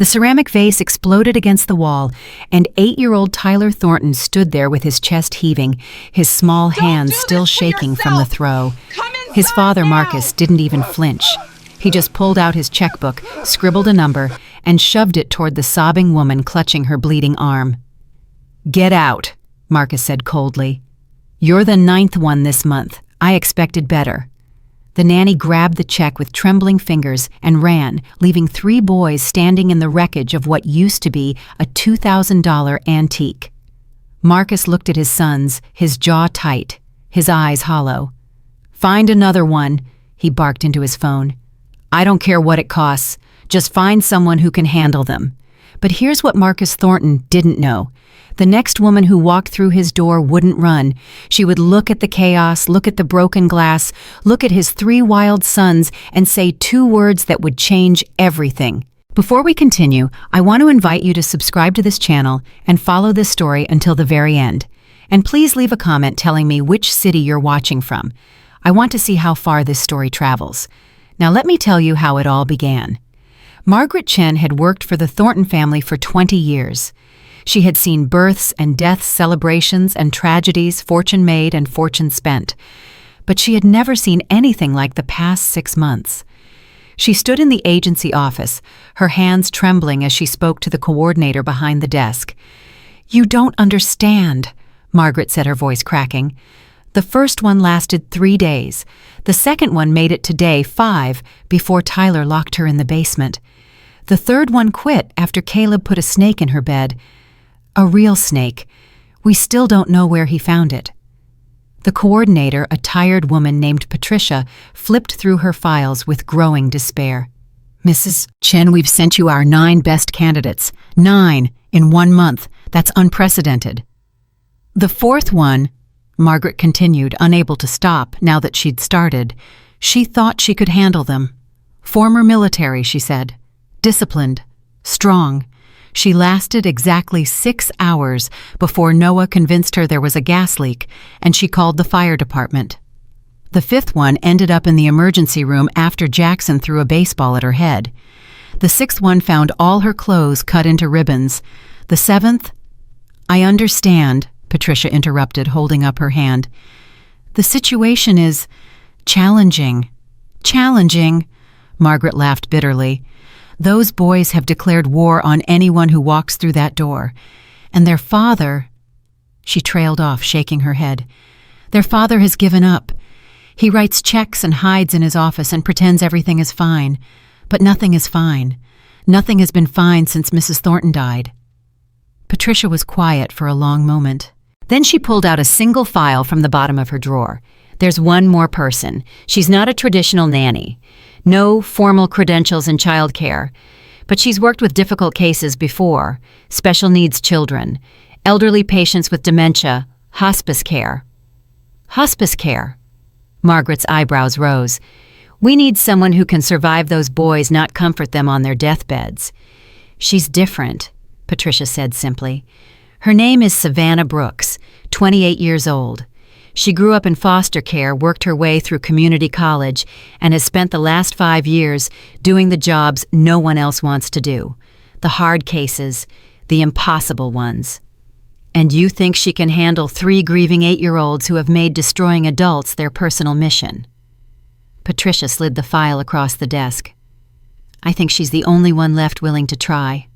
The ceramic vase exploded against the wall, and 8-year-old Tyler Thornton stood there with his chest heaving, his small hands still shaking from the throw. His father, Marcus, didn't even flinch. He just pulled out his checkbook, scribbled a number, and shoved it toward the sobbing woman clutching her bleeding arm. "Get out," Marcus said coldly. "You're the 9th one this month. I expected better." The nanny grabbed the check with trembling fingers and ran, leaving 3 boys standing in the wreckage of what used to be a $2,000 antique. Marcus looked at his sons, his jaw tight, his eyes hollow. "Find another one," he barked into his phone. "I don't care what it costs. Just find someone who can handle them." But here's what Marcus Thornton didn't know. The next woman who walked through his door wouldn't run. She would look at the chaos, look at the broken glass, look at his 3 wild sons, and say 2 words that would change everything. Before we continue, I want to invite you to subscribe to this channel and follow this story until the very end. And please leave a comment telling me which city you're watching from. I want to see how far this story travels. Now let me tell you how it all began. Margaret Chen had worked for the Thornton family for 20 years. She had seen births and deaths, celebrations and tragedies, fortune made and fortune spent. But she had never seen anything like the past 6 months. She stood in the agency office, her hands trembling as she spoke to the coordinator behind the desk. "You don't understand," Margaret said, her voice cracking. "The first one lasted 3 days. The second one made it to day 5 before Tyler locked her in the basement. The third one quit after Caleb put a snake in her bed. A real snake. We still don't know where he found it." The coordinator, a tired woman named Patricia, flipped through her files with growing despair. "Mrs. Chen, we've sent you our 9 best candidates. 9 in 1 month. That's unprecedented." "The fourth one," Margaret continued, unable to stop now that she'd started. "She thought she could handle them. Former military," she said. "Disciplined. Strong. She lasted exactly 6 hours before Noah convinced her there was a gas leak, and she called the fire department. The 5th one ended up in the emergency room after Jackson threw a baseball at her head. The 6th one found all her clothes cut into ribbons. The 7th—" "I understand," Patricia interrupted, holding up her hand. "The situation is challenging." "Challenging?" Margaret laughed bitterly. "Those boys have declared war on anyone who walks through that door. And their father—" She trailed off, shaking her head. "Their father has given up. He writes checks and hides in his office and pretends everything is fine. But nothing is fine. Nothing has been fine since Mrs. Thornton died." Patricia was quiet for a long moment. Then she pulled out a single file from the bottom of her drawer. "There's one more person. She's not a traditional nanny. No formal credentials in child care. But she's worked with difficult cases before. Special needs children, elderly patients with dementia, hospice care." "Hospice care?" Margaret's eyebrows rose. "We need someone who can survive those boys, not comfort them on their deathbeds." "She's different," Patricia said simply. "Her name is Savannah Brooks, 28 years old. She grew up in foster care, worked her way through community college, and has spent the last 5 years doing the jobs no one else wants to do. The hard cases, the impossible ones. And you think she can handle 3 grieving 8-year-olds who have made destroying adults their personal mission?" Patricia slid the file across the desk. "I think she's the only one left willing to try."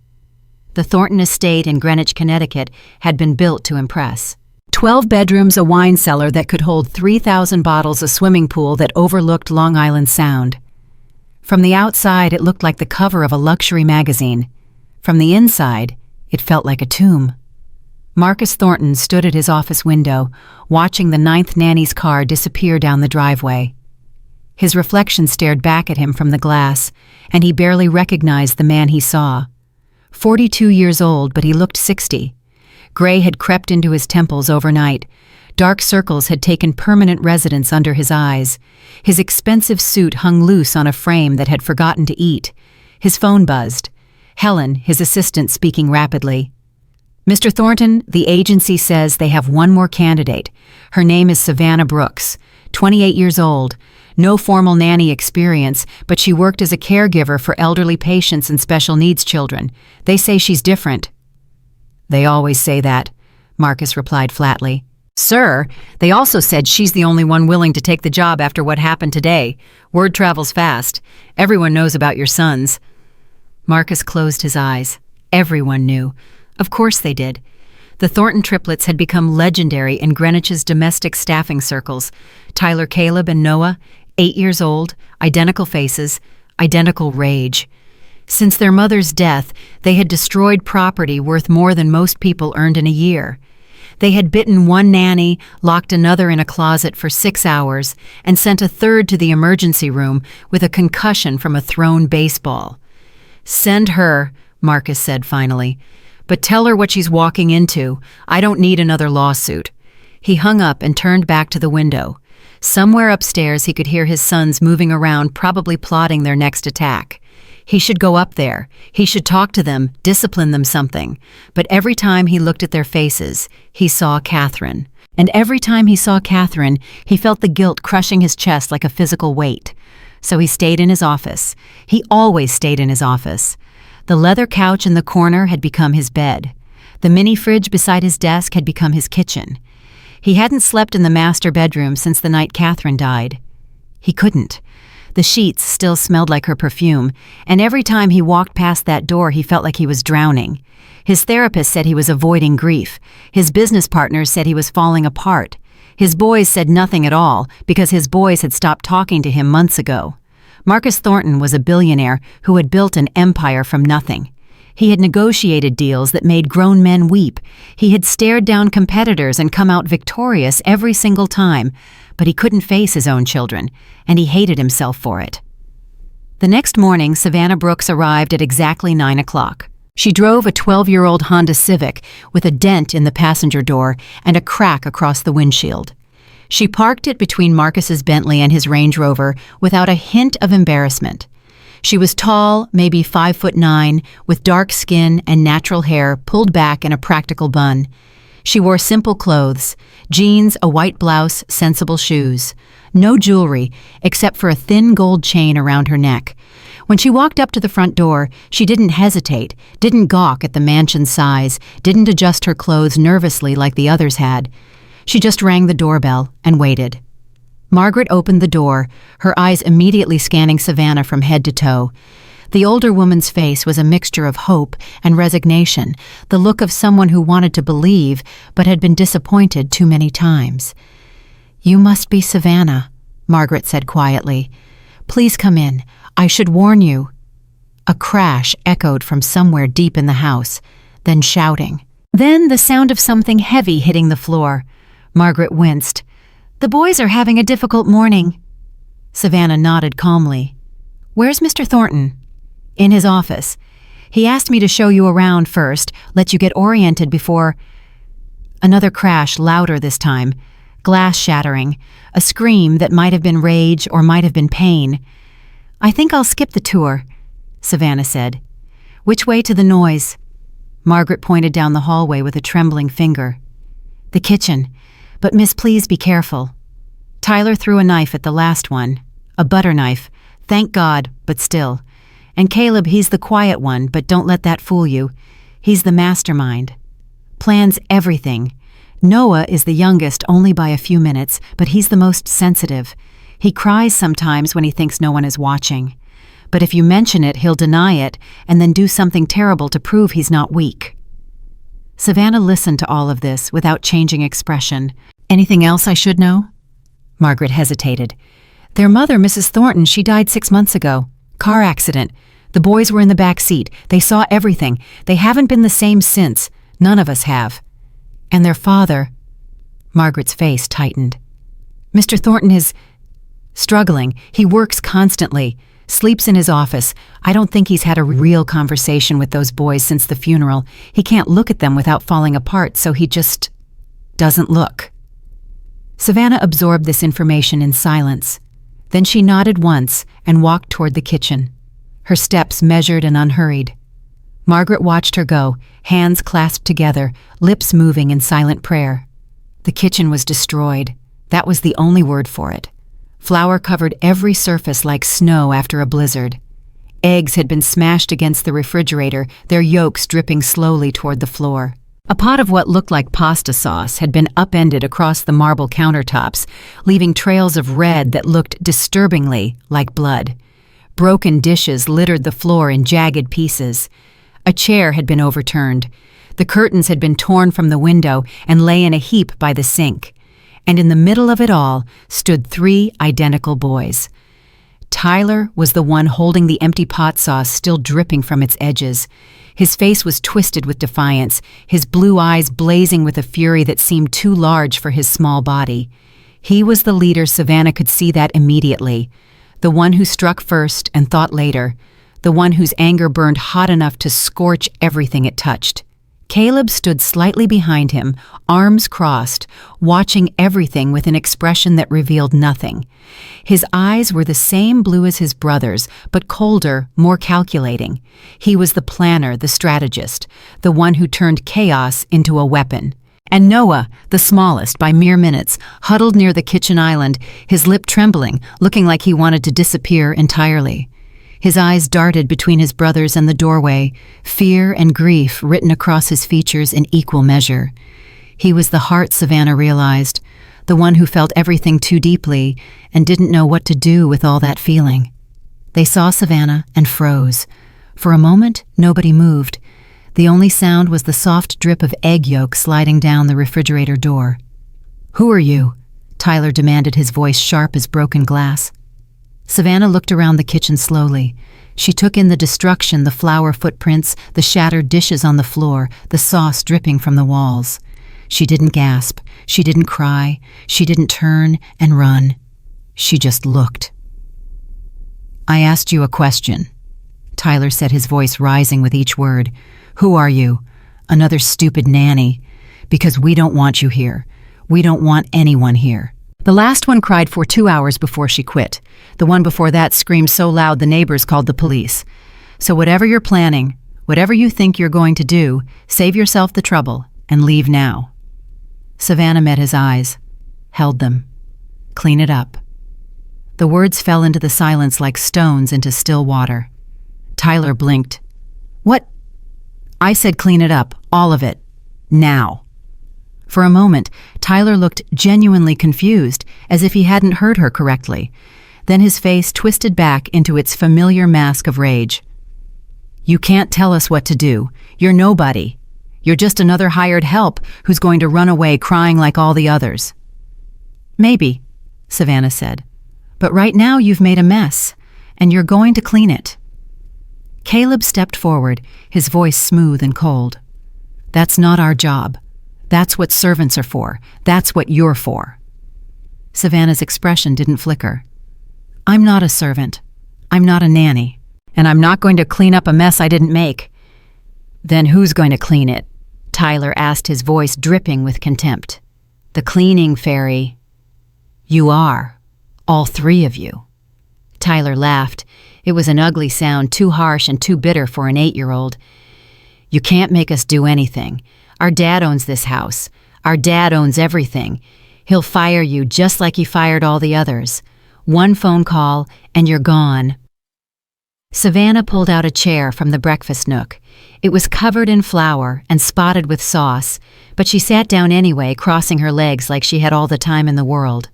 The Thornton estate in Greenwich, Connecticut had been built to impress. 12 bedrooms, a wine cellar that could hold 3,000 bottles, a swimming pool that overlooked Long Island Sound. From the outside, it looked like the cover of a luxury magazine. From the inside, it felt like a tomb. Marcus Thornton stood at his office window, watching the 9th nanny's car disappear down the driveway. His reflection stared back at him from the glass, and he barely recognized the man he saw. 42 years old, but he looked 60. Gray had crept into his temples overnight. Dark circles had taken permanent residence under his eyes. His expensive suit hung loose on a frame that had forgotten to eat. His phone buzzed. Helen, his assistant, speaking rapidly. "Mr. Thornton, the agency says they have one more candidate. Her name is Savannah Brooks, 28 years old. No formal nanny experience, but she worked as a caregiver for elderly patients and special needs children. They say she's different." "They always say that," Marcus replied flatly. "Sir, they also said she's the only one willing to take the job after what happened today. Word travels fast. Everyone knows about your sons." Marcus closed his eyes. Everyone knew. Of course they did. The Thornton triplets had become legendary in Greenwich's domestic staffing circles. Tyler, Caleb, and Noah, 8 years old, identical faces, identical rage. Since their mother's death, they had destroyed property worth more than most people earned in a year. They had bitten one nanny, locked another in a closet for 6 hours, and sent a third to the emergency room with a concussion from a thrown baseball. "Send her," Marcus said finally. "But tell her what she's walking into. I don't need another lawsuit." He hung up and turned back to the window. Somewhere upstairs he could hear his sons moving around, probably plotting their next attack. He should go up there. He should talk to them, discipline them something. But every time he looked at their faces, he saw Catherine. And every time he saw Catherine, he felt the guilt crushing his chest like a physical weight. So he stayed in his office. He always stayed in his office. The leather couch in the corner had become his bed. The mini fridge beside his desk had become his kitchen. He hadn't slept in the master bedroom since the night Catherine died. He couldn't. The sheets still smelled like her perfume, and every time he walked past that door he felt like he was drowning. His therapist said he was avoiding grief. His business partners said he was falling apart. His boys said nothing at all, because his boys had stopped talking to him months ago. Marcus Thornton was a billionaire who had built an empire from nothing. He had negotiated deals that made grown men weep. He had stared down competitors and come out victorious every single time, but he couldn't face his own children, and he hated himself for it. The next morning, Savannah Brooks arrived at exactly 9 o'clock. She drove a 12-year-old Honda Civic with a dent in the passenger door and a crack across the windshield. She parked it between Marcus's Bentley and his Range Rover without a hint of embarrassment. She was tall, maybe 5'9", with dark skin and natural hair pulled back in a practical bun. She wore simple clothes, jeans, a white blouse, sensible shoes. No jewelry, except for a thin gold chain around her neck. When she walked up to the front door, she didn't hesitate, didn't gawk at the mansion's size, didn't adjust her clothes nervously like the others had. She just rang the doorbell and waited. Margaret opened the door, her eyes immediately scanning Savannah from head to toe. The older woman's face was a mixture of hope and resignation, the look of someone who wanted to believe but had been disappointed too many times. "You must be Savannah," Margaret said quietly. "Please come in. I should warn you." A crash echoed from somewhere deep in the house, then shouting. Then the sound of something heavy hitting the floor. Margaret winced. "The boys are having a difficult morning." Savannah nodded calmly. "Where's Mr. Thornton?" "In his office. He asked me to show you around first, let you get oriented before—" Another crash, louder this time. Glass shattering. A scream that might have been rage or might have been pain. "I think I'll skip the tour," Savannah said. "Which way to the noise?" Margaret pointed down the hallway with a trembling finger. "The kitchen. But miss, please be careful." Tyler threw a knife at the last one. A butter knife. Thank God, but still. And Caleb, he's the quiet one, but don't let that fool you. He's the mastermind. Plans everything. Noah is the youngest only by a few minutes, but he's the most sensitive. He cries sometimes when he thinks no one is watching. But if you mention it, he'll deny it and then do something terrible to prove he's not weak. Savannah listened to all of this without changing expression. "Anything else I should know?" Margaret hesitated. "Their mother, Mrs. Thornton, she died 6 months ago. Car accident. The boys were in the back seat. They saw everything. They haven't been the same since. None of us have. And their father—" Margaret's face tightened. "Mr. Thornton is struggling. He works constantly. Sleeps in his office. I don't think he's had a real conversation with those boys since the funeral. He can't look at them without falling apart, so he just doesn't look." Savannah absorbed this information in silence. Then she nodded once and walked toward the kitchen, her steps measured and unhurried. Margaret watched her go, hands clasped together, lips moving in silent prayer. The kitchen was destroyed. That was the only word for it. Flour covered every surface like snow after a blizzard. Eggs had been smashed against the refrigerator, their yolks dripping slowly toward the floor. A pot of what looked like pasta sauce had been upended across the marble countertops, leaving trails of red that looked disturbingly like blood. Broken dishes littered the floor in jagged pieces. A chair had been overturned. The curtains had been torn from the window and lay in a heap by the sink. And in the middle of it all stood 3 identical boys. Tyler was the one holding the empty pot sauce still dripping from its edges. His face was twisted with defiance, his blue eyes blazing with a fury that seemed too large for his small body. He was the leader. Savannah could see that immediately. The one who struck first and thought later. The one whose anger burned hot enough to scorch everything it touched. Caleb stood slightly behind him, arms crossed, watching everything with an expression that revealed nothing. His eyes were the same blue as his brother's, but colder, more calculating. He was the planner, the strategist, the one who turned chaos into a weapon. And Noah, the smallest by mere minutes, huddled near the kitchen island, his lip trembling, looking like he wanted to disappear entirely. His eyes darted between his brothers and the doorway, fear and grief written across his features in equal measure. He was the heart, Savannah realized, the one who felt everything too deeply and didn't know what to do with all that feeling. They saw Savannah and froze. For a moment, nobody moved. The only sound was the soft drip of egg yolk sliding down the refrigerator door. "Who are you?" Tyler demanded, his voice sharp as broken glass. Savannah looked around the kitchen slowly. She took in the destruction, the flour footprints, the shattered dishes on the floor, the sauce dripping from the walls. She didn't gasp. She didn't cry. She didn't turn and run. She just looked. "I asked you a question," Tyler said, his voice rising with each word. "Who are you? Another stupid nanny? Because we don't want you here. We don't want anyone here." The last one cried for 2 hours before she quit. The one before that screamed so loud the neighbors called the police. So whatever you're planning, whatever you think you're going to do, save yourself the trouble and leave now. Savannah met his eyes, held them. "Clean it up." The words fell into the silence like stones into still water. Tyler blinked. "What?" "I said clean it up, all of it. Now." For a moment, Tyler looked genuinely confused, as if he hadn't heard her correctly. Then his face twisted back into its familiar mask of rage. "You can't tell us what to do. You're nobody. You're just another hired help who's going to run away crying like all the others." "Maybe," Savannah said. "But right now you've made a mess, and you're going to clean it." Caleb stepped forward, his voice smooth and cold. "That's not our job. That's what servants are for. That's what you're for." Savannah's expression didn't flicker. "I'm not a servant. I'm not a nanny. And I'm not going to clean up a mess I didn't make." "Then who's going to clean it?" Tyler asked, his voice dripping with contempt. "The cleaning fairy." "You are. All 3 of you." Tyler laughed. It was an ugly sound, too harsh and too bitter for an 8-year-old. "You can't make us do anything. Our dad owns this house. Our dad owns everything. He'll fire you just like he fired all the others. One phone call, and you're gone." Savannah pulled out a chair from the breakfast nook. It was covered in flour and spotted with sauce, but she sat down anyway, crossing her legs like she had all the time in the world.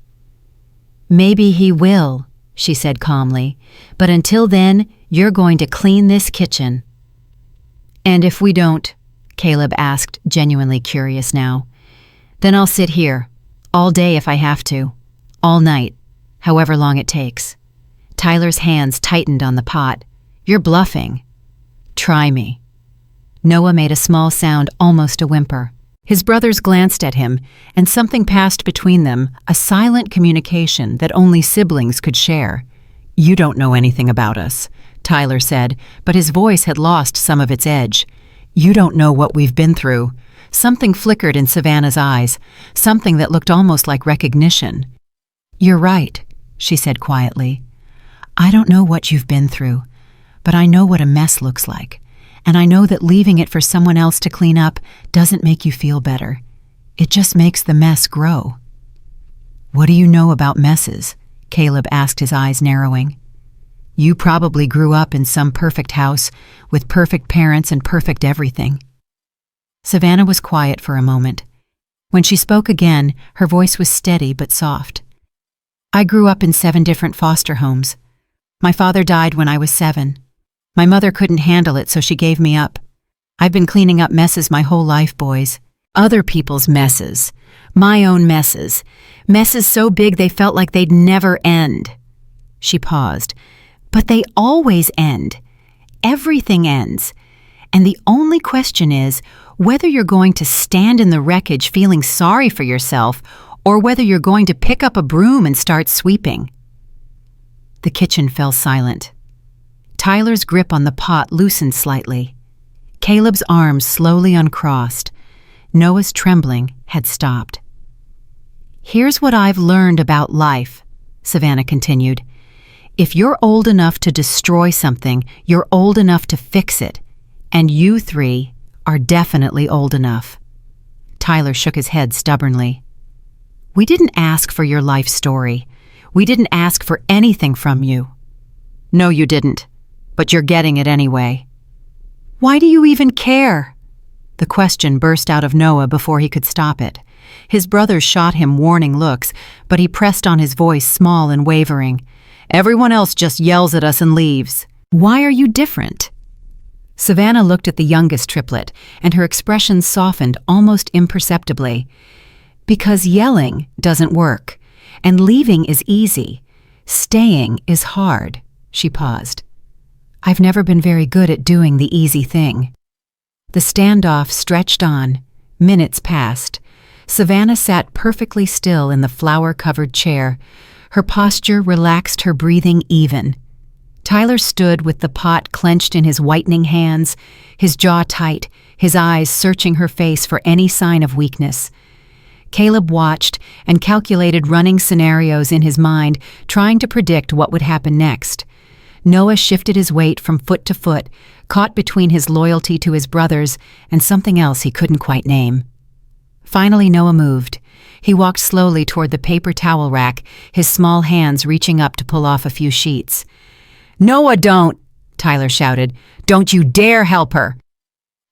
"Maybe he will," she said calmly, "but until then, you're going to clean this kitchen." "And if we don't?" Caleb asked, genuinely curious now. "Then I'll sit here, all day if I have to, all night, however long it takes." Tyler's hands tightened on the pot. "You're bluffing." "Try me." Noah made a small sound, almost a whimper. His brothers glanced at him, and something passed between them, a silent communication that only siblings could share. "You don't know anything about us," Tyler said, but his voice had lost some of its edge. "You don't know what we've been through." Something flickered in Savannah's eyes, something that looked almost like recognition. "You're right," she said quietly. "I don't know what you've been through, but I know what a mess looks like, and I know that leaving it for someone else to clean up doesn't make you feel better. It just makes the mess grow." "What do you know about messes?" Caleb asked, his eyes narrowing. You probably grew up in some perfect house with perfect parents and perfect everything. Savannah was quiet for a moment. When she spoke again, her voice was steady but soft. I grew up in 7 different foster homes. My father died when I was 7. My mother couldn't handle it, so she gave me up. I've been cleaning up messes my whole life, boys. Other people's messes. My own messes. Messes so big they felt like they'd never end. She paused. But they always end. Everything ends. And the only question is whether you're going to stand in the wreckage feeling sorry for yourself or whether you're going to pick up a broom and start sweeping. The kitchen fell silent. Tyler's grip on the pot loosened slightly. Caleb's arms slowly uncrossed. Noah's trembling had stopped. Here's what I've learned about life, Savannah continued. If you're old enough to destroy something, you're old enough to fix it. And you 3 are definitely old enough. Tyler shook his head stubbornly. We didn't ask for your life story. We didn't ask for anything from you. No, you didn't. But you're getting it anyway. Why do you even care? The question burst out of Noah before he could stop it. His brothers shot him warning looks, but he pressed on, his voice small and wavering. Everyone else just yells at us and leaves. Why are you different? Savannah looked at the youngest triplet, and her expression softened almost imperceptibly. Because yelling doesn't work, and leaving is easy. Staying is hard. She paused. I've never been very good at doing the easy thing. The standoff stretched on. Minutes passed. Savannah sat perfectly still in the flower-covered chair. Her posture relaxed, her breathing even. Tyler stood with the pot clenched in his whitening hands, his jaw tight, his eyes searching her face for any sign of weakness. Caleb watched and calculated running scenarios in his mind, trying to predict what would happen next. Noah shifted his weight from foot to foot, caught between his loyalty to his brothers and something else he couldn't quite name. Finally, Noah moved. He walked slowly toward the paper towel rack, his small hands reaching up to pull off a few sheets. Noah, don't! Tyler shouted. Don't you dare help her!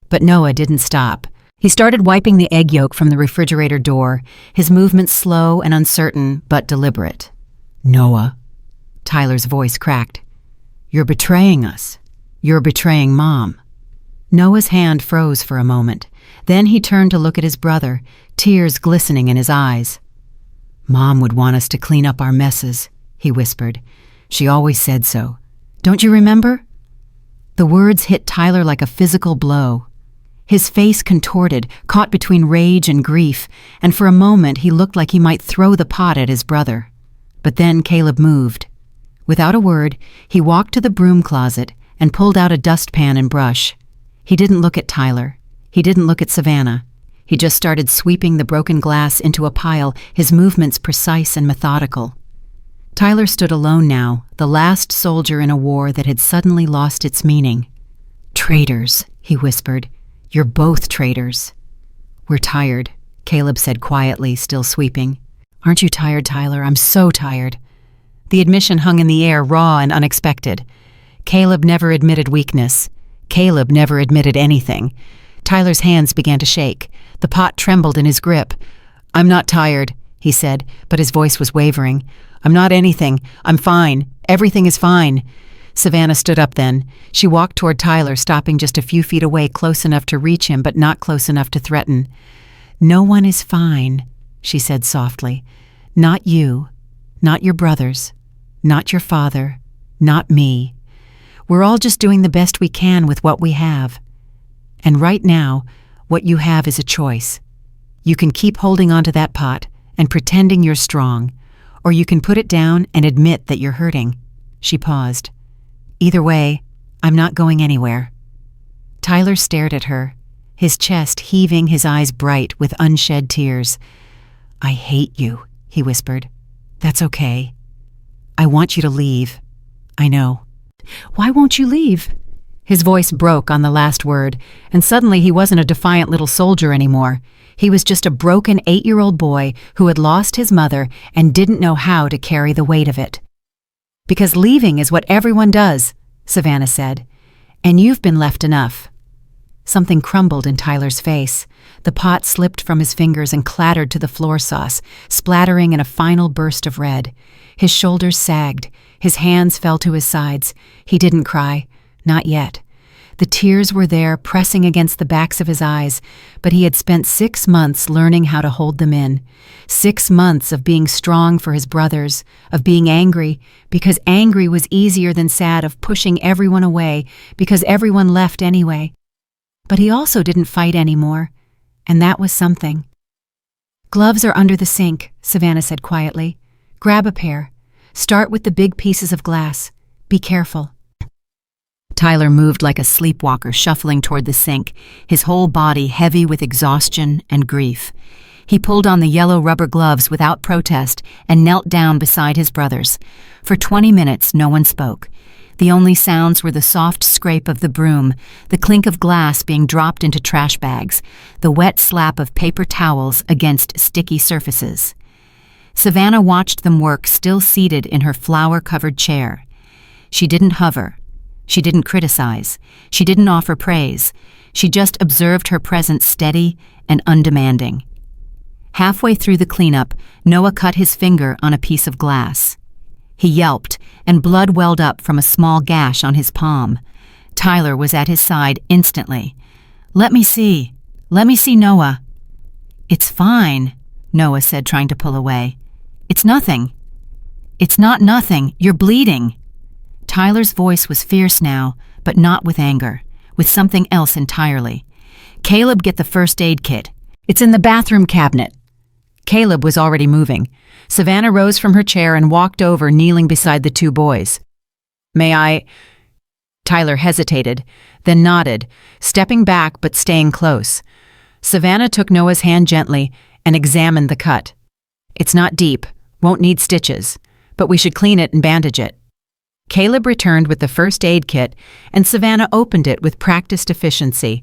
But Noah didn't stop. He started wiping the egg yolk from the refrigerator door, his movements slow and uncertain, but deliberate. Noah, Tyler's voice cracked. You're betraying us. You're betraying Mom. Noah's hand froze for a moment. Then he turned to look at his brother, tears glistening in his eyes. Mom would want us to clean up our messes, he whispered. She always said so. Don't you remember? The words hit Tyler like a physical blow. His face contorted, caught between rage and grief, and for a moment he looked like he might throw the pot at his brother. But then Caleb moved. Without a word, he walked to the broom closet and pulled out a dustpan and brush. He didn't look at Tyler. He didn't look at Savannah. He just started sweeping the broken glass into a pile, his movements precise and methodical. Tyler stood alone now, the last soldier in a war that had suddenly lost its meaning. Traitors, he whispered. You're both traitors. We're tired, Caleb said quietly, still sweeping. Aren't you tired, Tyler? I'm so tired. The admission hung in the air, raw and unexpected. Caleb never admitted weakness. Caleb never admitted anything. Tyler's hands began to shake. The pot trembled in his grip. I'm not tired, he said, but his voice was wavering. I'm not anything. I'm fine. Everything is fine. Savannah stood up then. She walked toward Tyler, stopping just a few feet away, close enough to reach him, but not close enough to threaten. No one is fine, she said softly. Not you. Not your brothers. Not your father. Not me. We're all just doing the best we can with what we have. And right now, what you have is a choice. You can keep holding onto that pot and pretending you're strong, or you can put it down and admit that you're hurting. She paused. Either way, I'm not going anywhere. Tyler stared at her, his chest heaving, his eyes bright with unshed tears. I hate you, he whispered. That's okay. I want you to leave. I know. Why won't you leave? His voice broke on the last word, and suddenly he wasn't a defiant little soldier anymore. He was just a broken 8-year-old boy who had lost his mother and didn't know how to carry the weight of it. "Because leaving is what everyone does," Savannah said. "And you've been left enough." Something crumbled in Tyler's face. The pot slipped from his fingers and clattered to the floor sauce, splattering in a final burst of red. His shoulders sagged. His hands fell to his sides. He didn't cry. Not yet. The tears were there, pressing against the backs of his eyes, but he had spent 6 months learning how to hold them in. 6 months of being strong for his brothers, of being angry, because angry was easier than sad, of pushing everyone away, because everyone left anyway. But he also didn't fight anymore, and that was something. "Gloves are under the sink," Savannah said quietly. "Grab a pair. Start with the big pieces of glass. Be careful." Tyler moved like a sleepwalker, shuffling toward the sink, his whole body heavy with exhaustion and grief. He pulled on the yellow rubber gloves without protest and knelt down beside his brothers. For 20 minutes, no one spoke. The only sounds were the soft scrape of the broom, the clink of glass being dropped into trash bags, the wet slap of paper towels against sticky surfaces. Savannah watched them work, still seated in her flower-covered chair. She didn't hover. She didn't criticize. She didn't offer praise. She just observed her presence steady and undemanding. Halfway through the cleanup, Noah cut his finger on a piece of glass. He yelped, and blood welled up from a small gash on his palm. Tyler was at his side instantly. Let me see, Noah." "It's fine," Noah said, trying to pull away. "It's nothing." "It's not nothing. You're bleeding." Tyler's voice was fierce now, but not with anger, with something else entirely. "Caleb, get the first aid kit. It's in the bathroom cabinet." Caleb was already moving. Savannah rose from her chair and walked over, kneeling beside the 2 boys. "May I?" Tyler hesitated, then nodded, stepping back but staying close. Savannah took Noah's hand gently and examined the cut. "It's not deep, won't need stitches, but we should clean it and bandage it." Caleb returned with the first aid kit, and Savannah opened it with practiced efficiency.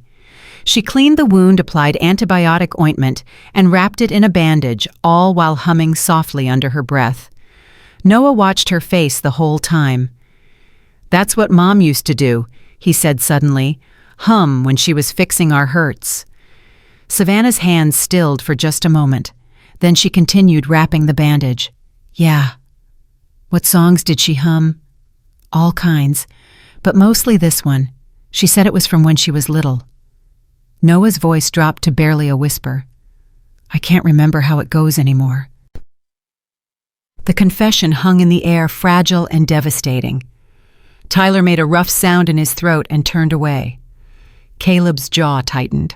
She cleaned the wound, applied antibiotic ointment, and wrapped it in a bandage, all while humming softly under her breath. Noah watched her face the whole time. "That's what Mom used to do," he said suddenly, "hum when she was fixing our hurts." Savannah's hands stilled for just a moment. Then she continued wrapping the bandage. "Yeah." "What songs did she hum?" "All kinds, but mostly this one. She said it was from when she was little." Noah's voice dropped to barely a whisper. "I can't remember how it goes anymore." The confession hung in the air, fragile and devastating. Tyler made a rough sound in his throat and turned away. Caleb's jaw tightened.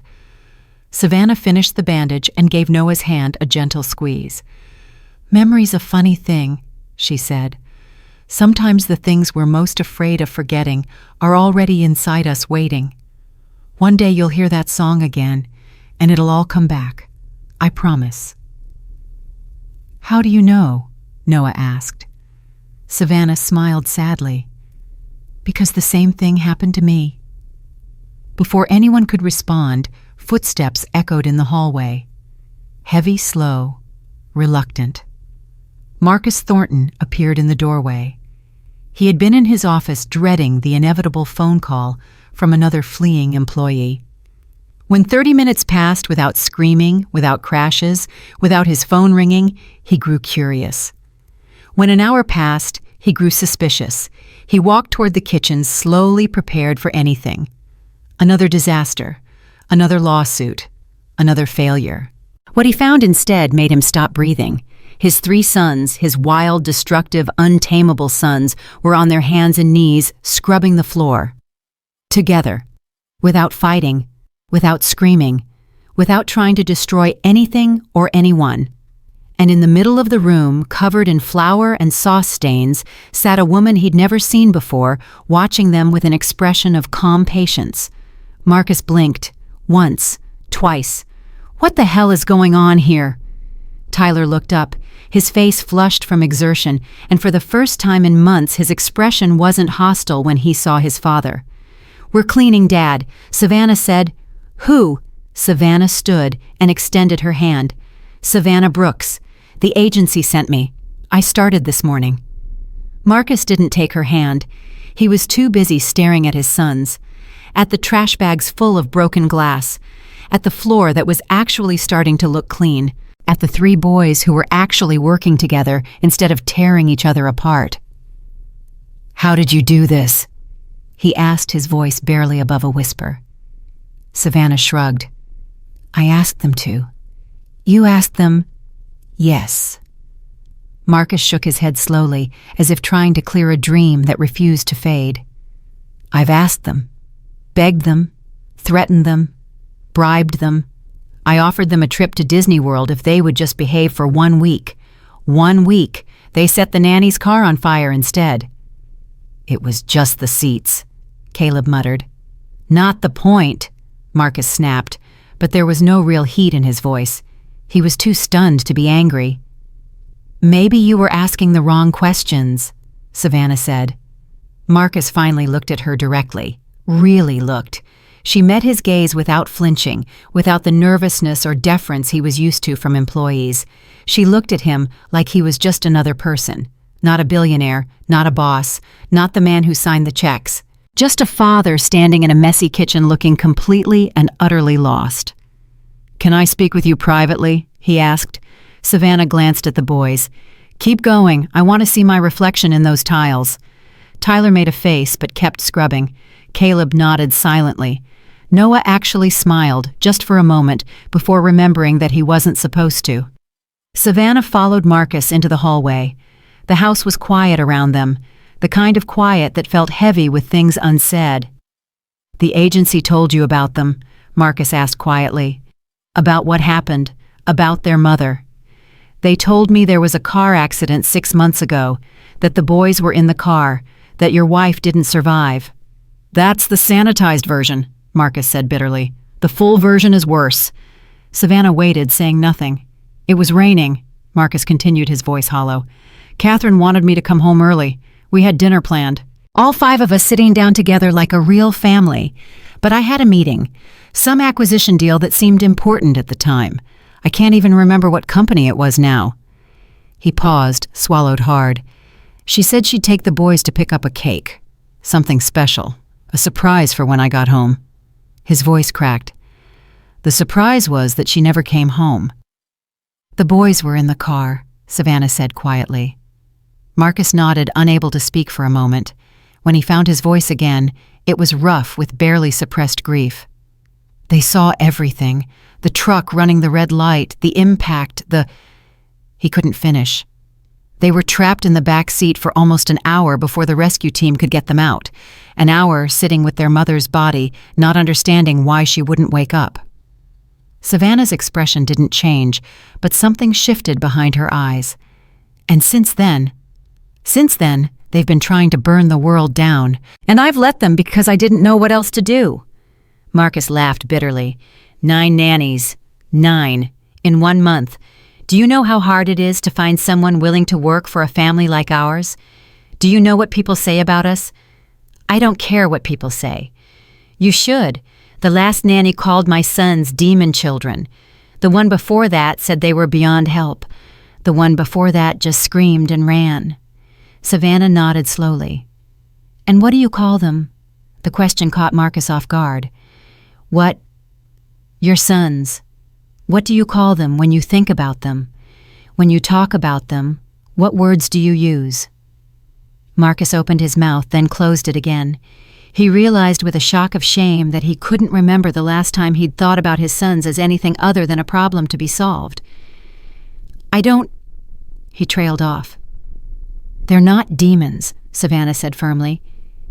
Savannah finished the bandage and gave Noah's hand a gentle squeeze. "Memory's a funny thing," she said. "Sometimes the things we're most afraid of forgetting are already inside us waiting. One day you'll hear that song again, and it'll all come back. I promise." "How do you know?" Noah asked. Savannah smiled sadly. "Because the same thing happened to me." Before anyone could respond, footsteps echoed in the hallway. Heavy, slow, reluctant. Marcus Thornton appeared in the doorway. He had been in his office dreading the inevitable phone call from another fleeing employee. When 30 minutes passed without screaming, without crashes, without his phone ringing, he grew curious. When an hour passed, he grew suspicious. He walked toward the kitchen, slowly prepared for anything. Another disaster, another lawsuit, another failure. What he found instead made him stop breathing. His 3 sons, his wild, destructive, untamable sons, were on their hands and knees, scrubbing the floor. Together, without fighting, without screaming, without trying to destroy anything or anyone. And in the middle of the room, covered in flour and sauce stains, sat a woman he'd never seen before, watching them with an expression of calm patience. Marcus blinked, once, twice. "What the hell is going on here?" Tyler looked up, his face flushed from exertion, and for the first time in months his expression wasn't hostile when he saw his father. "We're cleaning, Dad," Savannah said. "Who?" Savannah stood and extended her hand. "Savannah Brooks. The agency sent me. I started this morning." Marcus didn't take her hand. He was too busy staring at his sons, at the trash bags full of broken glass, at the floor that was actually starting to look clean, at the three boys who were actually working together instead of tearing each other apart. "How did you do this?" he asked, his voice barely above a whisper. Savannah shrugged. "I asked them to." "You asked them?" "Yes." Marcus shook his head slowly, as if trying to clear a dream that refused to fade. "I've asked them, begged them, threatened them, bribed them. I offered them a trip to Disney World if they would just behave for 1 week. 1 week. They set the nanny's car on fire instead." "It was just the seats," Caleb muttered. "Not the point," Marcus snapped, but there was no real heat in his voice. He was too stunned to be angry. "Maybe you were asking the wrong questions," Savannah said. Marcus finally looked at her directly. Really looked. She met his gaze without flinching, without the nervousness or deference he was used to from employees. She looked at him like he was just another person. Not a billionaire, not a boss, not the man who signed the checks. Just a father standing in a messy kitchen looking completely and utterly lost. "Can I speak with you privately?" he asked. Savannah glanced at the boys. "Keep going. I want to see my reflection in those tiles." Tyler made a face but kept scrubbing. Caleb nodded silently. Noah actually smiled, just for a moment, before remembering that he wasn't supposed to. Savannah followed Marcus into the hallway. The house was quiet around them, the kind of quiet that felt heavy with things unsaid. "The agency told you about them," Marcus asked quietly. "About what happened, about their mother. They told me there was a car accident 6 months ago, that the boys were in the car, that your wife didn't survive." "That's the sanitized version," Marcus said bitterly. "The full version is worse." Savannah waited, saying nothing. "It was raining," Marcus continued, his voice hollow. "Catherine wanted me to come home early. We had dinner planned. All 5 of us sitting down together like a real family. But I had a meeting, some acquisition deal that seemed important at the time. I can't even remember what company it was now." He paused, swallowed hard. "She said she'd take the boys to pick up a cake. Something special. A surprise for when I got home." His voice cracked. "The surprise was that she never came home." "The boys were in the car," Savannah said quietly. Marcus nodded, unable to speak for a moment. When he found his voice again, it was rough with barely suppressed grief. "They saw everything. The truck running the red light, the impact, He couldn't finish. They were trapped in the back seat for almost an hour before the rescue team could get them out. An hour sitting with their mother's body, not understanding why she wouldn't wake up." Savannah's expression didn't change, but something shifted behind her eyes. "And since then, they've been trying to burn the world down, and I've let them because I didn't know what else to do." Marcus laughed bitterly. 9 nannies. 9. In 1 month. Do you know how hard it is to find someone willing to work for a family like ours? Do you know what people say about us? I don't care what people say. You should. The last nanny called my sons demon children. The one before that said they were beyond help. The one before that just screamed and ran. Savannah nodded slowly. "And what do you call them?" The question caught Marcus off guard. "What? Your sons. What do you call them when you think about them? When you talk about them, what words do you use?" Marcus opened his mouth, then closed it again. He realized with a shock of shame that he couldn't remember the last time he'd thought about his sons as anything other than a problem to be solved. "I don't—" He trailed off. "They're not demons," Savannah said firmly.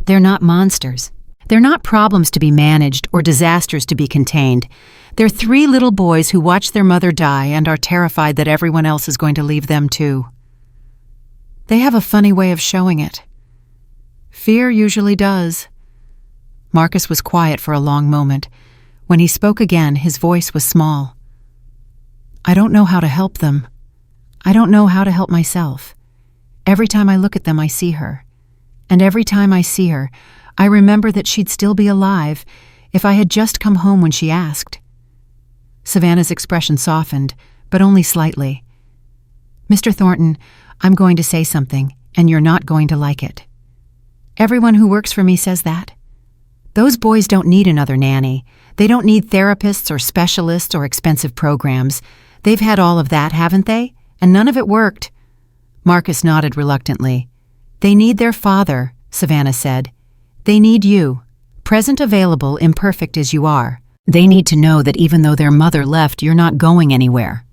"They're not monsters. They're not problems to be managed or disasters to be contained. They're 3 little boys who watched their mother die and are terrified that everyone else is going to leave them too. They have a funny way of showing it. Fear usually does." Marcus was quiet for a long moment. When he spoke again, his voice was small. "I don't know how to help them. I don't know how to help myself. Every time I look at them, I see her. And every time I see her, I remember that she'd still be alive if I had just come home when she asked. Savannah's expression softened, but only slightly. Mr. Thornton, I'm going to say something, and you're not going to like it. Everyone who works for me says that. Those boys don't need another nanny. They don't need therapists or specialists or expensive programs. They've had all of that, haven't they? And none of it worked. Marcus nodded reluctantly. They need their father, Savannah said. They need you, present, available, imperfect as you are. They need to know that even though their mother left, you're not going anywhere.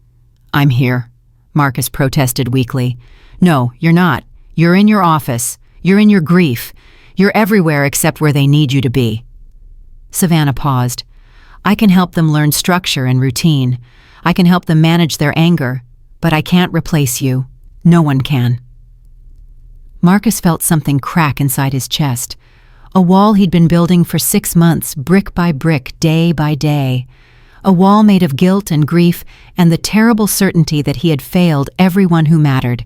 I'm here, Marcus protested weakly. No, you're not. You're in your office. You're in your grief. You're everywhere except where they need you to be. Savannah paused. I can help them learn structure and routine. I can help them manage their anger, but I can't replace you. No one can. Marcus felt something crack inside his chest. A wall he'd been building for 6 months, brick by brick, day by day. A wall made of guilt and grief and the terrible certainty that he had failed everyone who mattered.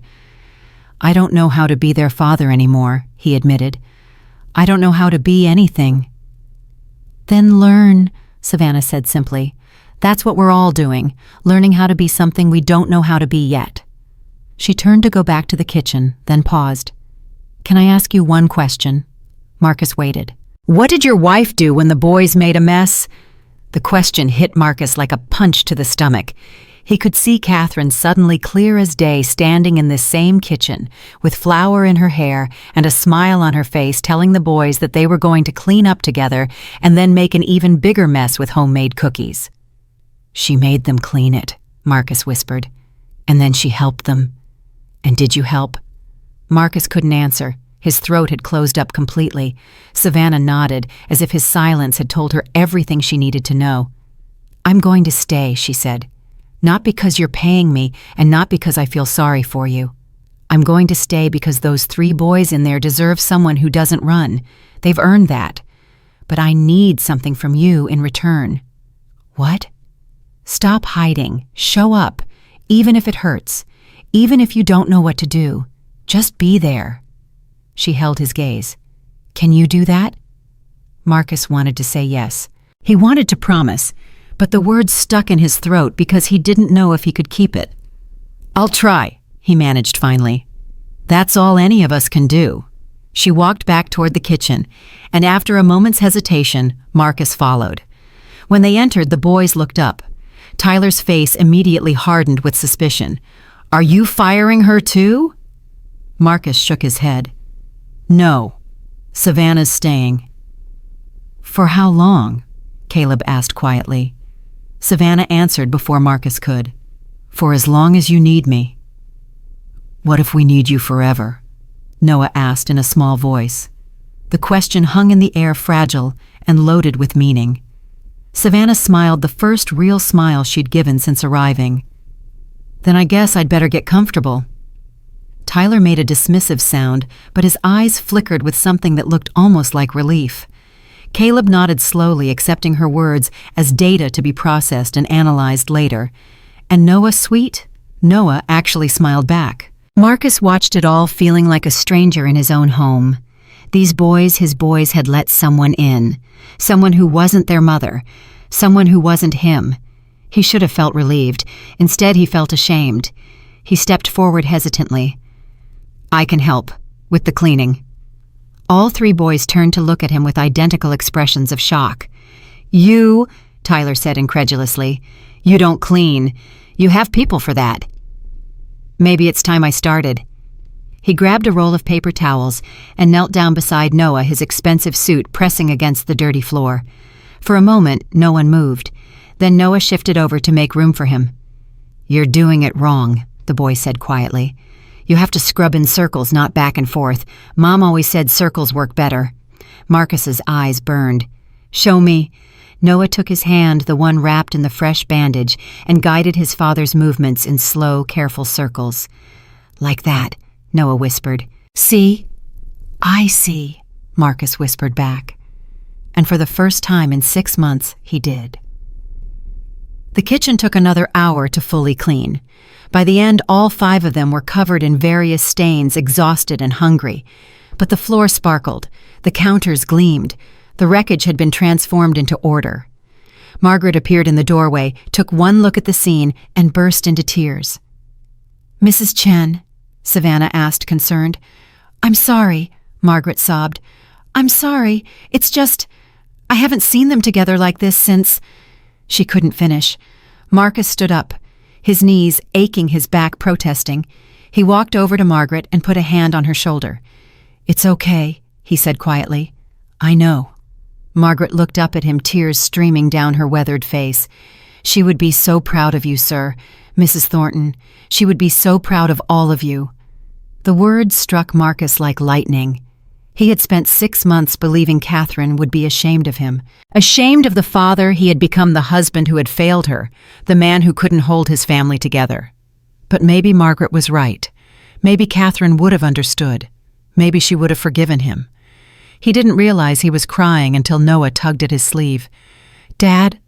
I don't know how to be their father anymore, he admitted. I don't know how to be anything. Then learn, Savannah said simply. That's what we're all doing, learning how to be something we don't know how to be yet. She turned to go back to the kitchen, then paused. Can I ask you one question? Marcus waited. What did your wife do when the boys made a mess? The question hit Marcus like a punch to the stomach. He could see Catherine suddenly clear as day standing in this same kitchen, with flour in her hair and a smile on her face, telling the boys that they were going to clean up together and then make an even bigger mess with homemade cookies. She made them clean it, Marcus whispered. And then she helped them. And did you help? Marcus couldn't answer. His throat had closed up completely. Savannah nodded, as if his silence had told her everything she needed to know. I'm going to stay, she said. Not because you're paying me, and not because I feel sorry for you. I'm going to stay because those 3 boys in there deserve someone who doesn't run. They've earned that. But I need something from you in return. What? Stop hiding. Show up, even if it hurts. Even if you don't know what to do. Just be there. She held his gaze. Can you do that? Marcus wanted to say yes. He wanted to promise, but the words stuck in his throat because he didn't know if he could keep it. I'll try, he managed finally. That's all any of us can do. She walked back toward the kitchen, and after a moment's hesitation, Marcus followed. When they entered, the boys looked up. Tyler's face immediately hardened with suspicion. Are you firing her too? Marcus shook his head. No, Savannah's staying. For how long? Caleb asked quietly. Savannah answered before Marcus could. For as long as you need me. What if we need you forever? Noah asked in a small voice. The question hung in the air, fragile and loaded with meaning. Savannah smiled, the first real smile she'd given since arriving. Then I guess I'd better get comfortable. Tyler made a dismissive sound, but his eyes flickered with something that looked almost like relief. Caleb nodded slowly, accepting her words as data to be processed and analyzed later. And Noah, sweet? Noah actually smiled back. Marcus watched it all, feeling like a stranger in his own home. These boys, his boys, had let someone in. Someone who wasn't their mother. Someone who wasn't him. He should have felt relieved. Instead, he felt ashamed. He stepped forward hesitantly. I can help. With the cleaning. All 3 boys turned to look at him with identical expressions of shock. You, Tyler said incredulously, you don't clean. You have people for that. Maybe it's time I started. He grabbed a roll of paper towels and knelt down beside Noah, his expensive suit pressing against the dirty floor. For a moment, no one moved. Then Noah shifted over to make room for him. You're doing it wrong, the boy said quietly. You have to scrub in circles, not back and forth. Mom always said circles work better. Marcus's eyes burned. Show me. Noah took his hand, the one wrapped in the fresh bandage, and guided his father's movements in slow, careful circles. Like that, Noah whispered. See? I see, Marcus whispered back. And for the first time in 6 months, he did. The kitchen took another hour to fully clean. By the end, all 5 of them were covered in various stains, exhausted and hungry. But the floor sparkled, the counters gleamed, the wreckage had been transformed into order. Margaret appeared in the doorway, took one look at the scene, and burst into tears. "Mrs. Chen," Savannah asked, concerned. "I'm sorry," Margaret sobbed. "I'm sorry. It's just, I haven't seen them together like this since—" She couldn't finish. Marcus stood up, his knees aching, his back protesting. He walked over to Margaret and put a hand on her shoulder. "It's okay," he said quietly. "I know." Margaret looked up at him, tears streaming down her weathered face. "She would be so proud of you, sir, Mrs. Thornton. She would be so proud of all of you." The words struck Marcus like lightning. He had spent 6 months believing Catherine would be ashamed of him. Ashamed of the father he had become, the husband who had failed her, the man who couldn't hold his family together. But maybe Margaret was right. Maybe Catherine would have understood. Maybe she would have forgiven him. He didn't realize he was crying until Noah tugged at his sleeve. "Dad,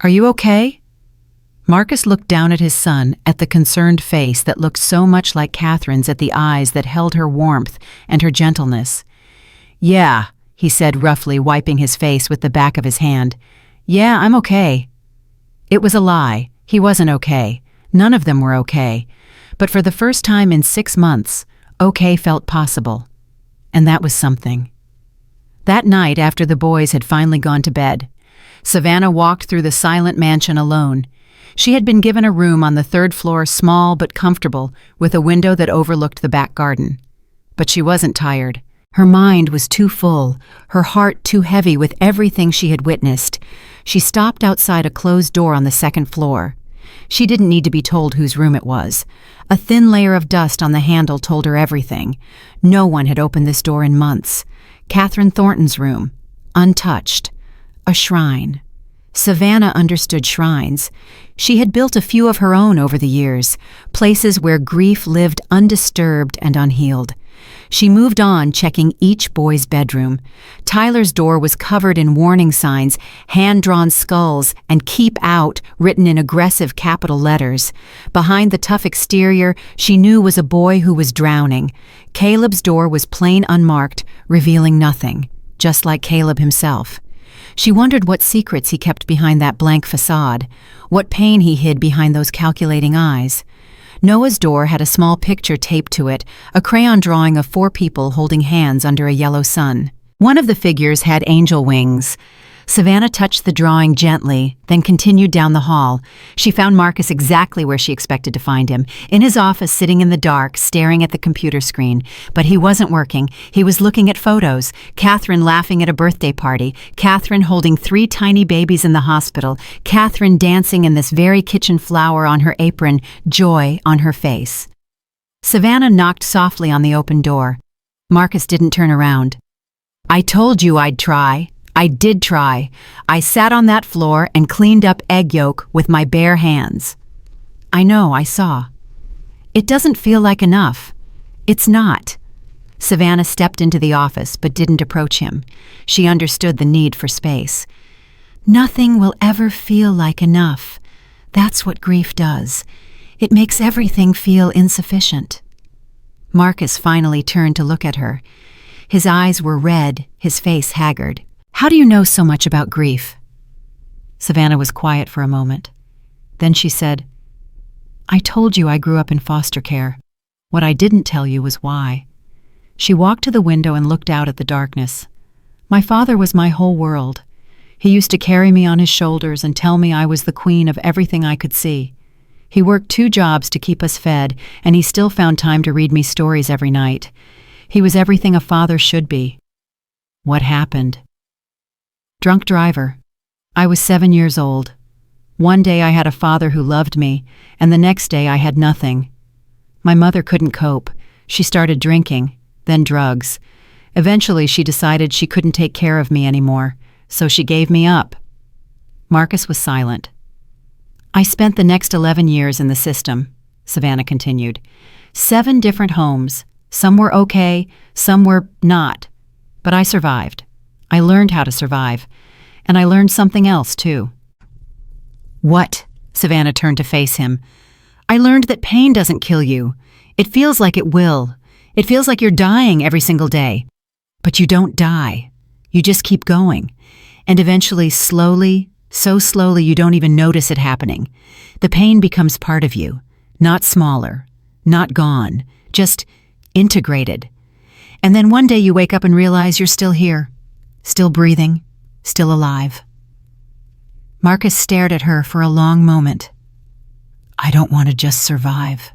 are you okay?" Marcus looked down at his son, at the concerned face that looked so much like Catherine's, at the eyes that held her warmth and her gentleness. "Yeah," he said roughly, wiping his face with the back of his hand. "Yeah, I'm okay." It was a lie. He wasn't okay. None of them were okay. But for the first time in 6 months, okay felt possible. And that was something. That night, after the boys had finally gone to bed, Savannah walked through the silent mansion alone. She had been given a room on the 3rd floor, small but comfortable, with a window that overlooked the back garden. But she wasn't tired. Her mind was too full, her heart too heavy with everything she had witnessed. She stopped outside a closed door on the 2nd floor. She didn't need to be told whose room it was. A thin layer of dust on the handle told her everything. No one had opened this door in months. Catherine Thornton's room, untouched. A shrine. Savannah understood shrines. She had built a few of her own over the years, places where grief lived undisturbed and unhealed. She moved on, checking each boy's bedroom. Tyler's door was covered in warning signs, hand-drawn skulls, and "Keep Out" written in aggressive capital letters. Behind the tough exterior, she knew was a boy who was drowning. Caleb's door was plain unmarked, revealing nothing, just like Caleb himself. She wondered what secrets he kept behind that blank facade, what pain he hid behind those calculating eyes. Noah's door had a small picture taped to it, a crayon drawing of 4 people holding hands under a yellow sun. One of the figures had angel wings. Savannah touched the drawing gently, then continued down the hall. She found Marcus exactly where she expected to find him, in his office, sitting in the dark, staring at the computer screen. But he wasn't working. He was looking at photos. Catherine laughing at a birthday party. Catherine holding 3 tiny babies in the hospital. Catherine dancing in this very kitchen flower on her apron, joy on her face. Savannah knocked softly on the open door. Marcus didn't turn around. "I told you I'd try. I did try. I sat on that floor and cleaned up egg yolk with my bare hands." "I know, I saw." "It doesn't feel like enough." "It's not." Savannah stepped into the office but didn't approach him. She understood the need for space. "Nothing will ever feel like enough. That's what grief does. It makes everything feel insufficient." Marcus finally turned to look at her. His eyes were red, his face haggard. "How do you know so much about grief?" Savannah was quiet for a moment. Then she said, "I told you I grew up in foster care. What I didn't tell you was why." She walked to the window and looked out at the darkness. "My father was my whole world. He used to carry me on his shoulders and tell me I was the queen of everything I could see. He worked 2 jobs to keep us fed, and he still found time to read me stories every night. He was everything a father should be." "What happened?" "Drunk driver. I was 7 years old. One day I had a father who loved me, and the next day I had nothing. My mother couldn't cope. She started drinking, then drugs. Eventually she decided she couldn't take care of me anymore, so she gave me up." Marcus was silent. "I spent the next 11 years in the system," Savannah continued. 7 different homes. Some were okay, some were not. But I survived. I learned how to survive. And I learned something else, too." "What?" Savannah turned to face him. "I learned that pain doesn't kill you. It feels like it will. It feels like you're dying every single day. But you don't die. You just keep going. And eventually, slowly, so slowly you don't even notice it happening. The pain becomes part of you, not smaller, not gone, just integrated. And then one day you wake up and realize you're still here, still breathing, still alive. Marcus stared at her for a long moment. "I don't want to just survive,"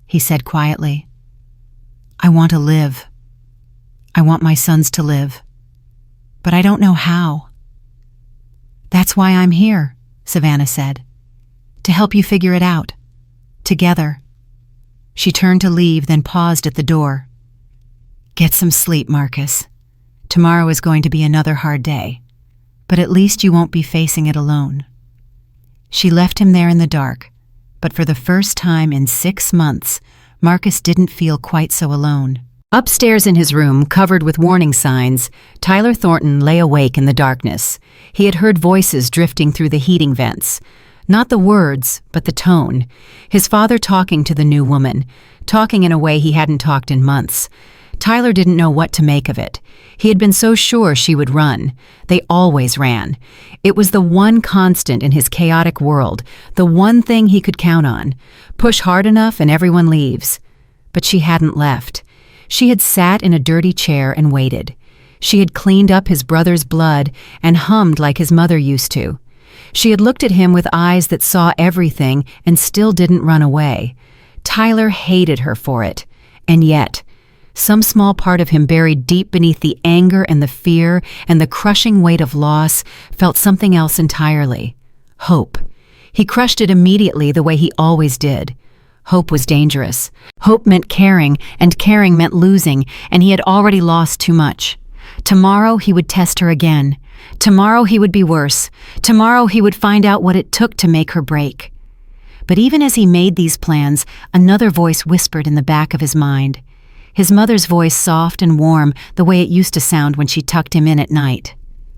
he said quietly. "I want to live. I want my sons to live. But I don't know how." "That's why I'm here," Savannah said. "To help you figure it out. Together." She turned to leave, then paused at the door. "Get some sleep, Marcus. Tomorrow is going to be another hard day, but at least you won't be facing it alone." She left him there in the dark, but for the first time in 6 months, Marcus didn't feel quite so alone. Upstairs in his room, covered with warning signs, Tyler Thornton lay awake in the darkness. He had heard voices drifting through the heating vents. Not the words, but the tone. His father talking to the new woman, talking in a way he hadn't talked in months. Tyler didn't know what to make of it. He had been so sure she would run. They always ran. It was the one constant in his chaotic world, the one thing he could count on. Push hard enough and everyone leaves. But she hadn't left. She had sat in a dirty chair and waited. She had cleaned up his brother's blood and hummed like his mother used to. She had looked at him with eyes that saw everything and still didn't run away. Tyler hated her for it. And yet, some small part of him buried deep beneath the anger and the fear and the crushing weight of loss felt something else entirely. Hope. He crushed it immediately the way he always did. Hope was dangerous. Hope meant caring, and caring meant losing, and he had already lost too much. Tomorrow he would test her again. Tomorrow he would be worse. Tomorrow he would find out what it took to make her break. But even as he made these plans, another voice whispered in the back of his mind. His mother's voice, soft and warm, the way it used to sound when she tucked him in at night.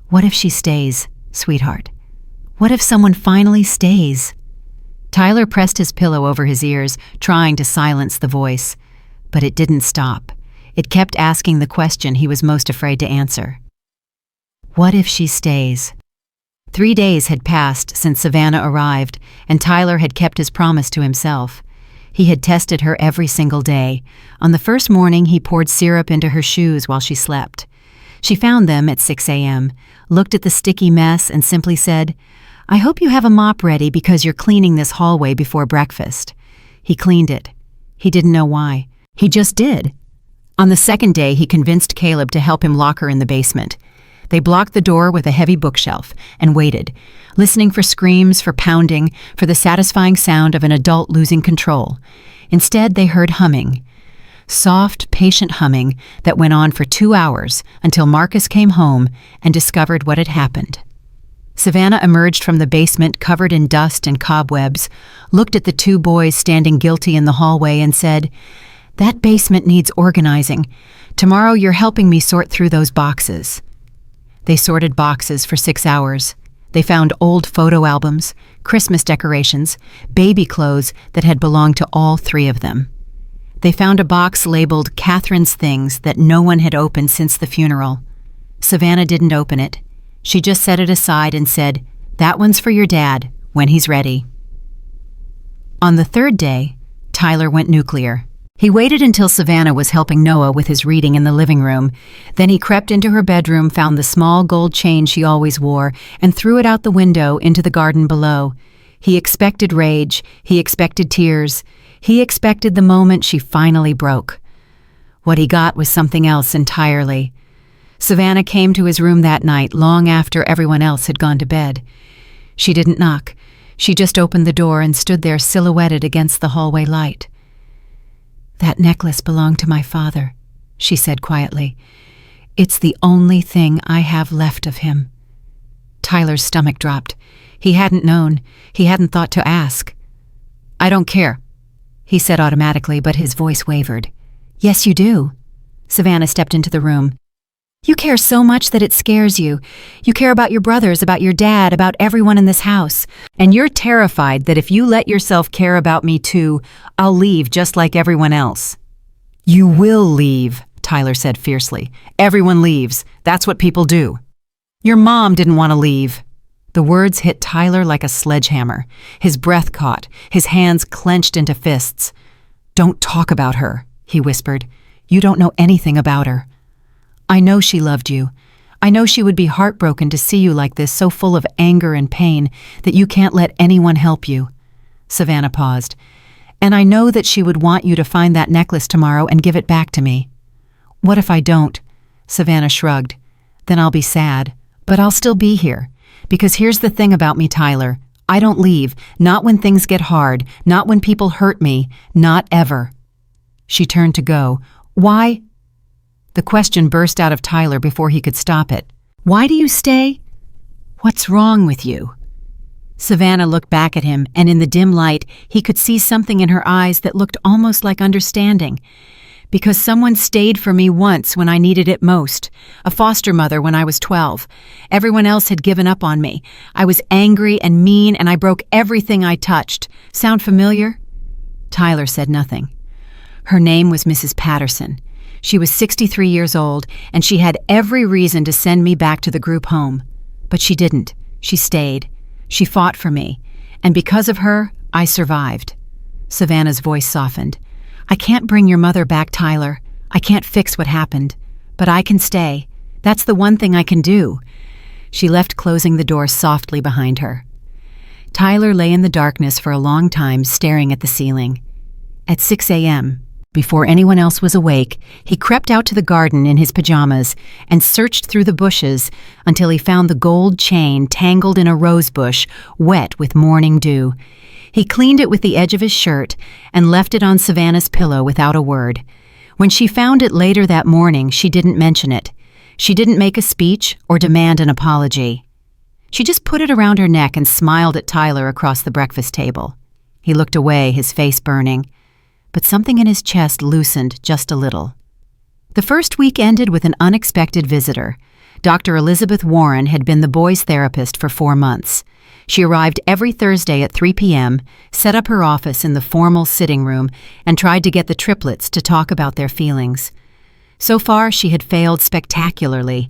"What if she stays, sweetheart? What if someone finally stays?" Tyler pressed his pillow over his ears, trying to silence the voice. But it didn't stop. It kept asking the question he was most afraid to answer. What if she stays? 3 days had passed since Savannah arrived, and Tyler had kept his promise to himself. He had tested her every single day. On the first morning, he poured syrup into her shoes while she slept. She found them at 6 a.m., looked at the sticky mess, and simply said, "I hope you have a mop ready because you're cleaning this hallway before breakfast." He cleaned it. He didn't know why. He just did. On the second day, he convinced Caleb to help him lock her in the basement. They blocked the door with a heavy bookshelf and waited, listening for screams, for pounding, for the satisfying sound of an adult losing control. Instead, they heard humming. Soft, patient humming that went on for 2 hours until Marcus came home and discovered what had happened. Savannah emerged from the basement covered in dust and cobwebs, looked at the 2 boys standing guilty in the hallway and said, "That basement needs organizing. Tomorrow you're helping me sort through those boxes." They sorted boxes for 6 hours. They found old photo albums, Christmas decorations, baby clothes that had belonged to all 3 of them. They found a box labeled Catherine's Things that no one had opened since the funeral. Savannah didn't open it. She just set it aside and said, "That one's for your dad, when he's ready." On the 3rd day, Tyler went nuclear. He waited until Savannah was helping Noah with his reading in the living room. Then he crept into her bedroom, found the small gold chain she always wore, and threw it out the window into the garden below. He expected rage. He expected tears. He expected the moment she finally broke. What he got was something else entirely. Savannah came to his room that night, long after everyone else had gone to bed. She didn't knock. She just opened the door and stood there silhouetted against the hallway light. "That necklace belonged to my father," she said quietly. "It's the only thing I have left of him." Tyler's stomach dropped. He hadn't known. He hadn't thought to ask. "I don't care," he said automatically, but his voice wavered. "Yes, you do." Savannah stepped into the room. "You care so much that it scares you. You care about your brothers, about your dad, about everyone in this house. And you're terrified that if you let yourself care about me too, I'll leave just like everyone else." "You will leave," Tyler said fiercely. "Everyone leaves. That's what people do." "Your mom didn't want to leave." The words hit Tyler like a sledgehammer. His breath caught, his hands clenched into fists. "Don't talk about her," he whispered. "You don't know anything about her." "I know she loved you. I know she would be heartbroken to see you like this, so full of anger and pain that you can't let anyone help you." Savannah paused. "And I know that she would want you to find that necklace tomorrow and give it back to me." "What if I don't?" Savannah shrugged. "Then I'll be sad. But I'll still be here. Because here's the thing about me, Tyler. I don't leave. Not when things get hard. Not when people hurt me. Not ever." She turned to go. "Why?" The question burst out of Tyler before he could stop it. "Why do you stay? What's wrong with you?" Savannah looked back at him, and in the dim light, he could see something in her eyes that looked almost like understanding. "Because someone stayed for me once when I needed it most. A foster mother when I was 12. Everyone else had given up on me. I was angry and mean, and I broke everything I touched. Sound familiar?" Tyler said nothing. "Her name was Mrs. Patterson. She was 63 years old, and she had every reason to send me back to the group home. But she didn't. She stayed. She fought for me. And because of her, I survived." Savannah's voice softened. "I can't bring your mother back, Tyler. I can't fix what happened. But I can stay. That's the one thing I can do." She left, closing the door softly behind her. Tyler lay in the darkness for a long time, staring at the ceiling. At 6 a.m., before anyone else was awake, he crept out to the garden in his pajamas and searched through the bushes until he found the gold chain tangled in a rose bush, wet with morning dew. He cleaned it with the edge of his shirt and left it on Savannah's pillow without a word. When she found it later that morning, she didn't mention it. She didn't make a speech or demand an apology. She just put it around her neck and smiled at Tyler across the breakfast table. He looked away, his face burning. But something in his chest loosened just a little. The first week ended with an unexpected visitor. Dr. Elizabeth Warren had been the boys' therapist for 4 months. She arrived every Thursday at 3 p.m., set up her office in the formal sitting room, and tried to get the triplets to talk about their feelings. So far, she had failed spectacularly.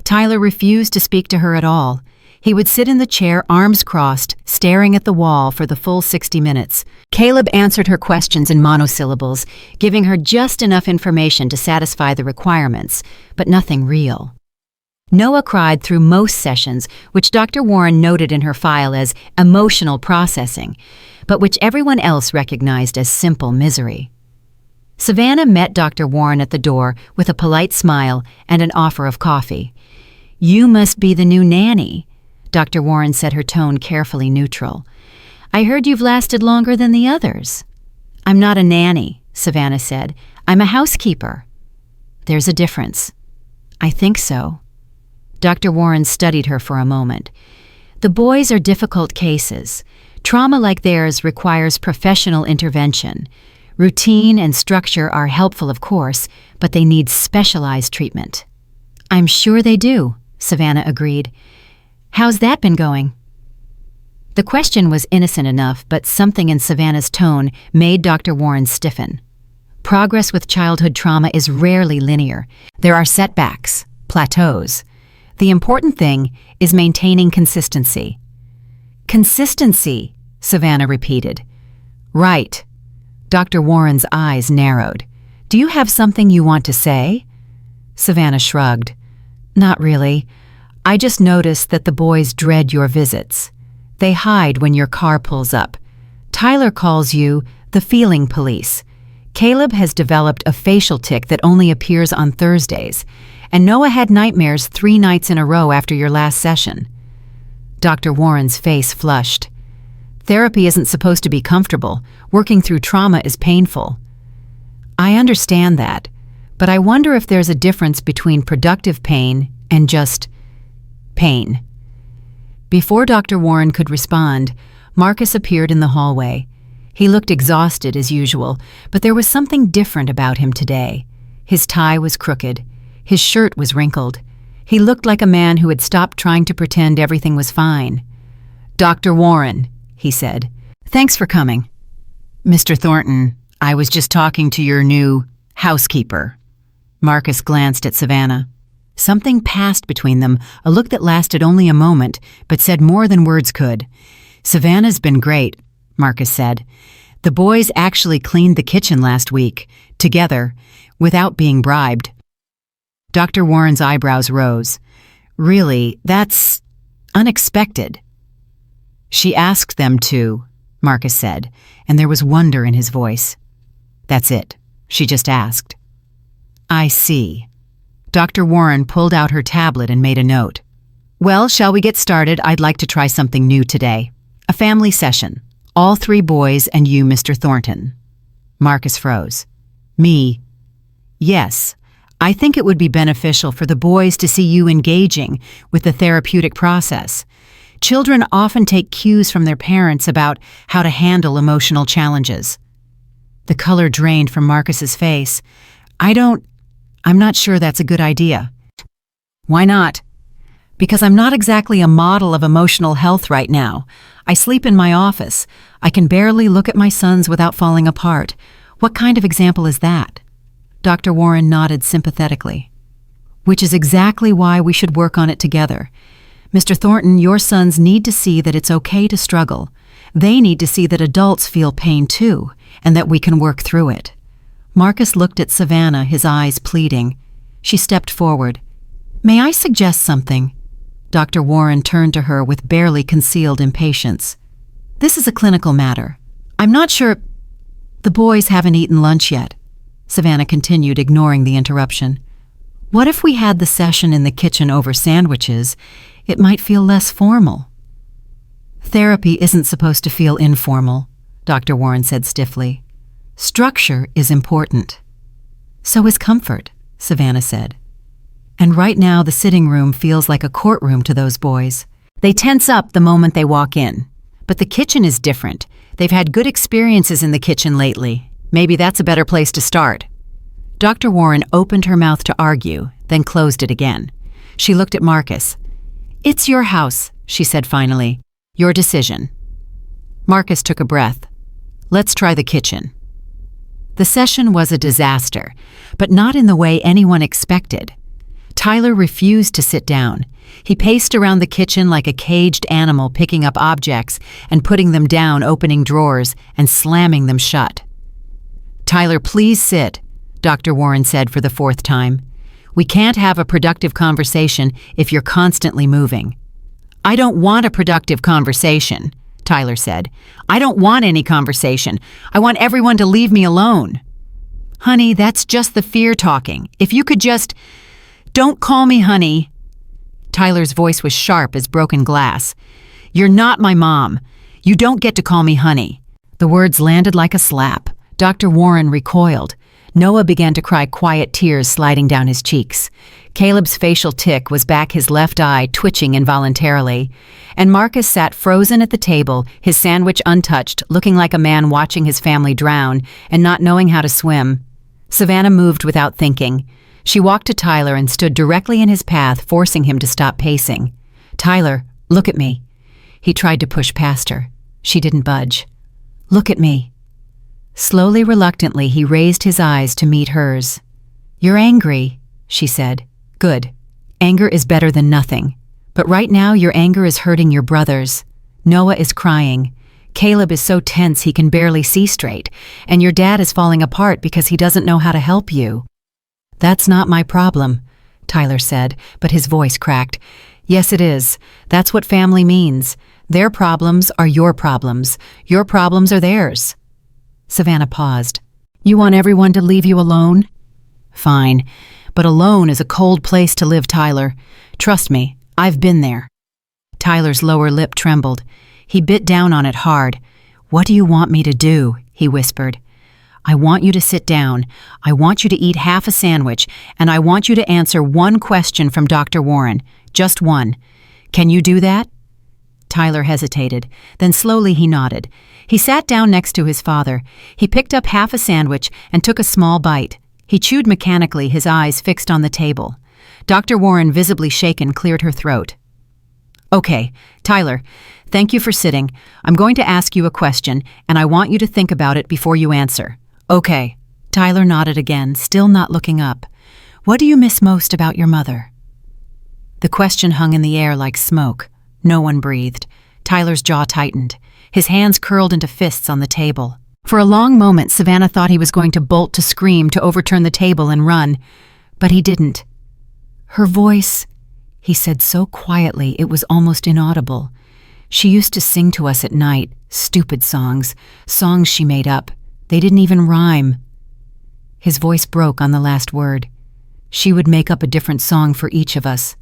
Tyler refused to speak to her at all. He would sit in the chair, arms crossed, staring at the wall for the full 60 minutes. Caleb answered her questions in monosyllables, giving her just enough information to satisfy the requirements, but nothing real. Noah cried through most sessions, which Dr. Warren noted in her file as emotional processing, but which everyone else recognized as simple misery. Savannah met Dr. Warren at the door with a polite smile and an offer of coffee. "You must be the new nanny." Dr. Warren said, her tone carefully neutral. "I heard you've lasted longer than the others." "I'm not a nanny," Savannah said. "I'm a housekeeper." "There's a difference." "I think so." Dr. Warren studied her for a moment. "The boys are difficult cases. Trauma like theirs requires professional intervention. Routine and structure are helpful, of course, but they need specialized treatment." "I'm sure they do," Savannah agreed. "How's that been going?" The question was innocent enough, but something in Savannah's tone made Dr. Warren stiffen. Progress with childhood trauma is rarely linear. There are setbacks, plateaus. The important thing is maintaining consistency. "Consistency," Savannah repeated. "Right." Dr. Warren's eyes narrowed. "Do you have something you want to say?" Savannah shrugged. "Not really. I just noticed that the boys dread your visits. They hide when your car pulls up. Tyler calls you the feeling police. Caleb has developed a facial tic that only appears on Thursdays, and Noah had nightmares 3 nights in a row after your last session." Dr. Warren's face flushed. "Therapy isn't supposed to be comfortable. Working through trauma is painful." "I understand that, but I wonder if there's a difference between productive pain and just pain." Before Dr. Warren could respond, Marcus appeared in the hallway. He looked exhausted as usual, but there was something different about him today. His tie was crooked. His shirt was wrinkled. He looked like a man who had stopped trying to pretend everything was fine. "Dr. Warren," he said, "thanks for coming." "Mr. Thornton, I was just talking to your new Housekeeper. Marcus glanced at Savannah. Something passed between them, a look that lasted only a moment, but said more than words could. Savannah's been great, Marcus said. The boys actually cleaned the kitchen last week, together, without being bribed. Dr. Warren's eyebrows rose. Really, that's unexpected. She asked them to, Marcus said, and there was wonder in his voice. That's it. She just asked. I see. Dr. Warren pulled out her tablet and made a note. Well, shall we get started? I'd like to try something new today. A family session. All 3 boys and you, Mr. Thornton. Marcus froze. Me? Yes. I think it would be beneficial for the boys to see you engaging with the therapeutic process. Children often take cues from their parents about how to handle emotional challenges. The color drained from Marcus's face. I'm not sure that's a good idea. Why not? Because I'm not exactly a model of emotional health right now. I sleep in my office. I can barely look at my sons without falling apart. What kind of example is that? Dr. Warren nodded sympathetically. Which is exactly why we should work on it together. Mr. Thornton, your sons need to see that it's okay to struggle. They need to see that adults feel pain too, and that we can work through it. Marcus looked at Savannah, his eyes pleading. She stepped forward. May I suggest something? Dr. Warren turned to her with barely concealed impatience. This is a clinical matter. I'm not sure. The boys haven't eaten lunch yet. Savannah continued, ignoring the interruption. What if we had the session in the kitchen over sandwiches? It might feel less formal. Therapy isn't supposed to feel informal, Dr. Warren said stiffly. Structure is important. So is comfort, Savannah said. And right now the sitting room feels like a courtroom to those boys. They tense up the moment they walk in. But the kitchen is different. They've had good experiences in the kitchen lately. Maybe that's a better place to start. Dr. Warren opened her mouth to argue, then closed it again. She looked at Marcus. It's your house, she said finally. Your decision. Marcus took a breath. Let's try the kitchen. The session was a disaster, but not in the way anyone expected. Tyler refused to sit down. He paced around the kitchen like a caged animal, picking up objects and putting them down, opening drawers and slamming them shut. Tyler, please sit, Dr. Warren said for the 4th time. We can't have a productive conversation if you're constantly moving. I don't want a productive conversation, Tyler said. I don't want any conversation. I want everyone to leave me alone. Honey, that's just the fear talking. If you could just... Don't call me honey. Tyler's voice was sharp as broken glass. You're not my mom. You don't get to call me honey. The words landed like a slap. Dr. Warren recoiled. Noah began to cry, quiet tears sliding down his cheeks. Caleb's facial tic was back, his left eye twitching involuntarily. And Marcus sat frozen at the table, his sandwich untouched, looking like a man watching his family drown and not knowing how to swim. Savannah moved without thinking. She walked to Tyler and stood directly in his path, forcing him to stop pacing. Tyler, look at me. He tried to push past her. She didn't budge. Look at me. Slowly, reluctantly, he raised his eyes to meet hers. You're angry, she said. Good. Anger is better than nothing. But right now your anger is hurting your brothers. Noah is crying. Caleb is so tense he can barely see straight. And your dad is falling apart because he doesn't know how to help you. That's not my problem, Tyler said, but his voice cracked. Yes, it is. That's what family means. Their problems are your problems. Your problems are theirs. Savannah paused. You want everyone to leave you alone? Fine. But alone is a cold place to live, Tyler. Trust me, I've been there. Tyler's lower lip trembled. He bit down on it hard. What do you want me to do? He whispered. I want you to sit down. I want you to eat half a sandwich, and I want you to answer one question from Dr. Warren. Just one. Can you do that? Tyler hesitated. Then slowly he nodded. He sat down next to his father. He picked up half a sandwich and took a small bite. He chewed mechanically, his eyes fixed on the table. Dr. Warren, visibly shaken, cleared her throat. Okay, Tyler, thank you for sitting. I'm going to ask you a question, and I want you to think about it before you answer. Okay. Tyler nodded again, still not looking up. "What do you miss most about your mother?" The question hung in the air like smoke. No one breathed. Tyler's jaw tightened. His hands curled into fists on the table. For a long moment, Savannah thought he was going to bolt to scream, to overturn the table and run. But he didn't. "Her voice," he said so quietly it was almost inaudible. "She used to sing to us at night, stupid songs she made up. They didn't even rhyme." His voice broke on the last word. "She would make up a different song for each of us.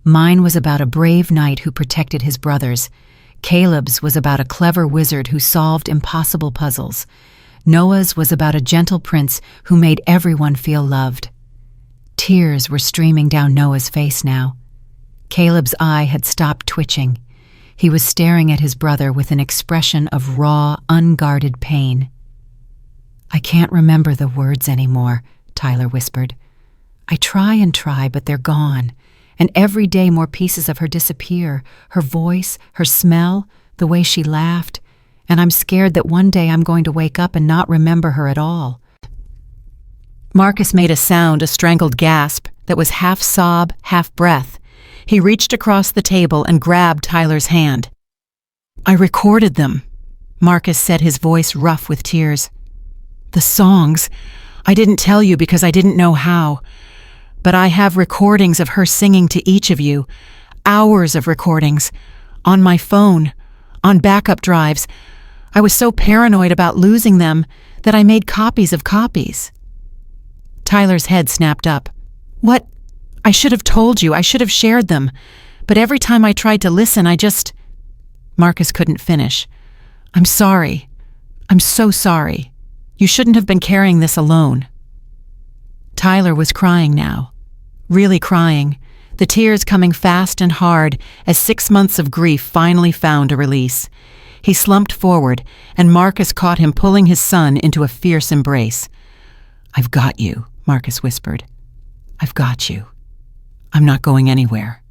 Mine was about a brave knight who protected his brothers. Caleb's was about a clever wizard who solved impossible puzzles. Noah's was about a gentle prince who made everyone feel loved." Tears were streaming down Noah's face now. Caleb's eye had stopped twitching. He was staring at his brother with an expression of raw, unguarded pain. "I can't remember the words anymore," Tyler whispered. "I try and try, but they're gone. And every day more pieces of her disappear. Her voice, her smell, the way she laughed. And I'm scared that one day I'm going to wake up and not remember her at all." Marcus made a sound, a strangled gasp, that was half sob, half breath. He reached across the table and grabbed Tyler's hand. "I recorded them," Marcus said, his voice rough with tears. "The songs. I didn't tell you because I didn't know how. But I have recordings of her singing to each of you. Hours of recordings. On my phone. On backup drives. I was so paranoid about losing them that I made copies of copies." Tyler's head snapped up. "What? I should have told you. I should have shared them. But every time I tried to listen, Marcus couldn't finish. "I'm sorry. I'm so sorry. You shouldn't have been carrying this alone." Tyler was crying now. Really crying. The tears coming fast and hard as 6 months of grief finally found a release. He slumped forward, and Marcus caught him pulling his son into a fierce embrace. "I've got you," Marcus whispered. "I've got you. I'm not going anywhere."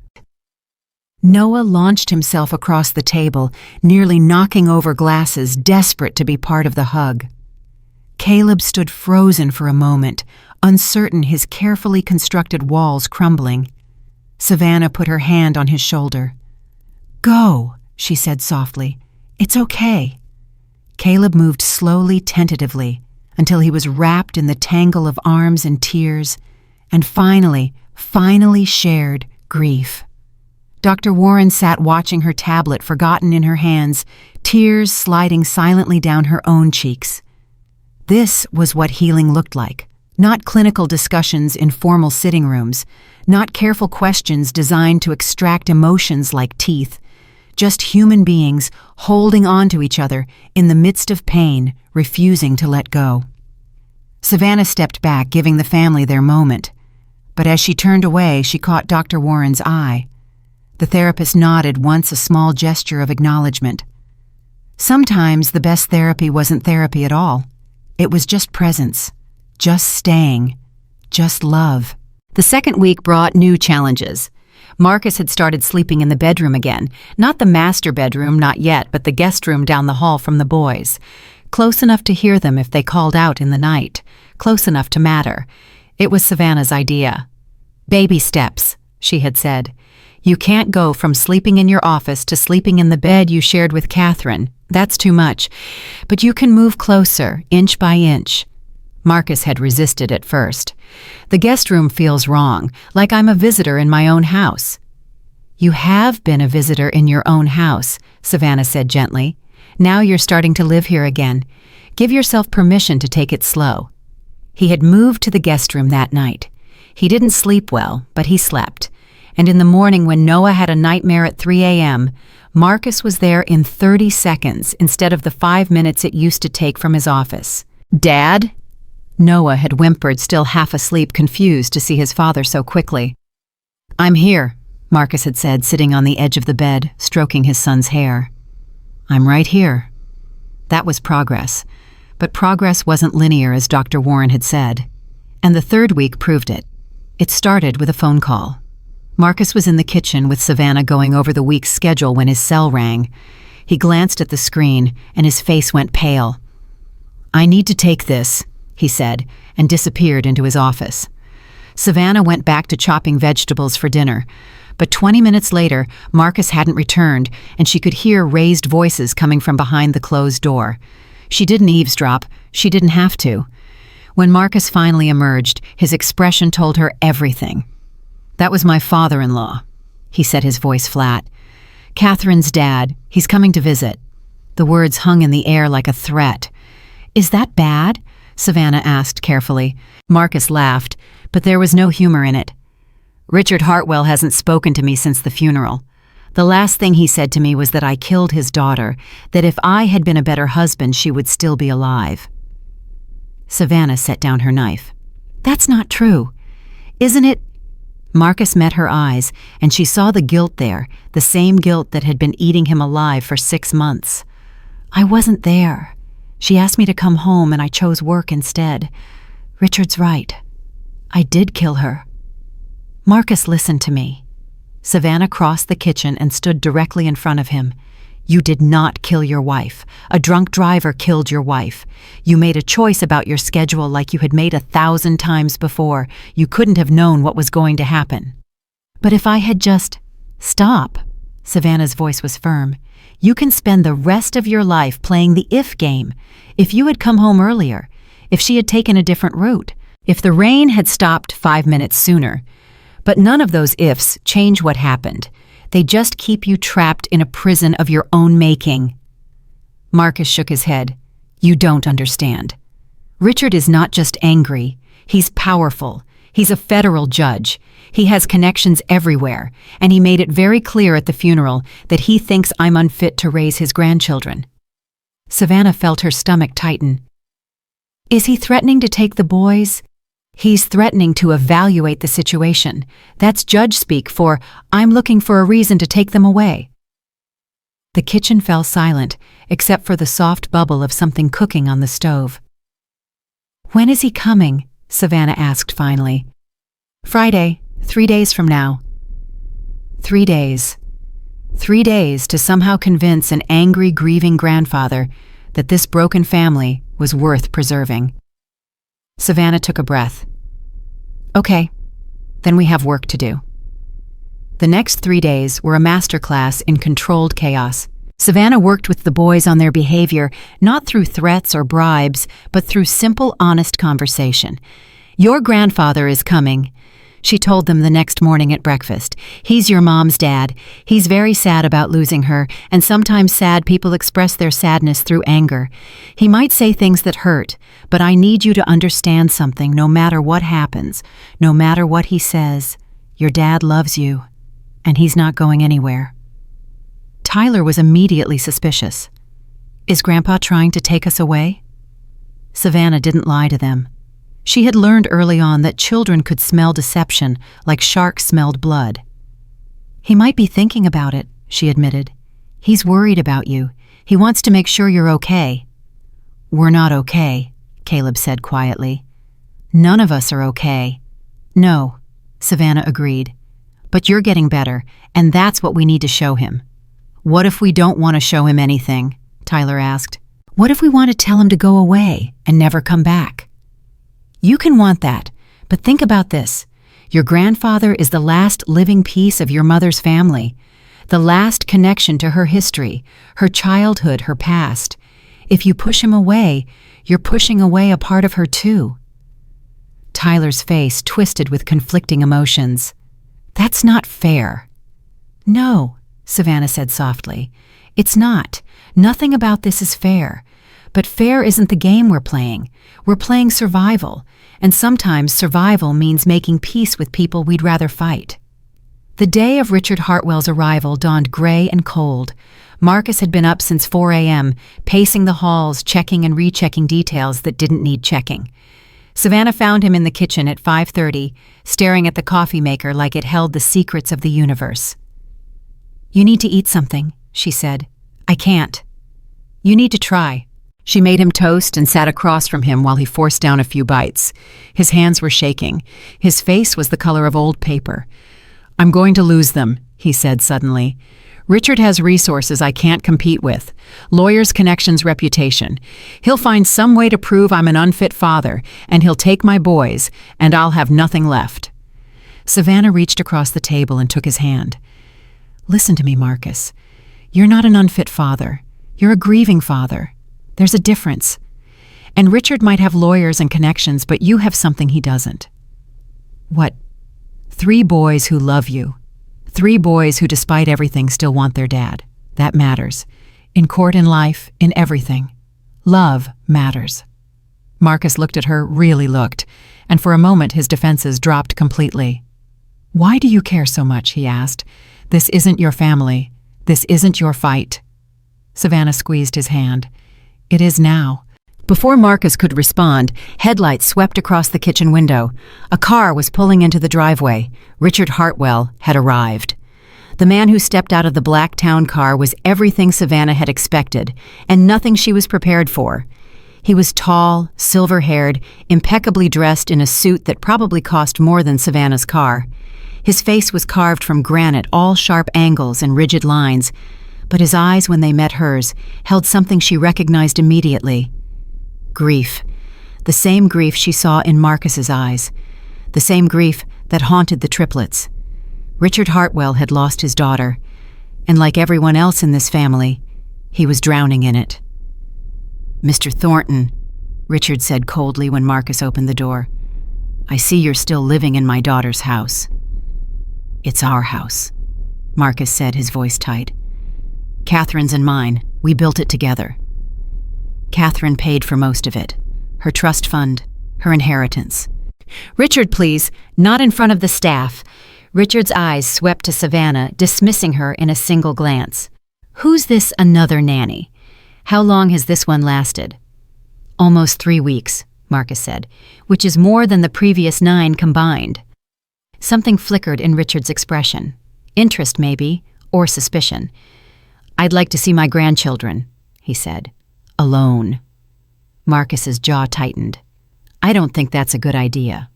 Noah launched himself across the table, nearly knocking over glasses, desperate to be part of the hug. Caleb stood frozen for a moment, uncertain, his carefully constructed walls crumbling. Savannah put her hand on his shoulder. "Go," she said softly. "It's okay." Caleb moved slowly, tentatively, until he was wrapped in the tangle of arms and tears, and finally shared grief. Dr. Warren sat watching her tablet, forgotten in her hands, tears sliding silently down her own cheeks. This was what healing looked like. Not clinical discussions in formal sitting rooms, not careful questions designed to extract emotions like teeth, just human beings holding on to each other in the midst of pain, refusing to let go. Savannah stepped back, giving the family their moment. But as she turned away, she caught Dr. Warren's eye. The therapist nodded once, a small gesture of acknowledgement. Sometimes the best therapy wasn't therapy at all. It was just presence, just staying, just love. The second week brought new challenges. Marcus had started sleeping in the bedroom again. Not the master bedroom, not yet, but the guest room down the hall from the boys. Close enough to hear them if they called out in the night. Close enough to matter. It was Savannah's idea. "Baby steps," she had said. "You can't go from sleeping in your office to sleeping in the bed you shared with Catherine. That's too much. But you can move closer, inch by inch." Marcus had resisted at first. "The guest room feels wrong, like I'm a visitor in my own house." "You have been a visitor in your own house," Savannah said gently. "Now you're starting to live here again. Give yourself permission to take it slow." He had moved to the guest room that night. He didn't sleep well, but he slept. And in the morning when Noah had a nightmare at 3 a.m., Marcus was there in 30 seconds instead of the 5 minutes it used to take from his office. "Dad?" Noah had whimpered, still half asleep, confused to see his father so quickly. "I'm here," Marcus had said, sitting on the edge of the bed, stroking his son's hair. "I'm right here." That was progress. But progress wasn't linear, as Dr. Warren had said. And the third week proved it. It started with a phone call. Marcus was in the kitchen with Savannah going over the week's schedule when his cell rang. He glanced at the screen, and his face went pale. "I need to take this," he said, and disappeared into his office. Savannah went back to chopping vegetables for dinner, but 20 minutes later, Marcus hadn't returned, and she could hear raised voices coming from behind the closed door. She didn't eavesdrop. She didn't have to. When Marcus finally emerged, his expression told her everything. "That was my father-in-law," he said, his voice flat. "Catherine's dad. He's coming to visit." The words hung in the air like a threat. "Is that bad?" Savannah asked carefully. Marcus laughed, but there was no humor in it. "Richard Hartwell hasn't spoken to me since the funeral. The last thing he said to me was that I killed his daughter, that if I had been a better husband, she would still be alive." Savannah set down her knife. "That's not true. Isn't it?" Marcus met her eyes, and she saw the guilt there, the same guilt that had been eating him alive for 6 months. "I wasn't there. She asked me to come home, and I chose work instead. Richard's right. I did kill her." Marcus listened to me. Savannah crossed the kitchen and stood directly in front of him. "You did not kill your wife. A drunk driver killed your wife. You made a choice about your schedule like you had made 1,000 times before. You couldn't have known what was going to happen." "But if I had just—" "Stop." Savannah's voice was firm. "You can spend the rest of your life playing the if game. If you had come home earlier, if she had taken a different route, if the rain had stopped 5 minutes sooner. But none of those ifs change what happened. They just keep you trapped in a prison of your own making." Marcus shook his head. "You don't understand. Richard is not just angry. He's powerful. He's a federal judge. He has connections everywhere, and he made it very clear at the funeral that he thinks I'm unfit to raise his grandchildren." Savannah felt her stomach tighten. "Is he threatening to take the boys?" "He's threatening to evaluate the situation. That's judge speak for, I'm looking for a reason to take them away." The kitchen fell silent, except for the soft bubble of something cooking on the stove. "When is he coming?" Savannah asked finally. "Friday, 3 days from now." 3 days. 3 days to somehow convince an angry, grieving grandfather that this broken family was worth preserving. Savannah took a breath. "Okay, then we have work to do." The next 3 days were a masterclass in controlled chaos. Savannah worked with the boys on their behavior, not through threats or bribes, but through simple, honest conversation. "Your grandfather is coming," she told them the next morning at breakfast. "He's your mom's dad. He's very sad about losing her, and sometimes sad people express their sadness through anger. He might say things that hurt, but I need you to understand something no matter what happens, no matter what he says. Your dad loves you, and he's not going anywhere." Tyler was immediately suspicious. "Is Grandpa trying to take us away?" Savannah didn't lie to them. She had learned early on that children could smell deception like sharks smelled blood. "He might be thinking about it," she admitted. "He's worried about you. He wants to make sure you're okay." "We're not okay," Caleb said quietly. "None of us are okay." "No," Savannah agreed. "But you're getting better, and that's what we need to show him." "What if we don't want to show him anything?" Tyler asked. "What if we want to tell him to go away and never come back?" "You can want that, but think about this. Your grandfather is the last living piece of your mother's family, the last connection to her history, her childhood, her past. If you push him away, you're pushing away a part of her too." Tyler's face twisted with conflicting emotions. "That's not fair." "No," Savannah said softly. "It's not. Nothing about this is fair. But fair isn't the game we're playing. We're playing survival, and sometimes survival means making peace with people we'd rather fight." The day of Richard Hartwell's arrival dawned gray and cold. Marcus had been up since 4 a.m., pacing the halls, checking and rechecking details that didn't need checking. Savannah found him in the kitchen at 5:30, staring at the coffee maker like it held the secrets of the universe. "You need to eat something," she said. "I can't." "You need to try." She made him toast and sat across from him while he forced down a few bites. His hands were shaking. His face was the color of old paper. "I'm going to lose them," he said suddenly. "Richard has resources I can't compete with. Lawyers, connections, reputation. He'll find some way to prove I'm an unfit father, and he'll take my boys, and I'll have nothing left." Savannah reached across the table and took his hand. "Listen to me, Marcus. You're not an unfit father. You're a grieving father. There's a difference. And Richard might have lawyers and connections, but you have something he doesn't." "What?" "3 boys who love you. 3 boys who, despite everything, still want their dad. That matters. In court, in life, in everything. Love matters." Marcus looked at her, really looked, and for a moment his defenses dropped completely. "Why do you care so much?" he asked. "This isn't your family. This isn't your fight." Savannah squeezed his hand. "It is now." Before Marcus could respond, headlights swept across the kitchen window. A car was pulling into the driveway. Richard Hartwell had arrived. The man who stepped out of the black town car was everything Savannah had expected, and nothing she was prepared for. He was tall, silver-haired, impeccably dressed in a suit that probably cost more than Savannah's car. His face was carved from granite, all sharp angles and rigid lines, but his eyes, when they met hers, held something she recognized immediately. Grief. The same grief she saw in Marcus's eyes. The same grief that haunted the Triplets. Richard Hartwell had lost his daughter, and like everyone else in this family, he was drowning in it. "Mr. Thornton," Richard said coldly when Marcus opened the door, "I see you're still living in my daughter's house." "It's our house," Marcus said, his voice tight. "Catherine's and mine. We built it together. Catherine paid for most of it. Her trust fund, her inheritance." "Richard, please, not in front of the staff." Richard's eyes swept to Savannah, dismissing her in a single glance. "Who's this another nanny? How long has this one lasted?" "Almost 3 weeks," Marcus said, "which is more than the previous 9 combined." Something flickered in Richard's expression. Interest, maybe, or suspicion. "I'd like to see my grandchildren," he said. "Alone." Marcus's jaw tightened. "I don't think that's a good idea."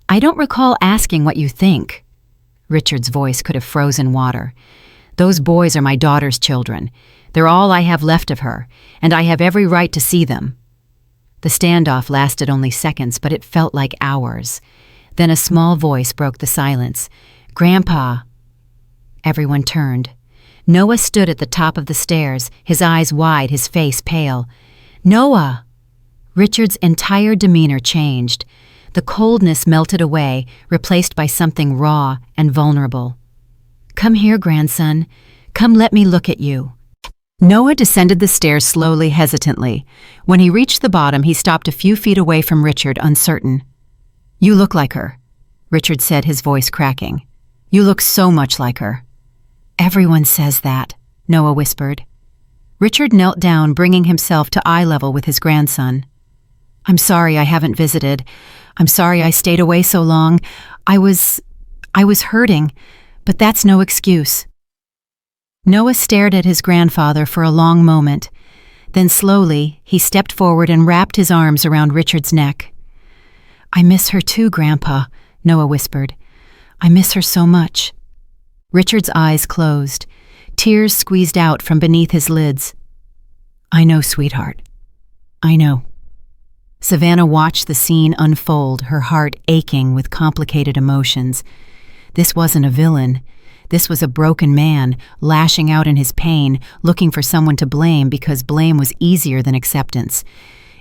"I don't recall asking what you think." Richard's voice could have frozen water. "Those boys are my daughter's children. They're all I have left of her, and I have every right to see them." The standoff lasted only seconds, but it felt like hours. Then a small voice broke the silence. "Grandpa." Everyone turned. Noah stood at the top of the stairs, his eyes wide, his face pale. "Noah!" Richard's entire demeanor changed. The coldness melted away, replaced by something raw and vulnerable. "Come here, grandson. Come, let me look at you." Noah descended the stairs slowly, hesitantly. When he reached the bottom, he stopped a few feet away from Richard, uncertain. "You look like her," Richard said, his voice cracking. "You look so much like her." "Everyone says that," Noah whispered. Richard knelt down, bringing himself to eye level with his grandson. "I'm sorry I haven't visited. I'm sorry I stayed away so long. I was hurting, but that's no excuse." Noah stared at his grandfather for a long moment. Then slowly, he stepped forward and wrapped his arms around Richard's neck. "I miss her too, Grandpa," Noah whispered. "I miss her so much." Richard's eyes closed. Tears squeezed out from beneath his lids. "I know, sweetheart. I know." Savannah watched the scene unfold, her heart aching with complicated emotions. This wasn't a villain. This was a broken man, lashing out in his pain, looking for someone to blame because blame was easier than acceptance.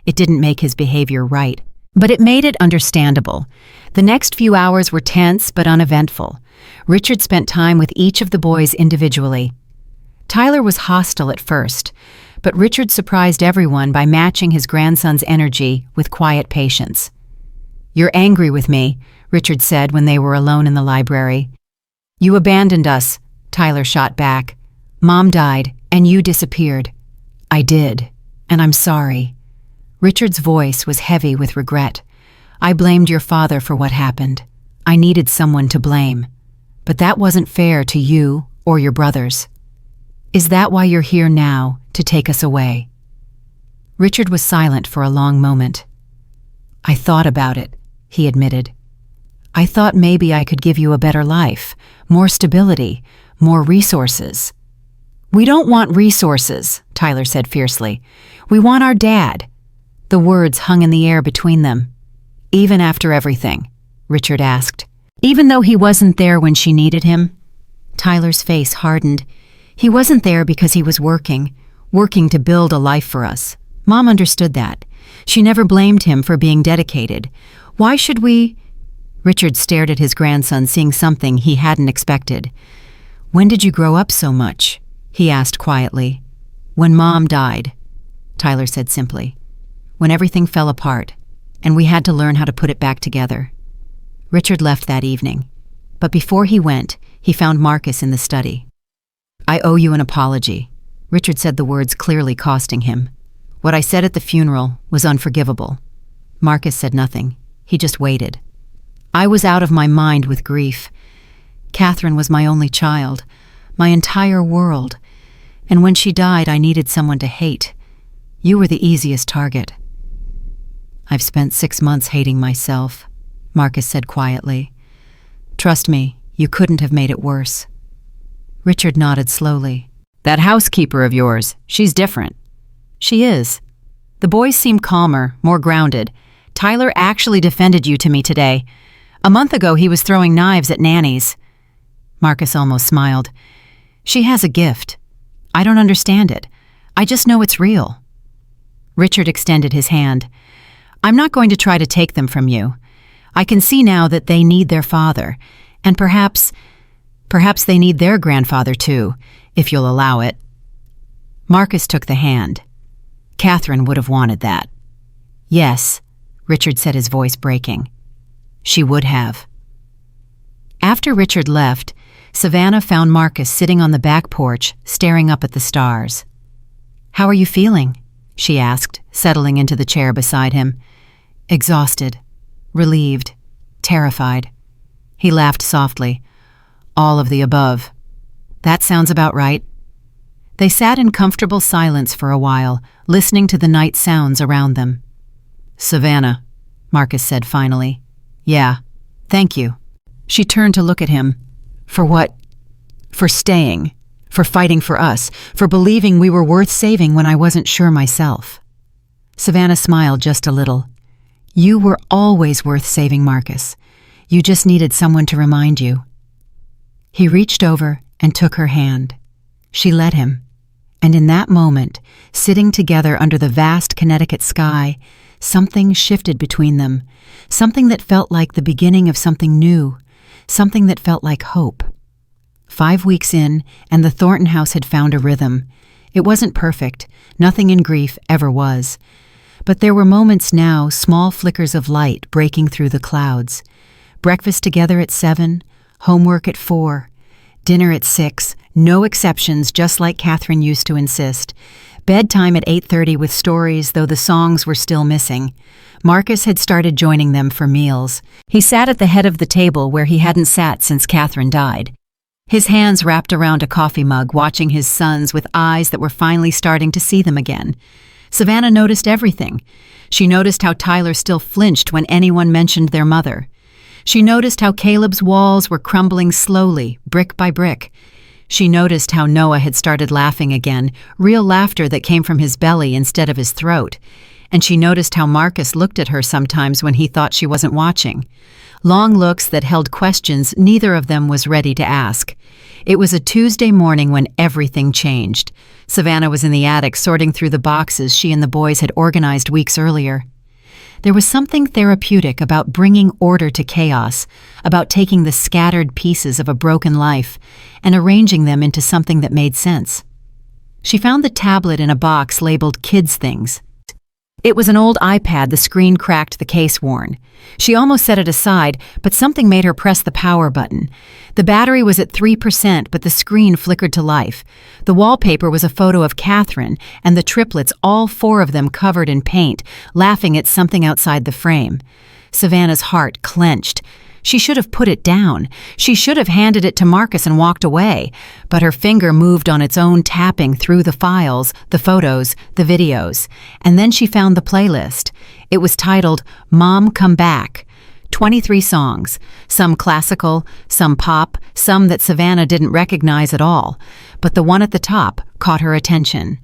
It didn't make his behavior right, but it made it understandable. The next few hours were tense but uneventful. Richard spent time with each of the boys individually. Tyler was hostile at first, but Richard surprised everyone by matching his grandson's energy with quiet patience. "You're angry with me," Richard said when they were alone in the library. "You abandoned us," Tyler shot back. "Mom died, and you disappeared." "I did, and I'm sorry." Richard's voice was heavy with regret. "I blamed your father for what happened. I needed someone to blame. But that wasn't fair to you or your brothers. Is that why you're here now, to take us away?" Richard was silent for a long moment. "I thought about it," he admitted. "I thought maybe I could give you a better life, more stability, more resources. "We don't want resources," Tyler said fiercely. "We want our dad." The words hung in the air between them. "Even after everything?" Richard asked. "Even though he wasn't there when she needed him?" Tyler's face hardened. "He wasn't there because he was working to build a life for us. Mom understood that. She never blamed him for being dedicated. Why should we—" Richard stared at his grandson, seeing something he hadn't expected. "When did you grow up so much?" he asked quietly. "When Mom died," Tyler said simply. "When everything fell apart, and we had to learn how to put it back together." Richard left that evening, but before he went, he found Marcus in the study. "I owe you an apology." Richard said the words clearly costing him. "What I said at the funeral was unforgivable." Marcus said nothing. He just waited. "I was out of my mind with grief. Catherine was my only child, my entire world, and when she died I needed someone to hate. You were the easiest target." "I've spent 6 months hating myself," Marcus said quietly. "Trust me, you couldn't have made it worse." Richard nodded slowly. "That housekeeper of yours, she's different." "She is." The boys seemed calmer, more grounded. "Tyler actually defended you to me today. A month ago he was throwing knives at Nannies." Marcus almost smiled. "She has a gift. I don't understand it. I just know it's real." Richard extended his hand. "I'm not going to try to take them from you. I can see now that they need their father, and perhaps they need their grandfather too, if you'll allow it." Marcus took the hand. "Catherine would have wanted that." "Yes," Richard said, his voice breaking. "She would have." After Richard left, Savannah found Marcus sitting on the back porch, staring up at the stars. "How are you feeling?" she asked, settling into the chair beside him. "Exhausted, relieved, terrified." He laughed softly. "All of the above." "That sounds about right." They sat in comfortable silence for a while, listening to the night sounds around them. "Savannah," Marcus said finally. "Yeah, thank you." She turned to look at him. "For what?" "For staying, for fighting for us, for believing we were worth saving when I wasn't sure myself." Savannah smiled just a little. "You were always worth saving, Marcus. You just needed someone to remind you." He reached over and took her hand. She let him. And in that moment, sitting together under the vast Connecticut sky, something shifted between them, something that felt like the beginning of something new, something that felt like hope. 5 weeks in, and the Thornton house had found a rhythm. It wasn't perfect, nothing in grief ever was. But there were moments now, small flickers of light breaking through the clouds. Breakfast together at 7, homework at 4, dinner at 6, no exceptions, just like Catherine used to insist. Bedtime at 8:30 with stories, though the songs were still missing. Marcus had started joining them for meals. He sat at the head of the table where he hadn't sat since Catherine died. His hands wrapped around a coffee mug, watching his sons with eyes that were finally starting to see them again. Savannah noticed everything. She noticed how Tyler still flinched when anyone mentioned their mother. She noticed how Caleb's walls were crumbling slowly, brick by brick. She noticed how Noah had started laughing again, real laughter that came from his belly instead of his throat. And she noticed how Marcus looked at her sometimes when he thought she wasn't watching. Long looks that held questions neither of them was ready to ask. It was a Tuesday morning when everything changed. Savannah was in the attic sorting through the boxes she and the boys had organized weeks earlier. There was something therapeutic about bringing order to chaos, about taking the scattered pieces of a broken life and arranging them into something that made sense. She found the tablet in a box labeled Kids Things. It was an old iPad, the screen cracked, the case worn. She almost set it aside, but something made her press the power button. The battery was at 3%, but the screen flickered to life. The wallpaper was a photo of Catherine and the triplets, all 4 of them covered in paint, laughing at something outside the frame. Savannah's heart clenched. She should have put it down. She should have handed it to Marcus and walked away. But her finger moved on its own, tapping through the files, the photos, the videos. And then she found the playlist. It was titled, Mom Come Back. 23 songs, some classical, some pop, some that Savannah didn't recognize at all, but the one at the top caught her attention.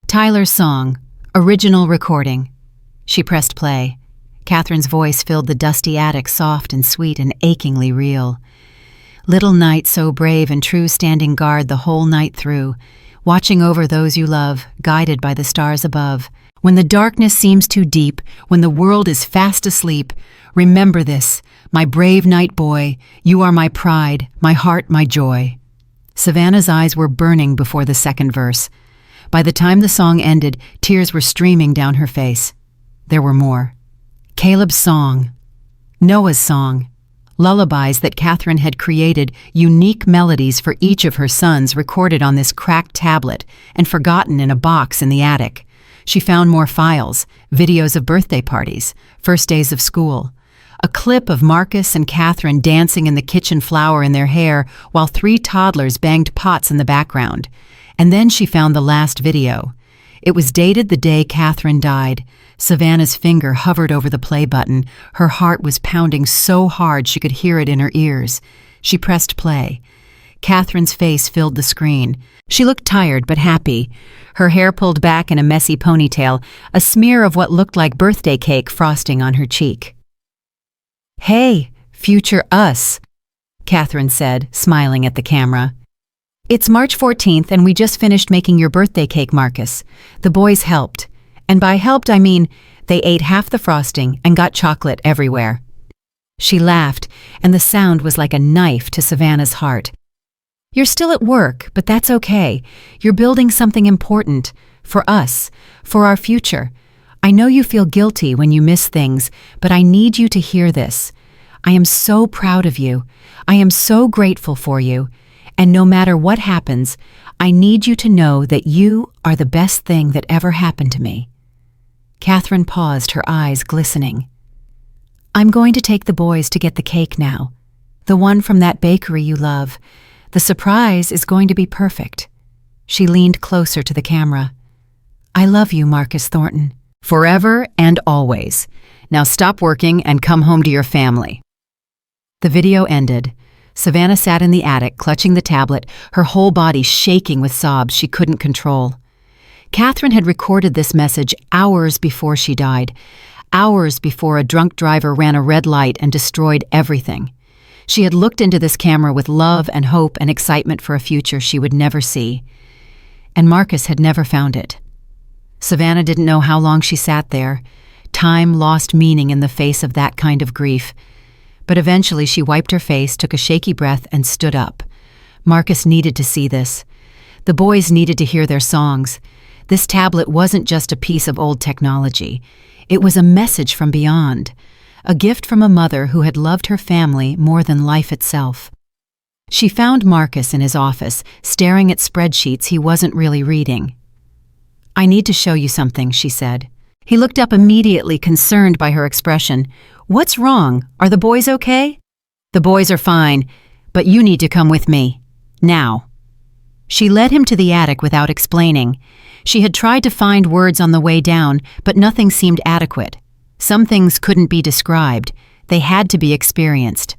Tyler's song, original recording. She pressed play. Catherine's voice filled the dusty attic, soft and sweet and achingly real. Little night so brave and true, standing guard the whole night through, watching over those you love, guided by the stars above. When the darkness seems too deep, when the world is fast asleep, remember this, my brave night boy, you are my pride, my heart, my joy. Savannah's eyes were burning before the second verse. By the time the song ended, tears were streaming down her face. There were more. Caleb's song, Noah's song, lullabies that Catherine had created, unique melodies for each of her sons recorded on this cracked tablet and forgotten in a box in the attic. She found more files, videos of birthday parties, first days of school, a clip of Marcus and Catherine dancing in the kitchen, flower in their hair, while 3 toddlers banged pots in the background. And then she found the last video. It was dated the day Catherine died. Savannah's finger hovered over the play button. Her heart was pounding so hard she could hear it in her ears. She pressed play. Catherine's face filled the screen. She looked tired but happy, her hair pulled back in a messy ponytail, a smear of what looked like birthday cake frosting on her cheek. "Hey, future us," Catherine said, smiling at the camera. "It's March 14th and we just finished making your birthday cake, Marcus. The boys helped. And by helped, I mean they ate half the frosting and got chocolate everywhere." She laughed, and the sound was like a knife to Savannah's heart. "You're still at work, but that's okay. You're building something important. For us. For our future. I know you feel guilty when you miss things, but I need you to hear this. I am so proud of you. I am so grateful for you. And no matter what happens, I need you to know that you are the best thing that ever happened to me." Catherine paused, her eyes glistening. "I'm going to take the boys to get the cake now. The one from that bakery you love. The surprise is going to be perfect." She leaned closer to the camera. "I love you, Marcus Thornton. Forever and always. Now stop working and come home to your family." The video ended. Savannah sat in the attic, clutching the tablet, her whole body shaking with sobs she couldn't control. Catherine had recorded this message hours before she died, hours before a drunk driver ran a red light and destroyed everything. She had looked into this camera with love and hope and excitement for a future she would never see. And Marcus had never found it. Savannah didn't know how long she sat there. Time lost meaning in the face of that kind of grief. But eventually she wiped her face, took a shaky breath, and stood up. Marcus needed to see this. The boys needed to hear their songs. This tablet wasn't just a piece of old technology. It was a message from beyond, a gift from a mother who had loved her family more than life itself. She found Marcus in his office, staring at spreadsheets he wasn't really reading. "I need to show you something," she said. He looked up immediately, concerned by her expression. "What's wrong? Are the boys okay?" "The boys are fine, but you need to come with me. Now." She led him to the attic without explaining. She had tried to find words on the way down, but nothing seemed adequate. Some things couldn't be described. They had to be experienced.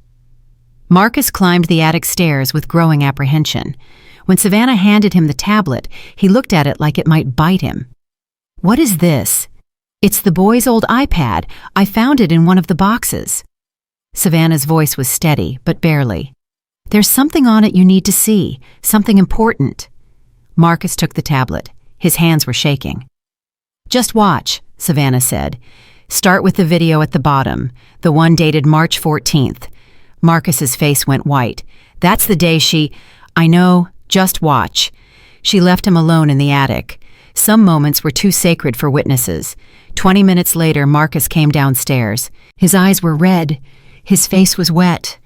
Marcus climbed the attic stairs with growing apprehension. When Savannah handed him the tablet, he looked at it like it might bite him. "What is this?" "It's the boys' old iPad. I found it in one of the boxes." Savannah's voice was steady, but barely. "There's something on it you need to see, something important." Marcus took the tablet. His hands were shaking. "Just watch," Savannah said. "Start with the video at the bottom, the one dated March 14th. Marcus's face went white. "That's the day she—" "I know, just watch." She left him alone in the attic. Some moments were too sacred for witnesses. 20 minutes later, Marcus came downstairs. His eyes were red. His face was wet.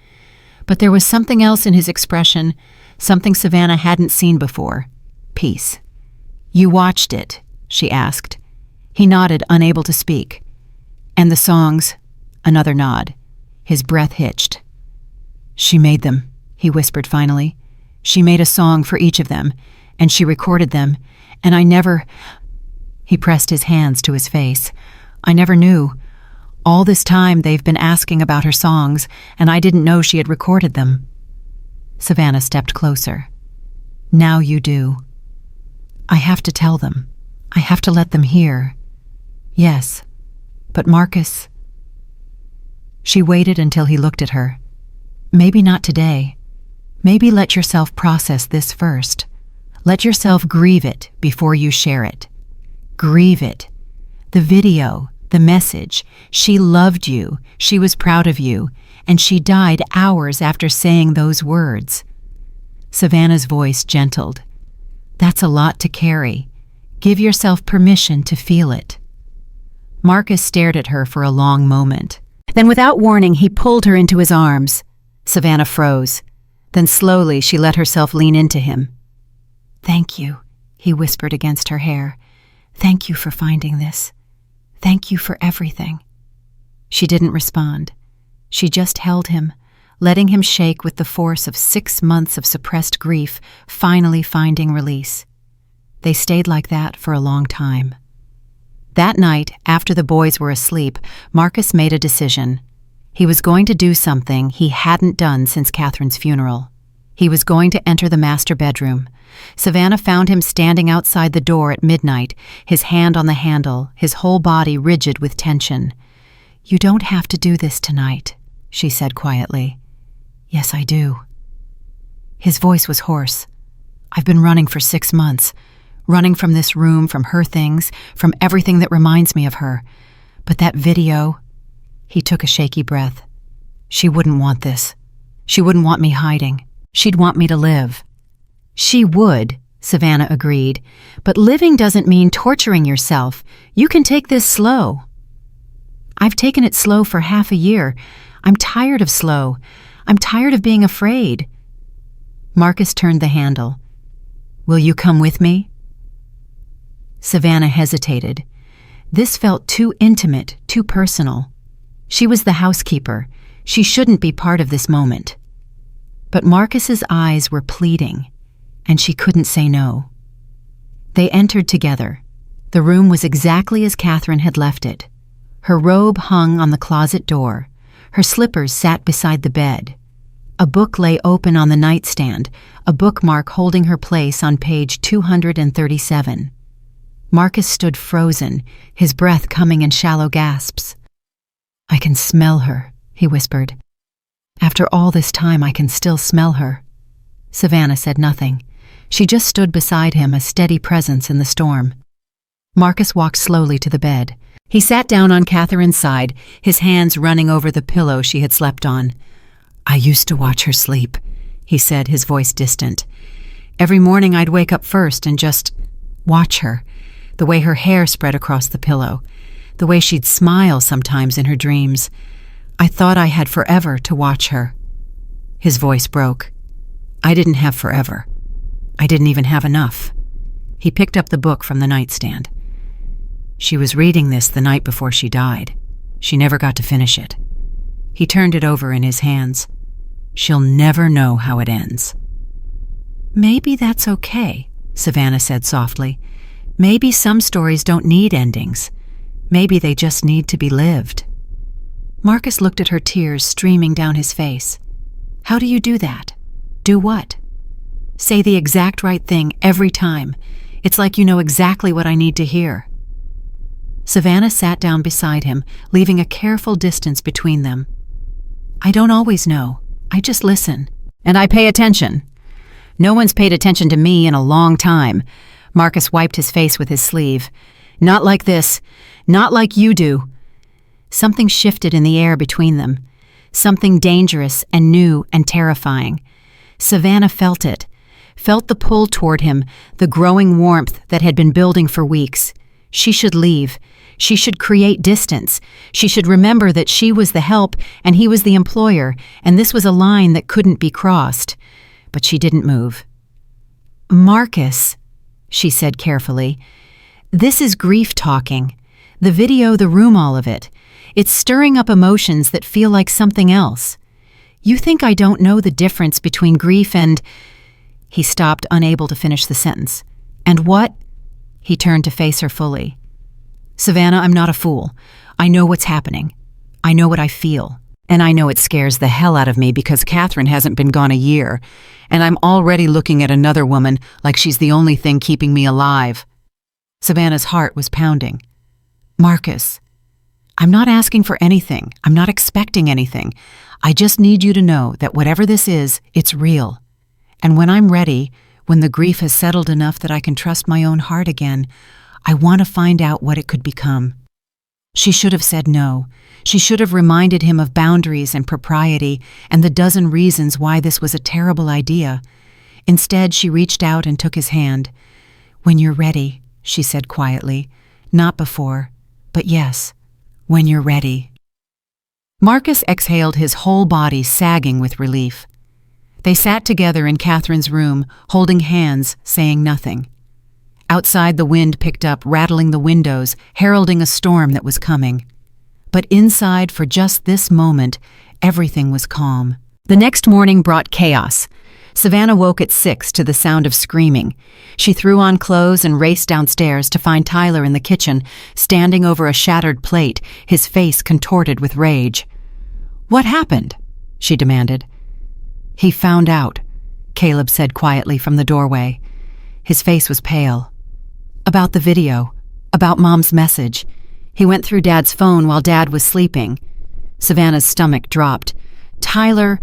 But there was something else in his expression, something Savannah hadn't seen before. Peace. "You watched it?" she asked. He nodded, unable to speak. "And the songs?" Another nod. His breath hitched. "She made them," he whispered finally. "She made a song for each of them, and she recorded them, and I never—" He pressed his hands to his face. "I never knew. All this time they've been asking about her songs, and I didn't know she had recorded them." Savannah stepped closer. "Now you do. I have to tell them. I have to let them hear. Yes, but Marcus..." She waited until he looked at her. "Maybe not today. Maybe let yourself process this first. Let yourself grieve it before you share it. Grieve it. The video, the message. She loved you, she was proud of you, and she died hours after saying those words." Savannah's voice gentled. "That's a lot to carry. Give yourself permission to feel it." Marcus stared at her for a long moment. Then without warning, he pulled her into his arms. Savannah froze. Then slowly she let herself lean into him. "Thank you," he whispered against her hair. "Thank you for finding this. Thank you for everything." She didn't respond. She just held him, letting him shake with the force of 6 months of suppressed grief finally finding release. They stayed like that for a long time. That night, after the boys were asleep, Marcus made a decision. He was going to do something he hadn't done since Catherine's funeral. He was going to enter the master bedroom. Savannah found him standing outside the door at midnight, his hand on the handle, his whole body rigid with tension. "You don't have to do this tonight," she said quietly. "Yes, I do." His voice was hoarse. "I've been running for 6 months. Running from this room, from her things, from everything that reminds me of her. But that video..." He took a shaky breath. "She wouldn't want this. She wouldn't want me hiding. She'd want me to live." "She would," Savannah agreed. "But living doesn't mean torturing yourself. You can take this slow." "I've taken it slow for half a year. I'm tired of slow. I'm tired of being afraid." Marcus turned the handle. "Will you come with me?" Savannah hesitated. This felt too intimate, too personal. She was the housekeeper. She shouldn't be part of this moment. But Marcus's eyes were pleading, and she couldn't say no. They entered together. The room was exactly as Catherine had left it. Her robe hung on the closet door. Her slippers sat beside the bed. A book lay open on the nightstand, a bookmark holding her place on page 237. Marcus stood frozen, his breath coming in shallow gasps. "I can smell her," he whispered. "After all this time, I can still smell her." Savannah said nothing. She just stood beside him, a steady presence in the storm. Marcus walked slowly to the bed. He sat down on Catherine's side, his hands running over the pillow she had slept on. "I used to watch her sleep," he said, his voice distant. "Every morning I'd wake up first and just watch her. The way her hair spread across the pillow, the way she'd smile sometimes in her dreams. I thought I had forever to watch her." His voice broke. "I didn't have forever. I didn't even have enough." He picked up the book from the nightstand. "She was reading this the night before she died. She never got to finish it." He turned it over in his hands. "She'll never know how it ends." "Maybe that's okay," Savannah said softly. "Maybe some stories don't need endings. Maybe they just need to be lived." Marcus looked at her, tears streaming down his face. "How do you do that? Do what?" "Say the exact right thing every time. It's like you know exactly what I need to hear." Savannah sat down beside him, leaving a careful distance between them. "I don't always know. I just listen. And I pay attention. No one's paid attention to me in a long time." Marcus wiped his face with his sleeve. "Not like this. Not like you do." Something shifted in the air between them. Something dangerous and new and terrifying. Savannah felt it. Felt the pull toward him, the growing warmth that had been building for weeks. She should leave. She should create distance. She should remember that she was the help and he was the employer, and this was a line that couldn't be crossed. But she didn't move. "Marcus," she said carefully, "this is grief talking. The video, the room, all of it. It's stirring up emotions that feel like something else. You think I don't know the difference between grief and..." He stopped, unable to finish the sentence. "And what?" He turned to face her fully. "Savannah, I'm not a fool. I know what's happening. I know what I feel, and I know it scares the hell out of me because Catherine hasn't been gone a year, and I'm already looking at another woman like she's the only thing keeping me alive." Savannah's heart was pounding. "Marcus, I'm not asking for anything. I'm not expecting anything. I just need you to know that whatever this is, it's real. And when I'm ready, when the grief has settled enough that I can trust my own heart again, I want to find out what it could become." She should have said no. She should have reminded him of boundaries and propriety and the dozen reasons why this was a terrible idea. Instead, she reached out and took his hand. "When you're ready," she said quietly. "Not before, but yes, when you're ready." Marcus exhaled, his whole body sagging with relief. They sat together in Catherine's room, holding hands, saying nothing. Outside, the wind picked up, rattling the windows, heralding a storm that was coming. But inside, for just this moment, everything was calm. The next morning brought chaos. Savannah woke at 6 to the sound of screaming. She threw on clothes and raced downstairs to find Tyler in the kitchen, standing over a shattered plate, his face contorted with rage. "What happened?" she demanded. "He found out," Caleb said quietly from the doorway. His face was pale. "About the video, about Mom's message. He went through Dad's phone while Dad was sleeping." Savannah's stomach dropped. "Tyler,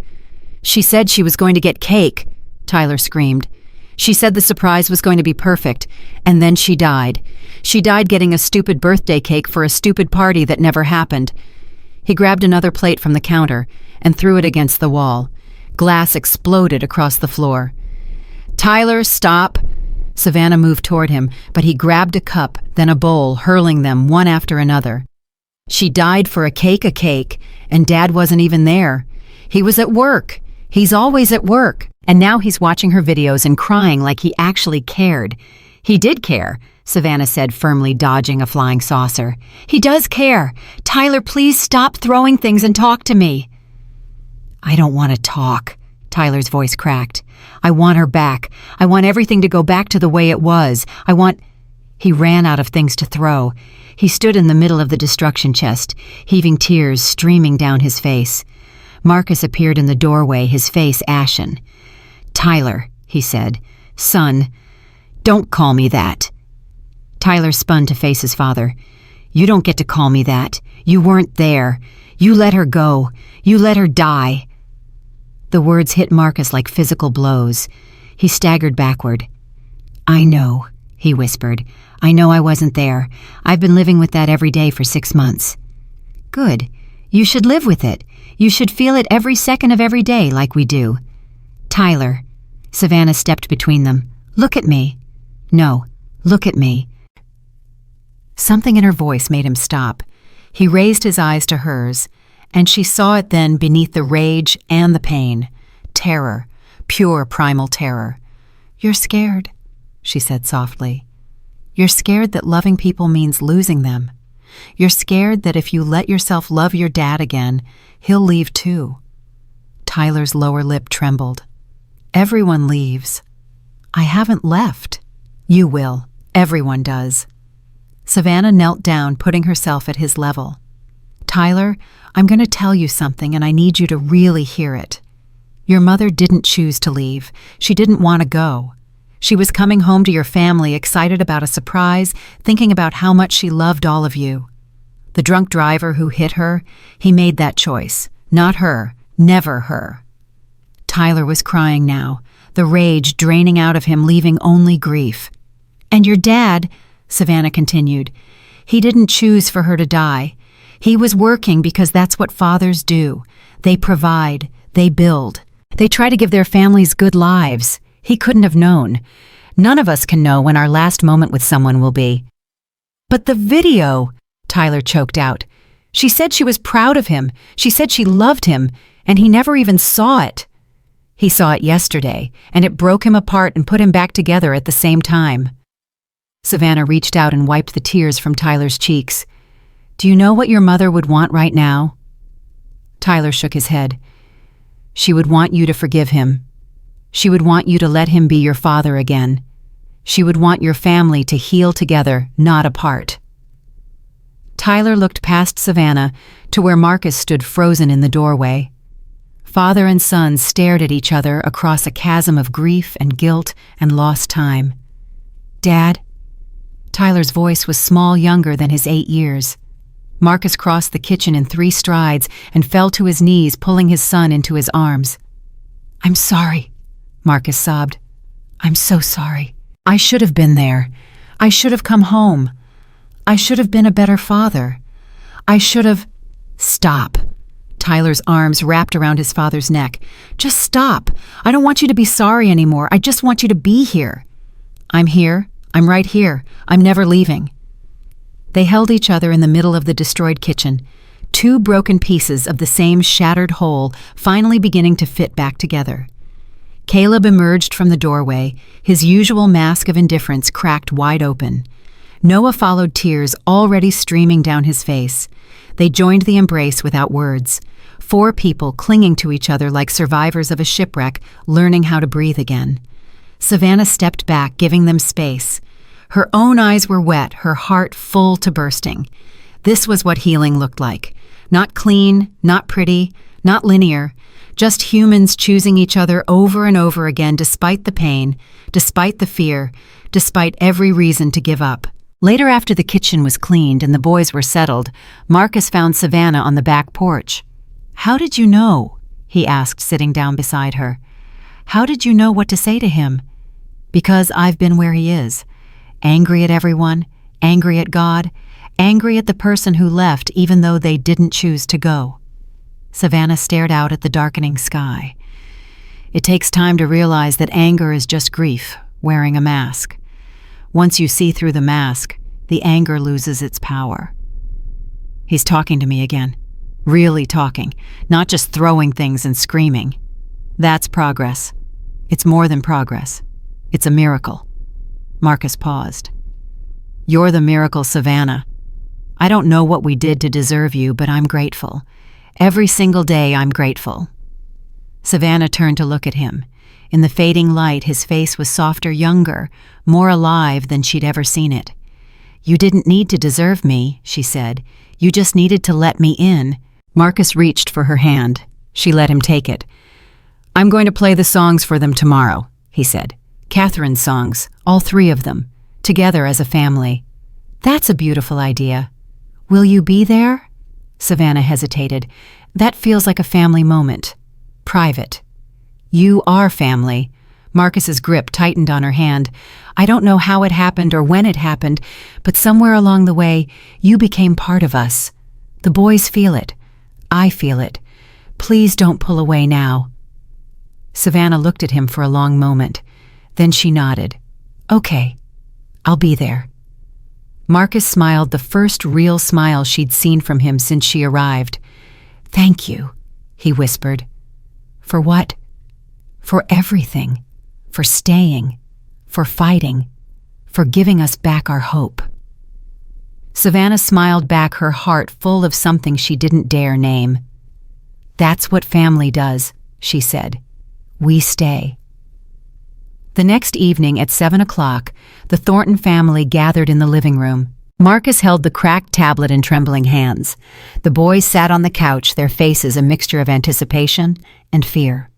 she said she was going to get cake," Tyler screamed. "She said the surprise was going to be perfect, and then she died. She died getting a stupid birthday cake for a stupid party that never happened." He grabbed another plate from the counter and threw it against the wall. Glass exploded across the floor. "Tyler, stop!" Savannah moved toward him, but he grabbed a cup, then a bowl, hurling them one after another. "She died for a cake, and Dad wasn't even there. He was at work. He's always at work. And now he's watching her videos and crying like he actually cared." "He did care," Savannah said, firmly dodging a flying saucer. "He does care. Tyler, please stop throwing things and talk to me." "I don't want to talk," Tyler's voice cracked. "I want her back. I want everything to go back to the way it was. I want—" He ran out of things to throw. He stood in the middle of the destruction chest, heaving tears streaming down his face. Marcus appeared in the doorway, his face ashen. "Tyler," he said, "son, don't call me that." Tyler spun to face his father. "You don't get to call me that. You weren't there. You let her go. You let her die." The words hit Marcus like physical blows. He staggered backward. "I know," he whispered. "I know I wasn't there. I've been living with that every day for 6 months." "Good. You should live with it. You should feel it every second of every day like we do." "Tyler," Savannah stepped between them. "Look at me." "No, look at me." Something in her voice made him stop. He raised his eyes to hers, and she saw it then beneath the rage and the pain. Terror, pure primal terror. "You're scared," she said softly. "You're scared that loving people means losing them. You're scared that if you let yourself love your dad again, he'll leave too." Tyler's lower lip trembled. "Everyone leaves. I haven't left." "You will. Everyone does." Savannah knelt down, putting herself at his level. "Tyler, I'm going to tell you something, and I need you to really hear it. Your mother didn't choose to leave. She didn't want to go. She was coming home to your family, excited about a surprise, thinking about how much she loved all of you. The drunk driver who hit her, he made that choice. Not her. Never her." Tyler was crying now, the rage draining out of him, leaving only grief. "And your dad," Savannah continued, "he didn't choose for her to die. He was working because that's what fathers do. They provide. They build. They try to give their families good lives. He couldn't have known. None of us can know when our last moment with someone will be." "But the video," Tyler choked out. "She said she was proud of him. She said she loved him, and he never even saw it." "He saw it yesterday, and it broke him apart and put him back together at the same time." Savannah reached out and wiped the tears from Tyler's cheeks. "Do you know what your mother would want right now?" Tyler shook his head. "She would want you to forgive him. She would want you to let him be your father again. She would want your family to heal together, not apart." Tyler looked past Savannah to where Marcus stood frozen in the doorway. Father and son stared at each other across a chasm of grief and guilt and lost time. "Dad?" Tyler's voice was small, younger than his 8 years. Marcus crossed the kitchen in 3 strides and fell to his knees, pulling his son into his arms. "I'm sorry," Marcus sobbed. "I'm so sorry. I should have been there. I should have come home. I should have been a better father. I should have—" "Stop." Tyler's arms wrapped around his father's neck. "Just stop. I don't want you to be sorry anymore. I just want you to be here." "I'm here. I'm right here. I'm never leaving." They held each other in the middle of the destroyed kitchen, 2 broken pieces of the same shattered whole finally beginning to fit back together. Caleb emerged from the doorway, his usual mask of indifference cracked wide open. Noah followed, tears already streaming down his face. They joined the embrace without words, 4 people clinging to each other like survivors of a shipwreck, learning how to breathe again. Savannah stepped back, giving them space. Her own eyes were wet, her heart full to bursting. This was what healing looked like. Not clean, not pretty, not linear, just humans choosing each other over and over again despite the pain, despite the fear, despite every reason to give up. Later, after the kitchen was cleaned and the boys were settled, Marcus found Savannah on the back porch. "How did you know?" he asked, sitting down beside her. "How did you know what to say to him?" "Because I've been where he is. Angry at everyone, angry at God, angry at the person who left even though they didn't choose to go." Savannah stared out at the darkening sky. It takes time to realize that anger is just grief, wearing a mask. Once you see through the mask, the anger loses its power. "He's talking to me again. Really talking, not just throwing things and screaming. That's progress. It's more than progress. It's a miracle." Marcus paused. "You're the miracle, Savannah. I don't know what we did to deserve you, but I'm grateful. Every single day I'm grateful." Savannah turned to look at him. In the fading light, his face was softer, younger, more alive than she'd ever seen it. "You didn't need to deserve me," she said. "You just needed to let me in." Marcus reached for her hand. She let him take it. "I'm going to play the songs for them tomorrow," he said. "Catherine's songs, all 3 of them, together as a family." "That's a beautiful idea. Will you be there?" Savannah hesitated. "That feels like a family moment. Private." "You are family." Marcus's grip tightened on her hand. "I don't know how it happened or when it happened, but somewhere along the way, you became part of us. The boys feel it. I feel it. Please don't pull away now." Savannah looked at him for a long moment. Then she nodded. "Okay, I'll be there." Marcus smiled, the first real smile she'd seen from him since she arrived. "Thank you," he whispered. "For what?" "For everything. For staying. For fighting. For giving us back our hope." Savannah smiled back, her heart full of something she didn't dare name. "That's what family does," she said. "We stay." The next evening at 7 o'clock, the Thornton family gathered in the living room. Marcus held the cracked tablet in trembling hands. The boys sat on the couch, their faces a mixture of anticipation and fear.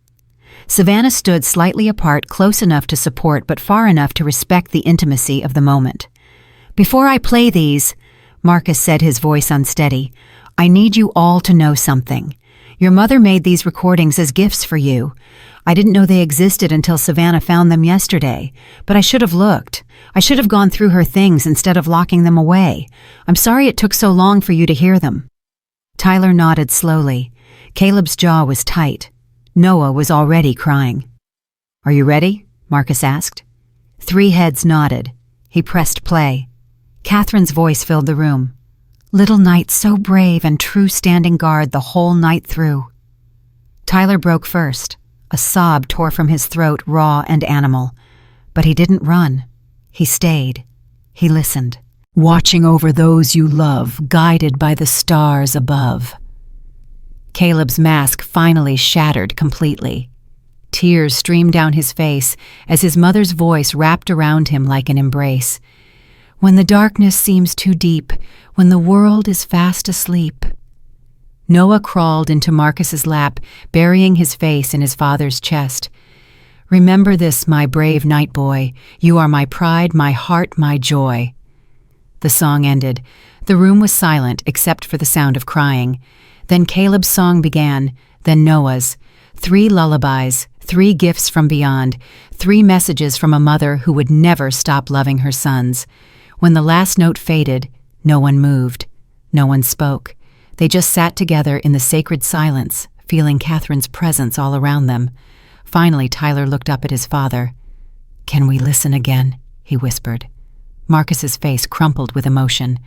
Savannah stood slightly apart, close enough to support but far enough to respect the intimacy of the moment. "Before I play these," Marcus said, his voice unsteady, "I need you all to know something. Your mother made these recordings as gifts for you. I didn't know they existed until Savannah found them yesterday, but I should have looked. I should have gone through her things instead of locking them away. I'm sorry it took so long for you to hear them." Tyler nodded slowly. Caleb's jaw was tight. Noah was already crying. "Are you ready?" Marcus asked. 3 heads nodded. He pressed play. Catherine's voice filled the room. "Little knight, so brave and true, standing guard the whole night through." Tyler broke first. A sob tore from his throat, raw and animal. But he didn't run. He stayed. He listened. "Watching over those you love, guided by the stars above." Caleb's mask finally shattered completely. Tears streamed down his face as his mother's voice wrapped around him like an embrace. when the darkness seems too deep, when the world is fast asleep. Noah crawled into Marcus's lap, burying his face in his father's chest. Remember this, my brave night boy. You are my pride, my heart, my joy. The song ended. The room was silent except for the sound of crying. Then Caleb's song began, then Noah's. 3 lullabies, 3 gifts from beyond, 3 messages from a mother who would never stop loving her sons. When the last note faded, no one moved. No one spoke. They just sat together in the sacred silence, feeling Catherine's presence all around them. Finally, Tyler looked up at his father. "Can we listen again?" he whispered. Marcus's face crumpled with emotion.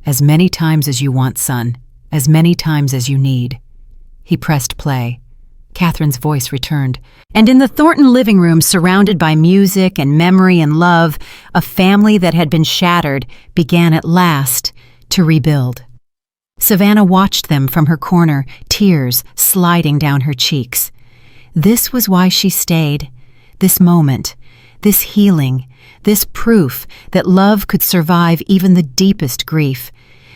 "As many times as you want, son. As many times as you need." He pressed play. Catherine's voice returned. And in the Thornton living room, surrounded by music and memory and love, a family that had been shattered began at last to rebuild. Savannah watched them from her corner, tears sliding down her cheeks. This was why she stayed. This moment, this healing, this proof that love could survive even the deepest grief.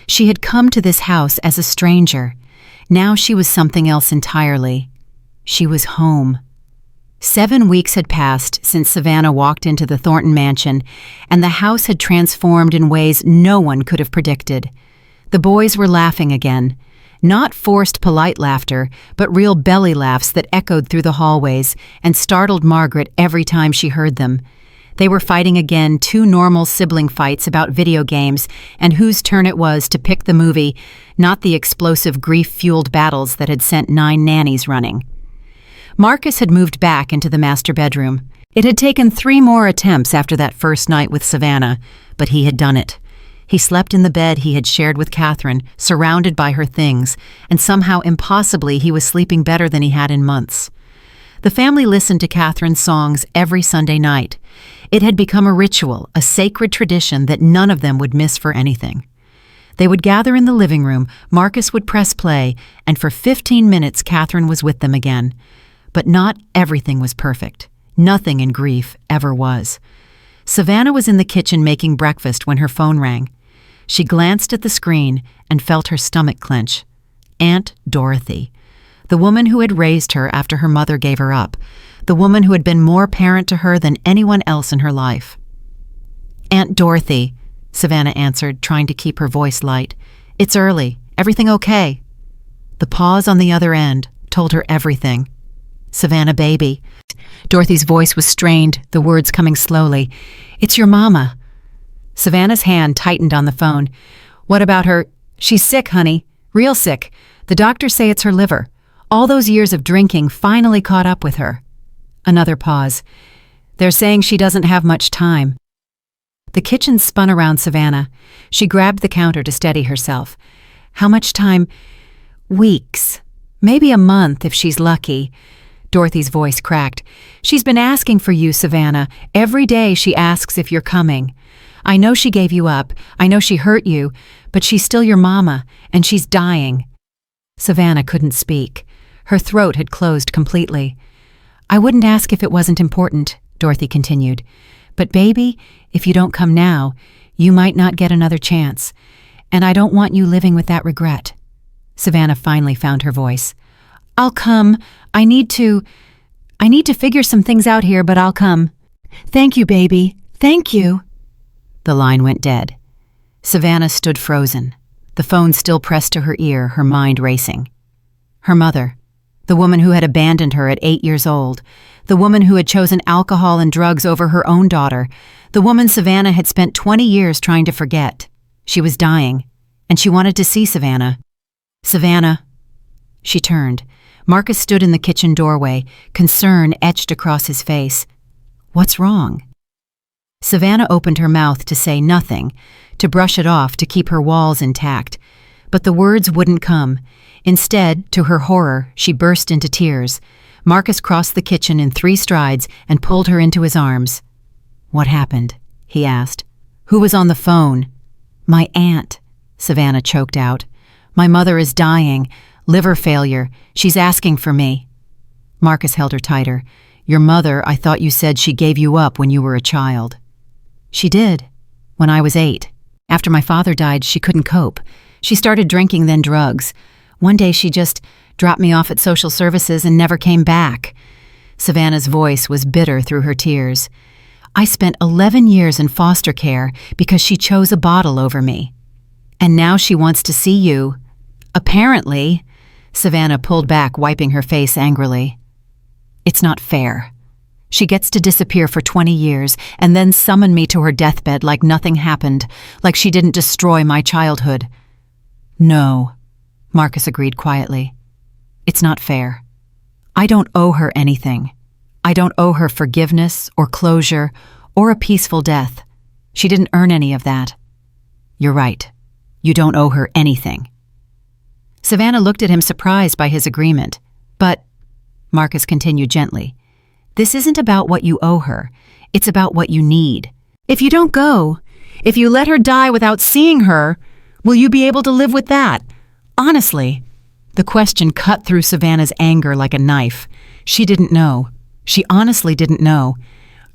She had come to this house as a stranger. Now she was something else entirely. She was home. 7 weeks had passed since Savannah walked into the Thornton mansion, and the house had transformed in ways no one could have predicted. The boys were laughing again. Not forced polite laughter, but real belly laughs that echoed through the hallways and startled Margaret every time she heard them. They were fighting again, 2 normal sibling fights about video games and whose turn it was to pick the movie, not the explosive grief-fueled battles that had sent 9 nannies running. Marcus had moved back into the master bedroom. It had taken 3 more attempts after that first night with Savannah, but he had done it. He slept in the bed he had shared with Catherine, surrounded by her things, and somehow impossibly he was sleeping better than he had in months. The family listened to Catherine's songs every Sunday night. It had become a ritual, a sacred tradition that none of them would miss for anything. They would gather in the living room, Marcus would press play, and for 15 minutes Catherine was with them again. But not everything was perfect. Nothing in grief ever was. Savannah was in the kitchen making breakfast when her phone rang. She glanced at the screen and felt her stomach clench. Aunt Dorothy. The woman who had raised her after her mother gave her up. The woman who had been more parent to her than anyone else in her life. "Aunt Dorothy," Savannah answered, trying to keep her voice light. "It's early. Everything okay?" The pause on the other end told her everything. "Savannah, baby." Dorothy's voice was strained, the words coming slowly. "It's your mama." Savannah's hand tightened on the phone. "What about her?" "She's sick, honey. Real sick. The doctors say it's her liver. All those years of drinking finally caught up with her." Another pause. "They're saying she doesn't have much time." The kitchen spun around Savannah. She grabbed the counter to steady herself. "How much time?" "Weeks. Maybe a month if she's lucky." Dorothy's voice cracked. "She's been asking for you, Savannah. Every day she asks if you're coming. I know she gave you up. I know she hurt you, but she's still your mama, and she's dying." Savannah couldn't speak. Her throat had closed completely. "I wouldn't ask if it wasn't important," Dorothy continued. "But baby, if you don't come now, you might not get another chance. And I don't want you living with that regret." Savannah finally found her voice. "I'll come. I need to figure some things out here, but I'll come. Thank you, baby. Thank you." The line went dead. Savannah stood frozen, the phone still pressed to her ear, her mind racing. Her mother, the woman who had abandoned her at 8 years old, the woman who had chosen alcohol and drugs over her own daughter, the woman Savannah had spent 20 years trying to forget. She was dying, and she wanted to see Savannah. "Savannah." She turned. Marcus stood in the kitchen doorway, concern etched across his face. "What's wrong?" Savannah opened her mouth to say nothing, to brush it off, to keep her walls intact. But the words wouldn't come. Instead, to her horror, she burst into tears. Marcus crossed the kitchen in 3 strides and pulled her into his arms. "What happened?" he asked. "Who was on the phone?" "My aunt," Savannah choked out. "My mother is dying. Liver failure. She's asking for me." Marcus held her tighter. "Your mother, I thought you said she gave you up when you were a child." "She did. when I was 8. After my father died, she couldn't cope. She started drinking, then drugs. One day she just dropped me off at social services and never came back. Savannah's voice was bitter through her tears. I spent 11 years in foster care because she chose a bottle over me. And now she wants to see you. Apparently. Savannah pulled back, wiping her face angrily. It's not fair. She gets to disappear for 20 years and then summon me to her deathbed like nothing happened, like she didn't destroy my childhood. No, Marcus agreed quietly. It's not fair. I don't owe her anything. I don't owe her forgiveness or closure or a peaceful death. She didn't earn any of that. You're right. You don't owe her anything. Savannah looked at him, surprised by his agreement. But, Marcus continued gently, this isn't about what you owe her. It's about what you need. If you don't go, if you let her die without seeing her, will you be able to live with that? Honestly. The question cut through Savannah's anger like a knife. She didn't know. She honestly didn't know.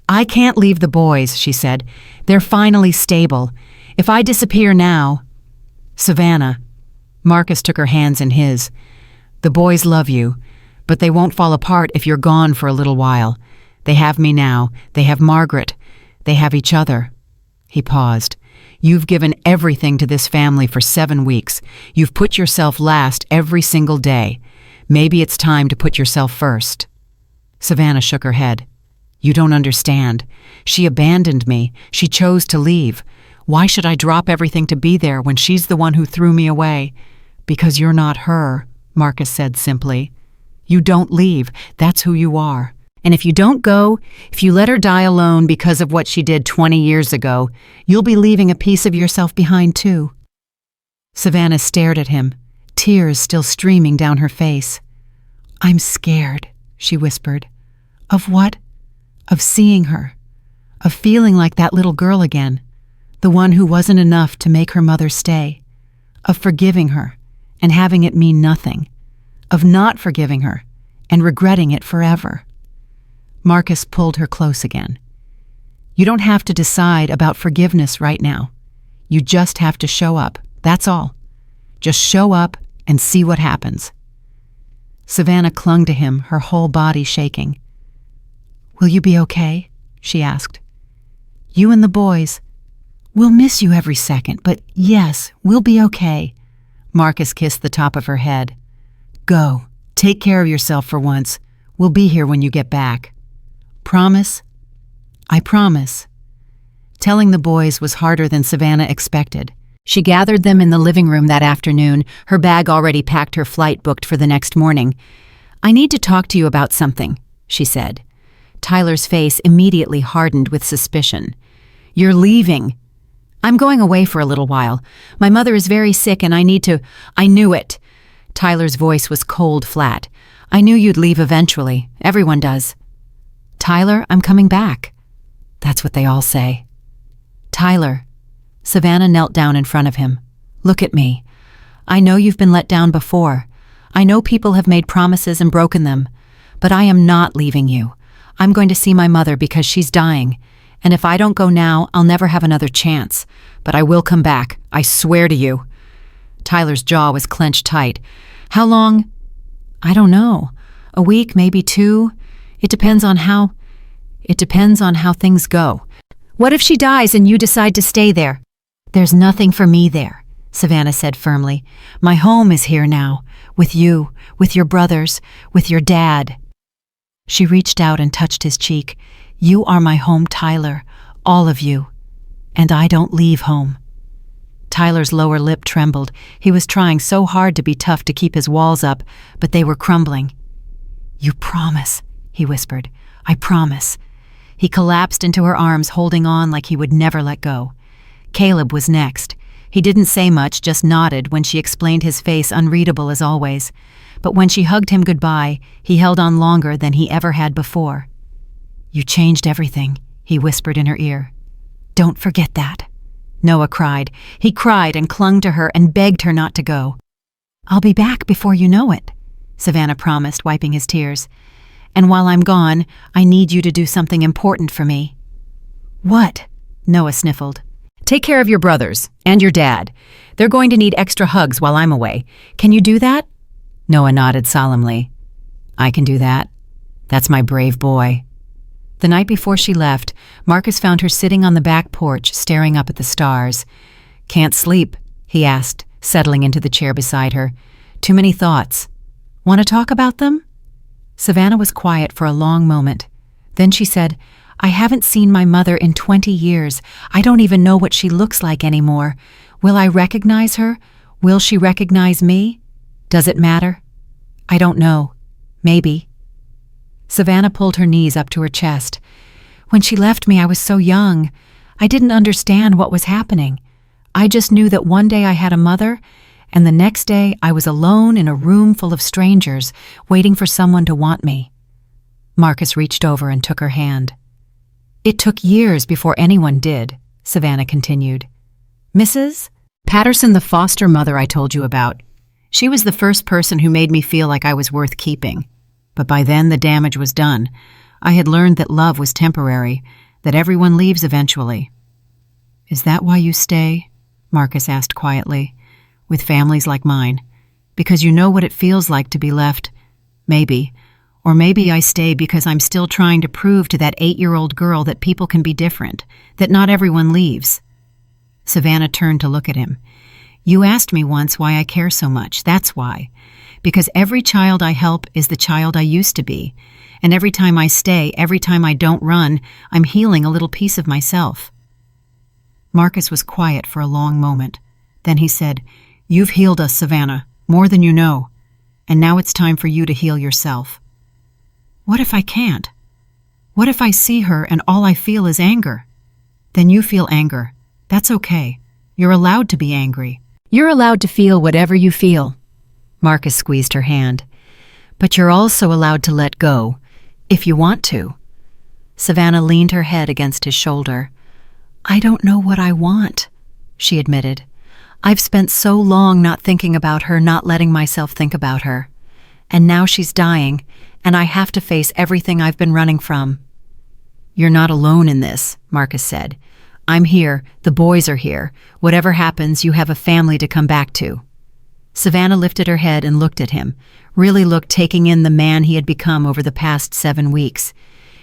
I can't leave the boys, she said. They're finally stable. If I disappear now... Savannah. Marcus took her hands in his. The boys love you, but they won't fall apart if you're gone for a little while. They have me now. They have Margaret. They have each other. He paused. You've given everything to this family for 7 weeks. You've put yourself last every single day. Maybe it's time to put yourself first. Savannah shook her head. You don't understand. She abandoned me. She chose to leave. Why should I drop everything to be there when she's the one who threw me away? Because you're not her, Marcus said simply. You don't leave. That's who you are. And if you don't go, if you let her die alone because of what she did 20 years ago, you'll be leaving a piece of yourself behind too. Savannah stared at him, tears still streaming down her face. I'm scared, she whispered. Of what? Of seeing her. Of feeling like that little girl again. The one who wasn't enough to make her mother stay. Of forgiving her and having it mean nothing. Of not forgiving her and regretting it forever. Marcus pulled her close again. You don't have to decide about forgiveness right now. You just have to show up, that's all. Just show up and see what happens. Savannah clung to him, her whole body shaking. Will you be okay? She asked. You and the boys. We'll miss you every second, but yes, we'll be okay. Marcus kissed the top of her head. Go, take care of yourself for once. We'll be here when you get back. Promise? I promise. Telling the boys was harder than Savannah expected. She gathered them in the living room that afternoon, her bag already packed, her flight booked for the next morning. I need to talk to you about something, she said. Tyler's face immediately hardened with suspicion. You're leaving. I'm going away for a little while. My mother is very sick and I need to... I knew it. Tyler's voice was cold flat. I knew you'd leave eventually. Everyone does. Tyler, I'm coming back. That's what they all say. Tyler. Savannah knelt down in front of him. Look at me. I know you've been let down before. I know people have made promises and broken them. But I am not leaving you. I'm going to see my mother because she's dying. And if I don't go now, I'll never have another chance. But I will come back. I swear to you. Tyler's jaw was clenched tight. How long? I don't know. A week, maybe 2. It depends on how things go. What if she dies and you decide to stay there? There's nothing for me there, Savannah said firmly. My home is here now, with you, with your brothers, with your dad. She reached out and touched his cheek. You are my home, Tyler, all of you. And I don't leave home. Tyler's lower lip trembled. He was trying so hard to be tough to keep his walls up, but they were crumbling. You promise, he whispered. I promise. He collapsed into her arms, holding on like he would never let go. Caleb was next. He didn't say much, just nodded when she explained, his face unreadable as always. But when she hugged him goodbye, he held on longer than he ever had before. You changed everything, he whispered in her ear. Don't forget that. Noah cried. He cried and clung to her and begged her not to go. I'll be back before you know it, Savannah promised, wiping his tears. And while I'm gone, I need you to do something important for me. What? Noah sniffled. Take care of your brothers and your dad. They're going to need extra hugs while I'm away. Can you do that?" Noah nodded solemnly. "I can do that. That's my brave boy." The night before she left, Marcus found her sitting on the back porch, staring up at the stars. "Can't sleep?" he asked, settling into the chair beside her. "Too many thoughts. Want to talk about them?" Savannah was quiet for a long moment. Then she said, "I haven't seen my mother in 20 years. I don't even know what she looks like anymore. Will I recognize her? Will she recognize me? Does it matter? I don't know. Maybe." Savannah pulled her knees up to her chest. "When she left me, I was so young. I didn't understand what was happening. I just knew that one day I had a mother, and the next day I was alone in a room full of strangers, waiting for someone to want me." Marcus reached over and took her hand. "It took years before anyone did," Savannah continued. "Mrs. Patterson, the foster mother I told you about, she was the first person who made me feel like I was worth keeping. But by then the damage was done. I had learned that love was temporary, that everyone leaves eventually." "Is that why you stay?" Marcus asked quietly. "With families like mine? Because you know what it feels like to be left? Maybe. Or maybe I stay because I'm still trying to prove to that 8-year-old girl that people can be different, that not everyone leaves." Savannah turned to look at him. "You asked me once why I care so much. That's why. Because every child I help is the child I used to be. And every time I stay, every time I don't run, I'm healing a little piece of myself." Marcus was quiet for a long moment. Then he said, "You've healed us, Savannah, more than you know. And now it's time for you to heal yourself." "What if I can't? What if I see her and all I feel is anger?" "Then you feel anger. That's okay. You're allowed to be angry. You're allowed to feel whatever you feel." Marcus squeezed her hand. "But you're also allowed to let go, if you want to." Savannah leaned her head against his shoulder. "I don't know what I want," she admitted. "I've spent so long not thinking about her, not letting myself think about her. And now she's dying, and I have to face everything I've been running from." "You're not alone in this," Marcus said. "I'm here, the boys are here. Whatever happens, you have a family to come back to." Savannah lifted her head and looked at him, really looked, taking in the man he had become over the past 7 weeks.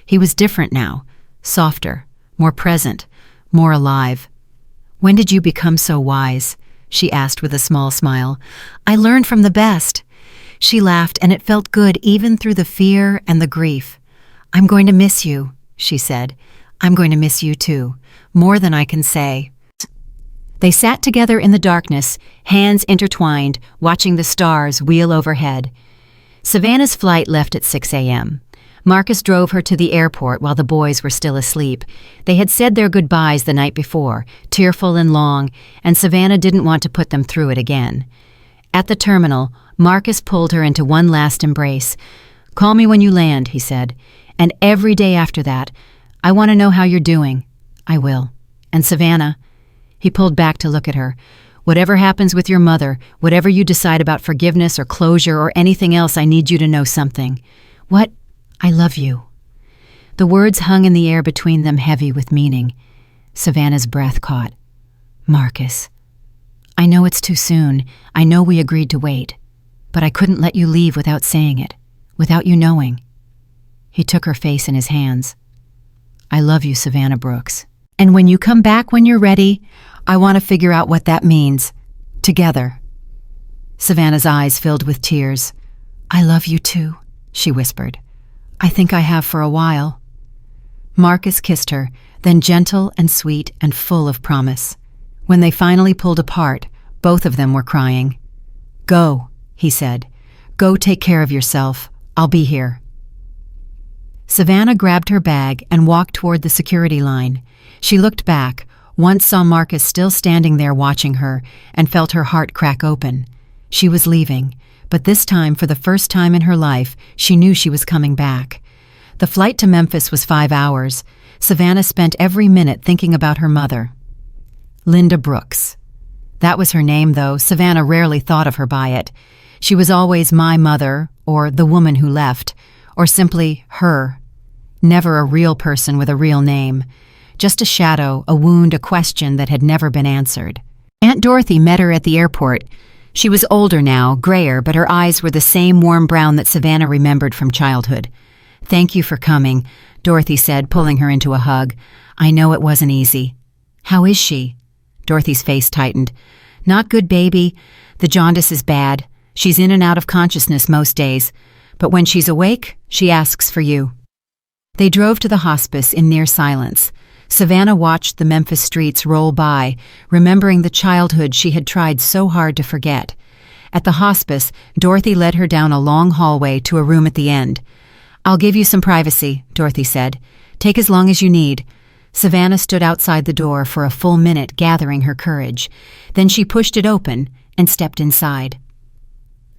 He was different now, softer, more present, more alive. "When did you become so wise?" she asked with a small smile. "I learned from the best." She laughed, and it felt good even through the fear and the grief. "I'm going to miss you," she said. "I'm going to miss you too, more than I can say." They sat together in the darkness, hands intertwined, watching the stars wheel overhead. Savannah's flight left at 6 a.m. Marcus drove her to the airport while the boys were still asleep. They had said their goodbyes the night before, tearful and long, and Savannah didn't want to put them through it again. At the terminal, Marcus pulled her into one last embrace. "Call me when you land," he said. "And every day after that, I want to know how you're doing." "I will." "And Savannah," he pulled back to look at her, "whatever happens with your mother, whatever you decide about forgiveness or closure or anything else, I need you to know something." "What?" "I love you." The words hung in the air between them, heavy with meaning. Savannah's breath caught. "Marcus, I know it's too soon. I know we agreed to wait. But I couldn't let you leave without saying it, without you knowing." He took her face in his hands. "I love you, Savannah Brooks. And when you come back when you're ready, I want to figure out what that means. Together." Savannah's eyes filled with tears. "I love you too," she whispered. "I think I have for a while." Marcus kissed her, then gentle and sweet and full of promise. When they finally pulled apart, both of them were crying. "Go," he said. "Go take care of yourself. I'll be here." Savannah grabbed her bag and walked toward the security line. She looked back, once saw Marcus still standing there watching her, and felt her heart crack open. She was leaving, but this time, for the first time in her life, she knew she was coming back. The flight to Memphis was 5 hours. Savannah spent every minute thinking about her mother. Linda Brooks. That was her name, though. Savannah rarely thought of her by it. She was always my mother, or the woman who left, or simply her. Never a real person with a real name. just a shadow, a wound, a question that had never been answered. Aunt Dorothy met her at the airport. She was older now, grayer, but her eyes were the same warm brown that Savannah remembered from childhood. "Thank you for coming," Dorothy said, pulling her into a hug. "I know it wasn't easy." "How is she?" Dorothy's face tightened. "Not good, baby. The jaundice is bad. She's in and out of consciousness most days. But when she's awake, she asks for you." They drove to the hospice in near silence. Savannah watched the Memphis streets roll by, remembering the childhood she had tried so hard to forget. At the hospice, Dorothy led her down a long hallway to a room at the end. "I'll give you some privacy," Dorothy said. "Take as long as you need." Savannah stood outside the door for a full minute, gathering her courage. Then she pushed it open and stepped inside.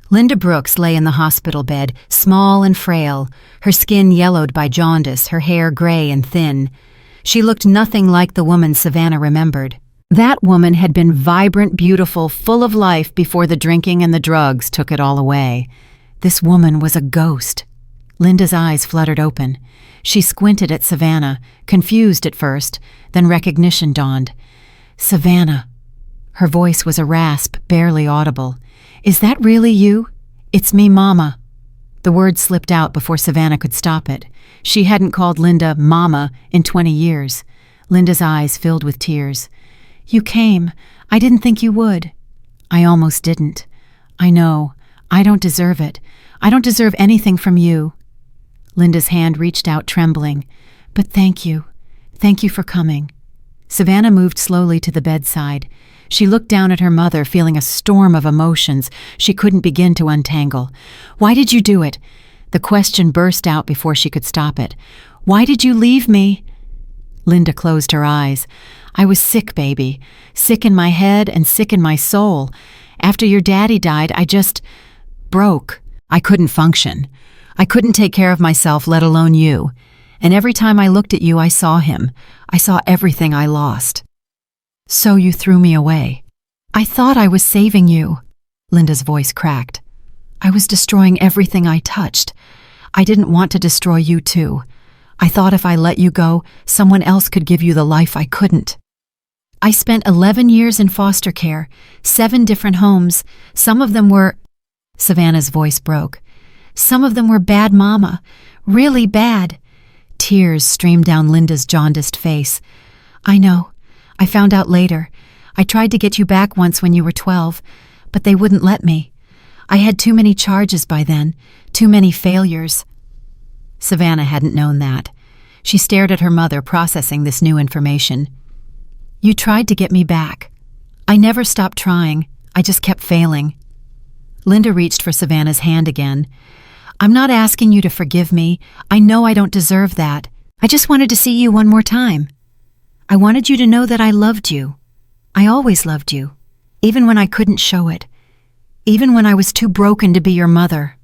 Linda Brooks lay in the hospital bed, small and frail, her skin yellowed by jaundice, her hair gray and thin. She looked nothing like the woman Savannah remembered. That woman had been vibrant, beautiful, full of life before the drinking and the drugs took it all away. This woman was a ghost. Linda's eyes fluttered open. She squinted at Savannah, confused at first, then recognition dawned. "Savannah." Her voice was a rasp, barely audible. "Is that really you?" "It's me, Mama." The word slipped out before Savannah could stop it. She hadn't called Linda Mama in 20 years. Linda's eyes filled with tears. "You came. I didn't think you would." "I almost didn't. I know. I don't deserve it. I don't deserve anything from you." Linda's hand reached out, trembling. "But thank you. Thank you for coming." Savannah moved slowly to the bedside. She looked down at her mother, feeling a storm of emotions she couldn't begin to untangle. "Why did you do it?" The question burst out before she could stop it. "Why did you leave me?" Linda closed her eyes. "I was sick, baby. Sick in my head and sick in my soul. After your daddy died, I just broke. I couldn't function. I couldn't take care of myself, let alone you. And every time I looked at you, I saw him. I saw everything I lost. So you threw me away. I thought I was saving you." Linda's voice cracked. "I was destroying everything I touched. I didn't want to destroy you too. I thought if I let you go, someone else could give you the life I couldn't. I spent 11 years in foster care, 7 different homes. Some of them were—" Savannah's voice broke. "Some of them were bad, Mama. Really bad." Tears streamed down Linda's jaundiced face. "I know. I found out later. I tried to get you back once when you were 12, but they wouldn't let me. I had too many charges by then, too many failures." Savannah hadn't known that. She stared at her mother, processing this new information. "You tried to get me back. I never stopped trying. I just kept failing." Linda reached for Savannah's hand again. "I'm not asking you to forgive me. I know I don't deserve that. I just wanted to see you one more time. I wanted you to know that I loved you. I always loved you, even when I couldn't show it, even when I was too broken to be your mother."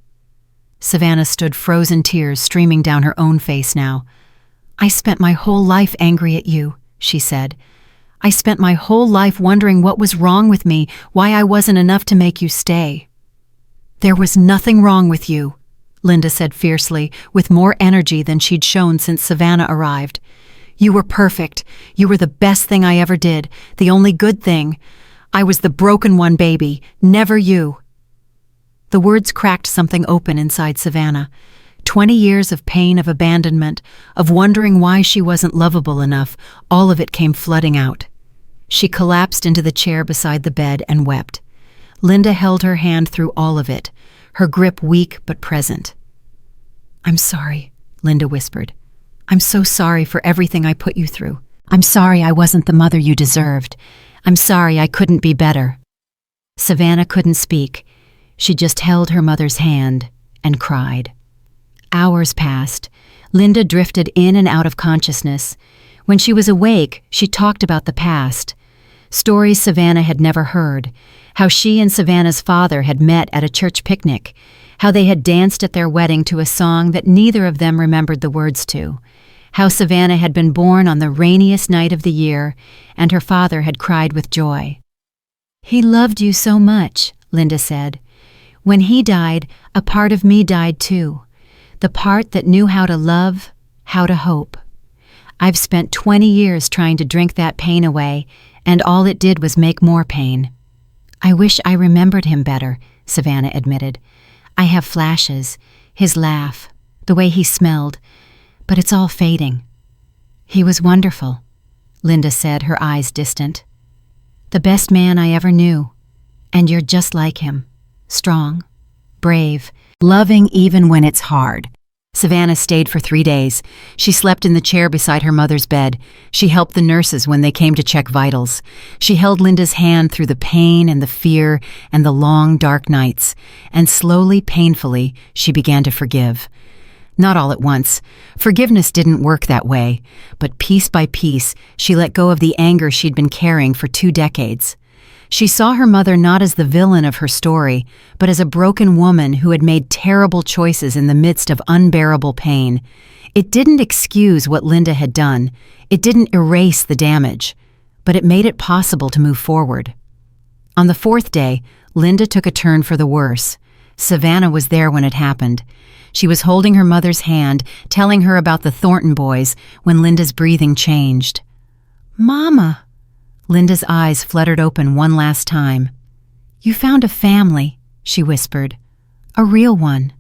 Savannah stood, frozen tears streaming down her own face now. "I spent my whole life angry at you," she said. "I spent my whole life wondering what was wrong with me, why I wasn't enough to make you stay." "There was nothing wrong with you," Linda said fiercely, with more energy than she'd shown since Savannah arrived. "You were perfect. You were the best thing I ever did, the only good thing. I was the broken one, baby, never you." The words cracked something open inside Savannah. 20 years of pain, of abandonment, of wondering why she wasn't lovable enough, all of it came flooding out. She collapsed into the chair beside the bed and wept. Linda held her hand through all of it, her grip weak but present. "I'm sorry," Linda whispered. "I'm so sorry for everything I put you through. I'm sorry I wasn't the mother you deserved. I'm sorry I couldn't be better." Savannah couldn't speak. She just held her mother's hand and cried. Hours passed. Linda drifted in and out of consciousness. When she was awake, she talked about the past. Stories Savannah had never heard. How she and Savannah's father had met at a church picnic. How they had danced at their wedding to a song that neither of them remembered the words to. How Savannah had been born on the rainiest night of the year, and her father had cried with joy. "He loved you so much," Linda said. "When he died, a part of me died too. The part that knew how to love, how to hope. I've spent 20 years trying to drink that pain away, and all it did was make more pain." "I wish I remembered him better," Savannah admitted. "I have flashes, his laugh, the way he smelled, but it's all fading." "He was wonderful," Linda said, her eyes distant. "The best man I ever knew. And you're just like him. Strong, brave, loving even when it's hard." Savannah stayed for 3 days. She slept in the chair beside her mother's bed. She helped the nurses when they came to check vitals. She held Linda's hand through the pain and the fear and the long, dark nights. And slowly, painfully, she began to forgive. Not all at once. Forgiveness didn't work that way. But piece by piece, she let go of the anger she'd been carrying for 2 decades. She saw her mother not as the villain of her story, but as a broken woman who had made terrible choices in the midst of unbearable pain. It didn't excuse what Linda had done. It didn't erase the damage, but it made it possible to move forward. On the 4th day, Linda took a turn for the worse. Savannah was there when it happened. She was holding her mother's hand, telling her about the Thornton boys when Linda's breathing changed. "Mama!" Linda's eyes fluttered open one last time. "You found a family," she whispered. "A real one."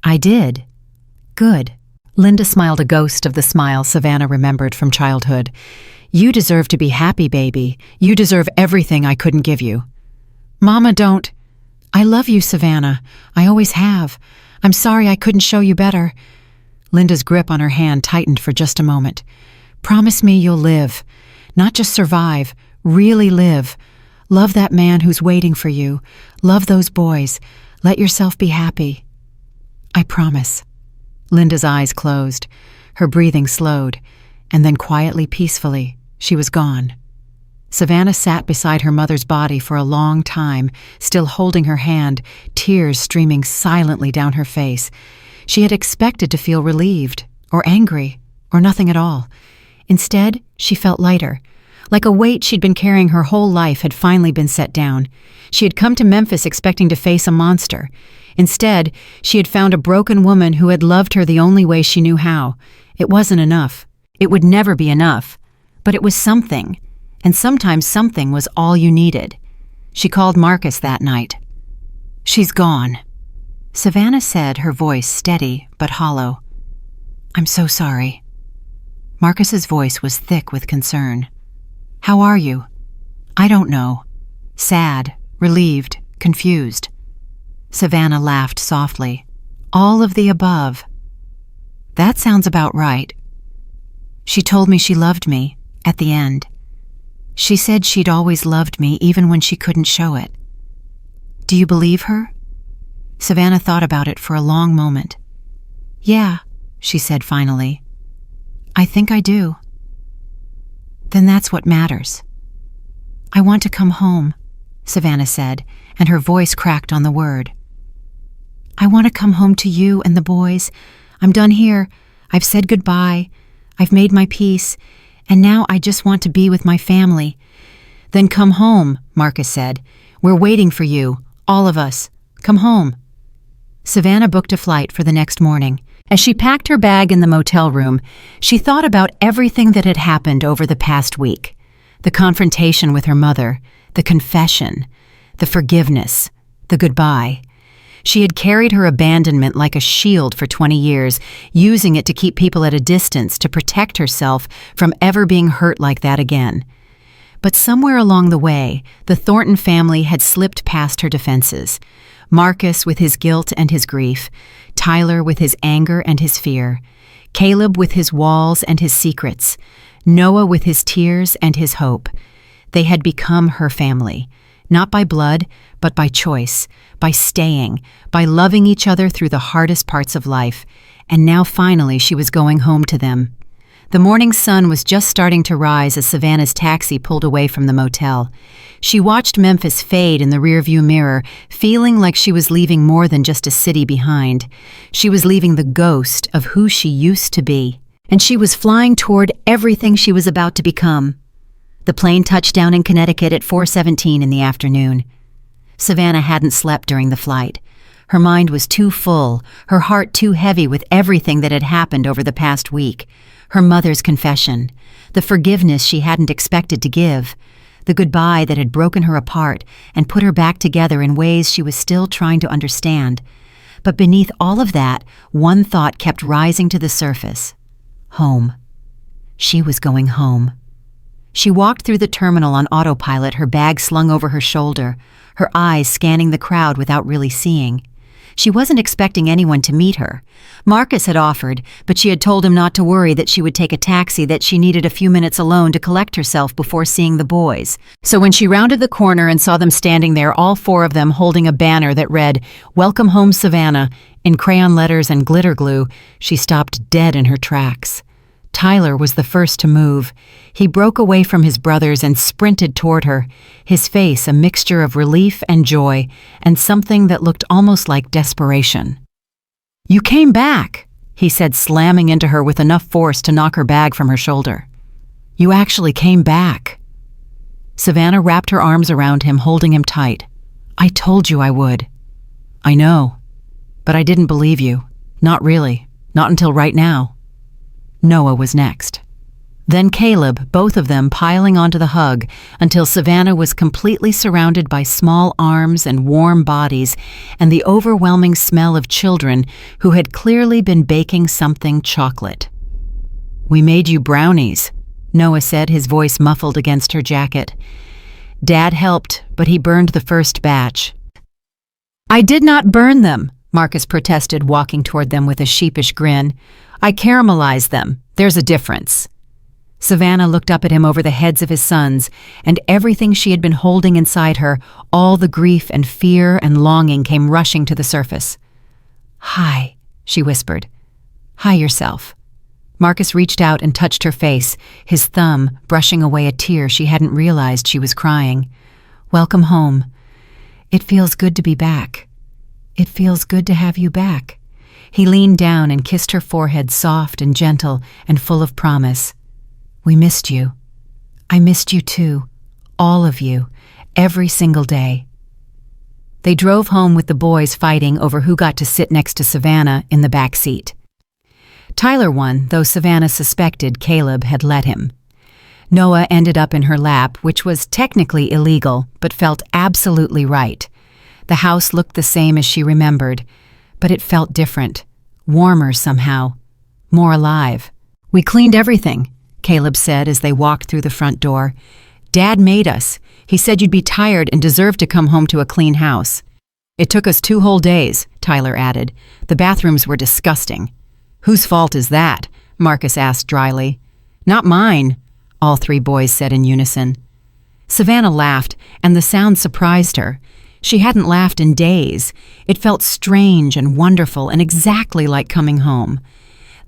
"I did." "Good." Linda smiled, a ghost of the smile Savannah remembered from childhood. "You deserve to be happy, baby. You deserve everything I couldn't give you." "Mama, don't." "I love you, Savannah. I always have. I'm sorry I couldn't show you better." Linda's grip on her hand tightened for just a moment. "Promise me you'll live. Not just survive, really live. Love that man who's waiting for you. Love those boys. Let yourself be happy." "I promise." Linda's eyes closed. Her breathing slowed, and then quietly, peacefully, she was gone. Savannah sat beside her mother's body for a long time, still holding her hand, tears streaming silently down her face. She had expected to feel relieved, or angry, or nothing at all. Instead, she felt lighter, like a weight she'd been carrying her whole life had finally been set down. She had come to Memphis expecting to face a monster. Instead, she had found a broken woman who had loved her the only way she knew how. It wasn't enough. It would never be enough. But it was something, and sometimes something was all you needed. She called Marcus that night. "She's gone," Savannah said, her voice steady but hollow. "I'm so sorry." Marcus's voice was thick with concern. "How are you?" "I don't know." Sad, relieved, confused. Savannah laughed softly. "All of the above." "That sounds about right." "She told me she loved me, at the end. She said she'd always loved me even when she couldn't show it." "Do you believe her?" Savannah thought about it for a long moment. "Yeah," she said finally. "I think I do." "Then that's what matters." "I want to come home," Savannah said, and her voice cracked on the word. "I want to come home to you and the boys. I'm done here. I've said goodbye. I've made my peace, and now I just want to be with my family." "Then come home," Marcus said. "We're waiting for you, all of us. Come home." Savannah booked a flight for the next morning. As she packed her bag in the motel room, she thought about everything that had happened over the past week. The confrontation with her mother, the confession, the forgiveness, the goodbye. She had carried her abandonment like a shield for 20 years, using it to keep people at a distance to protect herself from ever being hurt like that again. But somewhere along the way, the Thornton family had slipped past her defenses. Marcus with his guilt and his grief, Tyler with his anger and his fear, Caleb with his walls and his secrets, Noah with his tears and his hope. They had become her family, not by blood, but by choice, by staying, by loving each other through the hardest parts of life, and now finally she was going home to them. The morning sun was just starting to rise as Savannah's taxi pulled away from the motel. She watched Memphis fade in the rearview mirror, feeling like she was leaving more than just a city behind. She was leaving the ghost of who she used to be, and she was flying toward everything she was about to become. The plane touched down in Connecticut at 4:17 in the afternoon. Savannah hadn't slept during the flight. Her mind was too full, her heart too heavy with everything that had happened over the past week. Her mother's confession, the forgiveness she hadn't expected to give, the goodbye that had broken her apart and put her back together in ways she was still trying to understand. But beneath all of that, one thought kept rising to the surface. Home. She was going home. She walked through the terminal on autopilot, her bag slung over her shoulder, her eyes scanning the crowd without really seeing. She wasn't expecting anyone to meet her. Marcus had offered, but she had told him not to worry, that she would take a taxi, that she needed a few minutes alone to collect herself before seeing the boys. So when she rounded the corner and saw them standing there, all four of them holding a banner that read, "Welcome Home, Savannah," in crayon letters and glitter glue, she stopped dead in her tracks. Tyler was the first to move. He broke away from his brothers and sprinted toward her, his face a mixture of relief and joy, and something that looked almost like desperation. "You came back," he said, slamming into her with enough force to knock her bag from her shoulder. "You actually came back." Savannah wrapped her arms around him, holding him tight. "I told you I would." "I know, but I didn't believe you. Not really. Not until right now." Noah was next. Then Caleb, both of them piling onto the hug until Savannah was completely surrounded by small arms and warm bodies and the overwhelming smell of children who had clearly been baking something chocolate. "We made you brownies," Noah said, his voice muffled against her jacket. "Dad helped, but he burned the first batch." "I did not burn them," Marcus protested, walking toward them with a sheepish grin. "I caramelized them. There's a difference." Savannah looked up at him over the heads of his sons, and everything she had been holding inside her, all the grief and fear and longing, came rushing to the surface. "Hi," she whispered. "Hi yourself." Marcus reached out and touched her face, his thumb brushing away a tear she hadn't realized she was crying. "Welcome home. It feels good to be back. It feels good to have you back." He leaned down and kissed her forehead, soft and gentle and full of promise. "We missed you. I missed you too. All of you. Every single day." They drove home with the boys fighting over who got to sit next to Savannah in the back seat. Tyler won, though Savannah suspected Caleb had let him. Noah ended up in her lap, which was technically illegal, but felt absolutely right. The house looked the same as she remembered, but it felt different, warmer somehow, more alive. "We cleaned everything," Caleb said as they walked through the front door. "Dad made us. He said you'd be tired and deserved to come home to a clean house." "It took us 2 whole days," Tyler added. "The bathrooms were disgusting." "Whose fault is that?" Marcus asked dryly. "Not mine," all 3 boys said in unison. Savannah laughed, and the sound surprised her. She hadn't laughed in days. It felt strange and wonderful and exactly like coming home.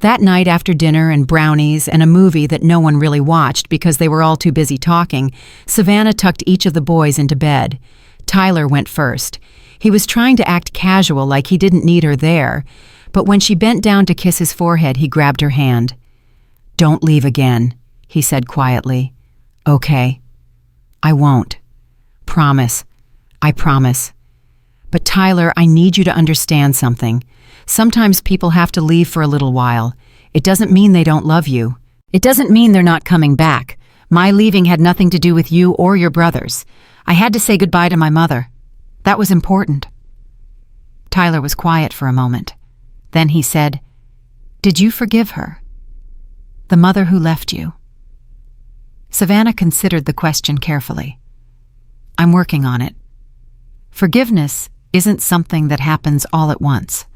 That night, after dinner and brownies and a movie that no one really watched because they were all too busy talking, Savannah tucked each of the boys into bed. Tyler went first. He was trying to act casual, like he didn't need her there, but when she bent down to kiss his forehead, he grabbed her hand. "Don't leave again," he said quietly. "Okay. I won't. Promise. I promise. But Tyler, I need you to understand something. Sometimes people have to leave for a little while. It doesn't mean they don't love you. It doesn't mean they're not coming back. My leaving had nothing to do with you or your brothers. I had to say goodbye to my mother. That was important." Tyler was quiet for a moment. Then he said, "Did you forgive her? The mother who left you?" Savannah considered the question carefully. "I'm working on it. Forgiveness isn't something that happens all at once.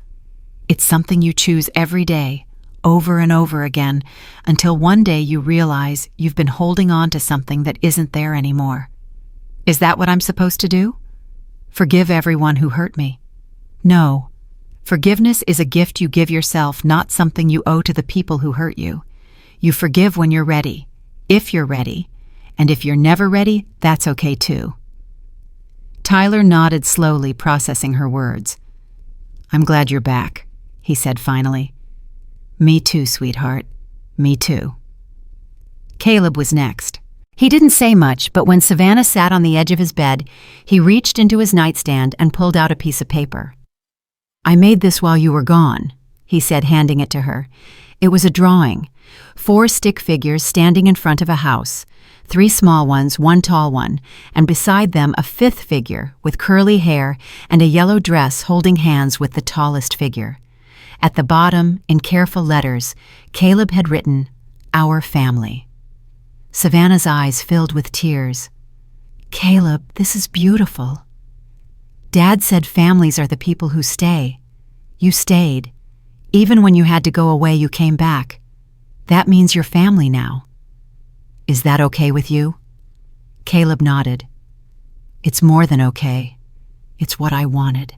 It's something you choose every day, over and over again, until one day you realize you've been holding on to something that isn't there anymore. Is that what I'm supposed to do? Forgive everyone who hurt me? No. Forgiveness is a gift you give yourself, not something you owe to the people who hurt you. You forgive when you're ready, if you're ready, and if you're never ready, that's okay too." Tyler nodded slowly, processing her words. "I'm glad you're back," he said finally. "Me too, sweetheart. Me too." Caleb was next. He didn't say much, but when Savannah sat on the edge of his bed, he reached into his nightstand and pulled out a piece of paper. I made this while you were gone, he said, handing it to her. It was a drawing. 4 stick figures standing in front of a house. 3 small ones, 1 tall one, and beside them a 5th figure with curly hair and a yellow dress holding hands with the tallest figure. At the bottom, in careful letters, Caleb had written, "Our family." Savannah's eyes filled with tears. "Caleb, this is beautiful." "Dad said families are the people who stay. You stayed. Even when you had to go away, you came back. That means you're family now. Is that okay with you?" Caleb nodded. "It's more than okay. It's what I wanted."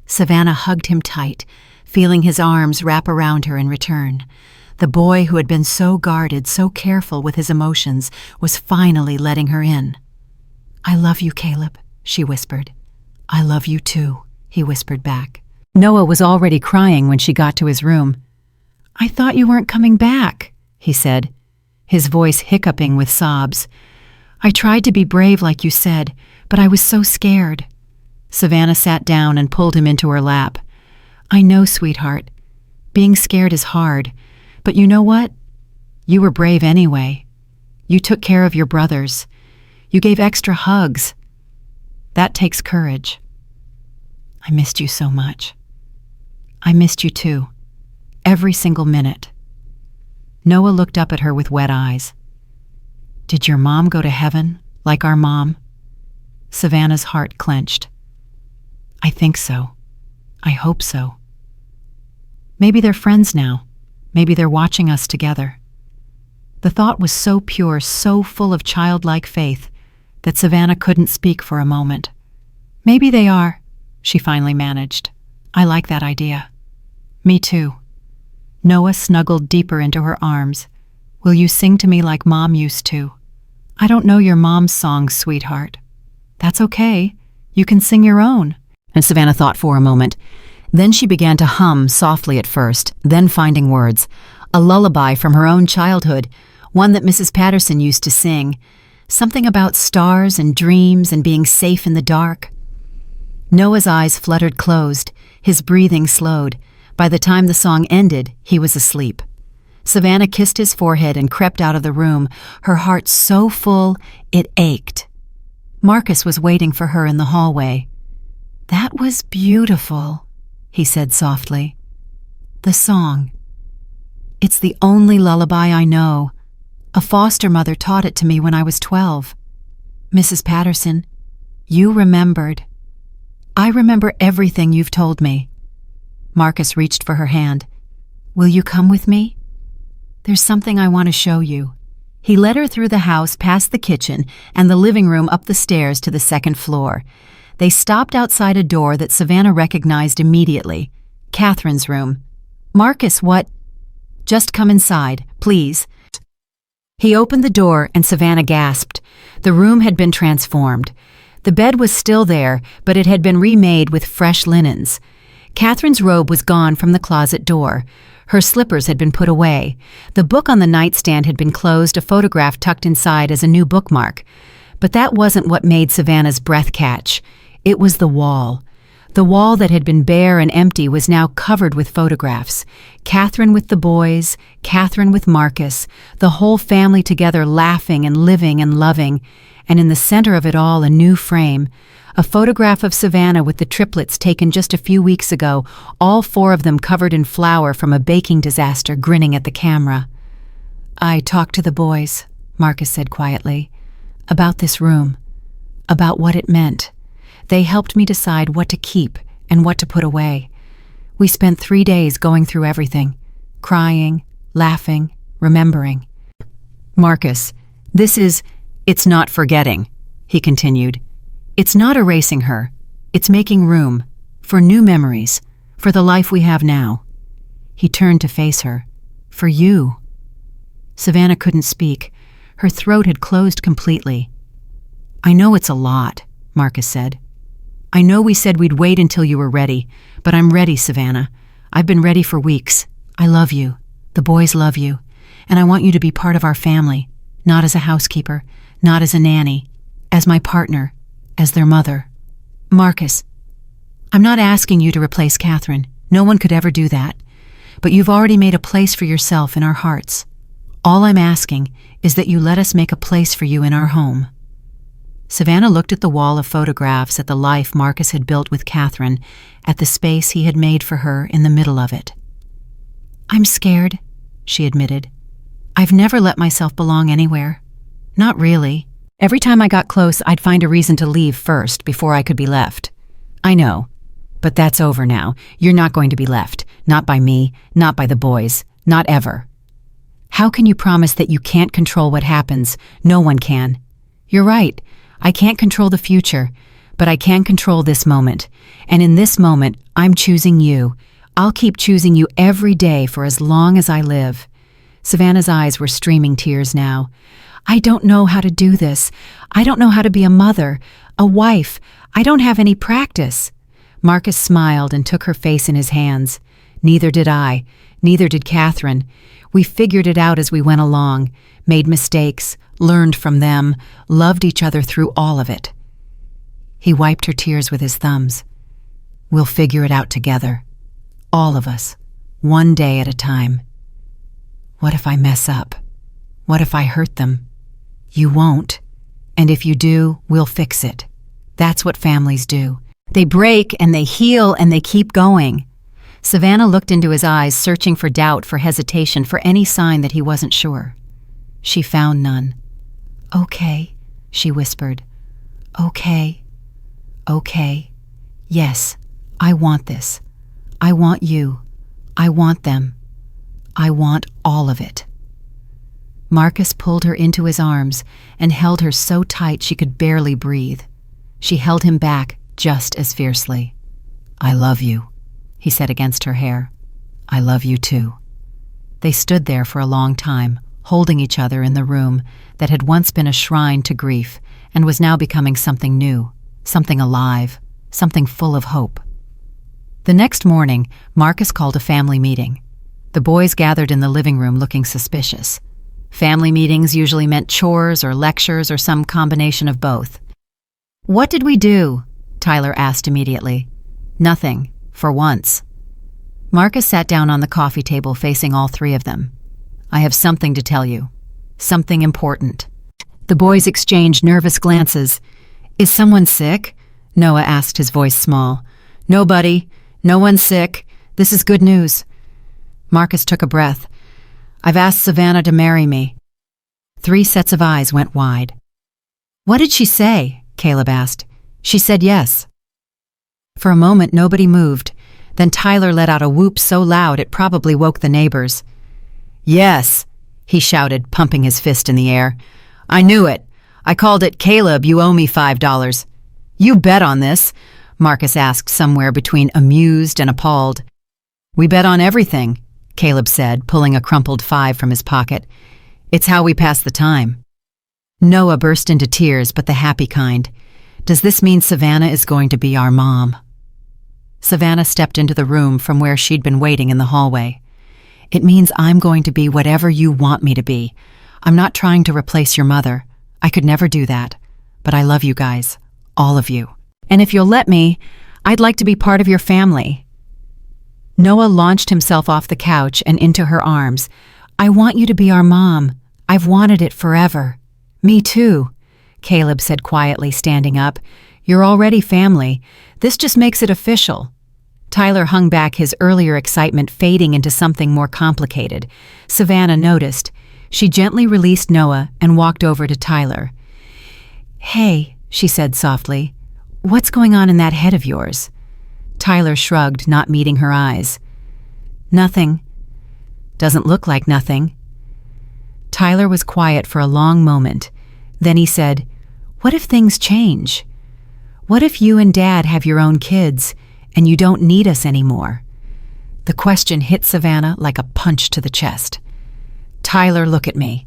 Savannah hugged him tight, feeling his arms wrap around her in return. The boy who had been so guarded, so careful with his emotions, was finally letting her in. "I love you, Caleb," she whispered. "I love you too," he whispered back. Noah was already crying when she got to his room. "I thought you weren't coming back," he said, his voice hiccuping with sobs. "I tried to be brave like you said, but I was so scared." Savannah sat down and pulled him into her lap. "I know, sweetheart. Being scared is hard, but you know what? You were brave anyway. You took care of your brothers. You gave extra hugs. That takes courage. I missed you so much." "I missed you too. Every single minute." Noah looked up at her with wet eyes. "Did your mom go to heaven, like our mom?" Savannah's heart clenched. "I think so. I hope so. Maybe they're friends now. Maybe they're watching us together." The thought was so pure, so full of childlike faith, that Savannah couldn't speak for a moment. "Maybe they are," she finally managed. "I like that idea." "Me too." Noah snuggled deeper into her arms. "Will you sing to me like Mom used to?" "I don't know your mom's songs, sweetheart." "That's okay. You can sing your own." And Savannah thought for a moment. Then she began to hum softly at first, then finding words. A lullaby from her own childhood, one that Mrs. Patterson used to sing. Something about stars and dreams and being safe in the dark. Noah's eyes fluttered closed, his breathing slowed. By the time the song ended, he was asleep. Savannah kissed his forehead and crept out of the room, her heart so full it ached. Marcus was waiting for her in the hallway. "That was beautiful," he said softly. "The song. It's the only lullaby I know. A foster mother taught it to me when I was 12. Mrs. Patterson, you remembered. I remember everything you've told me." Marcus reached for her hand. "Will you come with me? There's something I want to show you." He led her through the house, past the kitchen and the living room, up the stairs to the 2nd floor. They stopped outside a door that Savannah recognized immediately. Catherine's room. "Marcus, what?" "Just come inside, please." He opened the door and Savannah gasped. The room had been transformed. The bed was still there, but it had been remade with fresh linens. Catherine's robe was gone from the closet door. Her slippers had been put away. The book on the nightstand had been closed, a photograph tucked inside as a new bookmark. But that wasn't what made Savannah's breath catch. It was the wall. The wall that had been bare and empty was now covered with photographs. Catherine with the boys, Catherine with Marcus, the whole family together laughing and living and loving, and in the center of it all a new frame. A photograph of Savannah with the triplets taken just a few weeks ago, all 4 of them covered in flour from a baking disaster, grinning at the camera. "I talked to the boys," Marcus said quietly, "about this room, about what it meant. They helped me decide what to keep and what to put away. We spent 3 days going through everything, crying, laughing, remembering." "Marcus, it's not forgetting," he continued. "It's not erasing her. It's making room for new memories, for the life we have now." He turned to face her. "For you." Savannah couldn't speak. Her throat had closed completely. "I know it's a lot," Marcus said. "I know we said we'd wait until you were ready, but I'm ready, Savannah. I've been ready for weeks. I love you. The boys love you. And I want you to be part of our family, not as a housekeeper, not as a nanny, as my partner, as their mother. Marcus, I'm not asking you to replace Catherine. No one could ever do that. But you've already made a place for yourself in our hearts. All I'm asking is that you let us make a place for you in our home." Savannah looked at the wall of photographs, at the life Marcus had built with Catherine, at the space he had made for her in the middle of it. "I'm scared," she admitted. "I've never let myself belong anywhere. Not really. Every time I got close, I'd find a reason to leave first before I could be left. I know. But that's over now. You're not going to be left. Not by me, not by the boys, not ever. How can you promise that you can't control what happens? No one can. You're right. I can't control the future, but I can control this moment. And in this moment, I'm choosing you. I'll keep choosing you every day for as long as I live." Savannah's eyes were streaming tears now. "I don't know how to do this. I don't know how to be a mother, a wife. I don't have any practice." Marcus smiled and took her face in his hands. "Neither did I. Neither did Catherine. We figured it out as we went along, made mistakes, learned from them, loved each other through all of it." He wiped her tears with his thumbs. "We'll figure it out together. All of us. One day at a time. What if I mess up? What if I hurt them? You won't. And if you do, we'll fix it. That's what families do. They break and they heal and they keep going." Savannah looked into his eyes, searching for doubt, for hesitation, for any sign that he wasn't sure. She found none. "Okay," she whispered. "Okay. Okay. Yes, I want this. I want you. I want them. I want all of it." Marcus pulled her into his arms and held her so tight she could barely breathe. She held him back just as fiercely. "I love you," he said against her hair. "I love you too." They stood there for a long time, holding each other in the room that had once been a shrine to grief and was now becoming something new, something alive, something full of hope. The next morning, Marcus called a family meeting. The boys gathered in the living room looking suspicious. Family meetings usually meant chores or lectures or some combination of both. "What did we do?" Tyler asked immediately. "Nothing, for once." Marcus sat down on the coffee table facing all three of them. "I have something to tell you. Something important." The boys exchanged nervous glances. "Is someone sick?" Noah asked, his voice small. "Nobody. No one's sick. This is good news." Marcus took a breath. "I've asked Savannah to marry me." 3 sets of eyes went wide. "What did she say?" Caleb asked. "She said yes." For a moment, nobody moved. Then Tyler let out a whoop so loud it probably woke the neighbors. "Yes," he shouted, pumping his fist in the air. "I knew it. I called it. Caleb, you owe me $5. "You bet on this?" Marcus asked, somewhere between amused and appalled. "We bet on everything," Caleb said, pulling a crumpled 5 from his pocket. "It's how we pass the time." Noah burst into tears, but the happy kind. "Does this mean Savannah is going to be our mom?" Savannah stepped into the room from where she'd been waiting in the hallway. "It means I'm going to be whatever you want me to be. I'm not trying to replace your mother. I could never do that. But I love you guys, all of you. And if you'll let me, I'd like to be part of your family." Noah launched himself off the couch and into her arms. "I want you to be our mom. I've wanted it forever." "Me too," Caleb said quietly, standing up. "You're already family. This just makes it official." Tyler hung back, his earlier excitement fading into something more complicated. Savannah noticed. She gently released Noah and walked over to Tyler. "Hey," she said softly, "what's going on in that head of yours?" Tyler shrugged, not meeting her eyes. "Nothing." "Doesn't look like nothing." Tyler was quiet for a long moment. Then he said, "What if things change? What if you and Dad have your own kids and you don't need us anymore?" The question hit Savannah like a punch to the chest. "Tyler, look at me."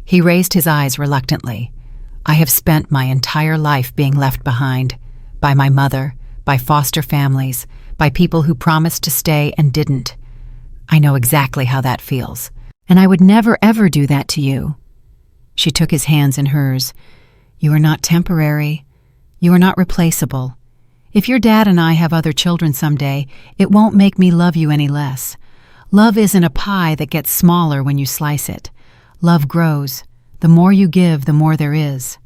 He raised his eyes reluctantly. "I have spent my entire life being left behind, by my mother, by foster families, by people who promised to stay and didn't. I know exactly how that feels, and I would never ever do that to you." She took his hands in hers. "You are not temporary. You are not replaceable. If your dad and I have other children someday, it won't make me love you any less. Love isn't a pie that gets smaller when you slice it. Love grows. The more you give, the more there is.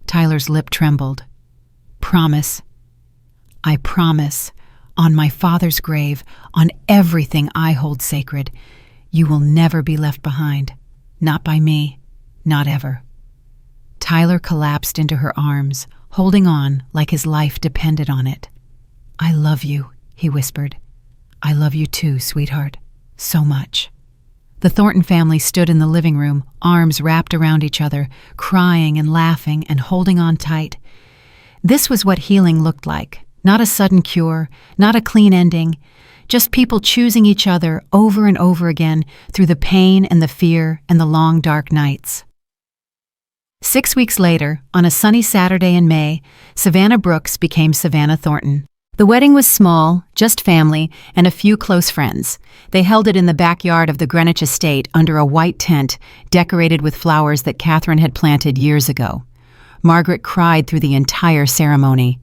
Tyler's lip trembled. Promise. I promise, on my father's grave, on everything I hold sacred, you will never be left behind. Not by me. Not ever. Tyler collapsed into her arms, holding on like his life depended on it. I love you, he whispered. I love you too, sweetheart. So much. The Thornton family stood in the living room, arms wrapped around each other, crying and laughing and holding on tight. This was what healing looked like. Not a sudden cure, not a clean ending, just people choosing each other over and over again through the pain and the fear and the long dark nights. 6 weeks later, on a sunny Saturday in May, Savannah Brooks became Savannah Thornton. The wedding was small, just family, and a few close friends. They held it in the backyard of the Greenwich estate under a white tent decorated with flowers that Catherine had planted years ago. Margaret cried through the entire ceremony.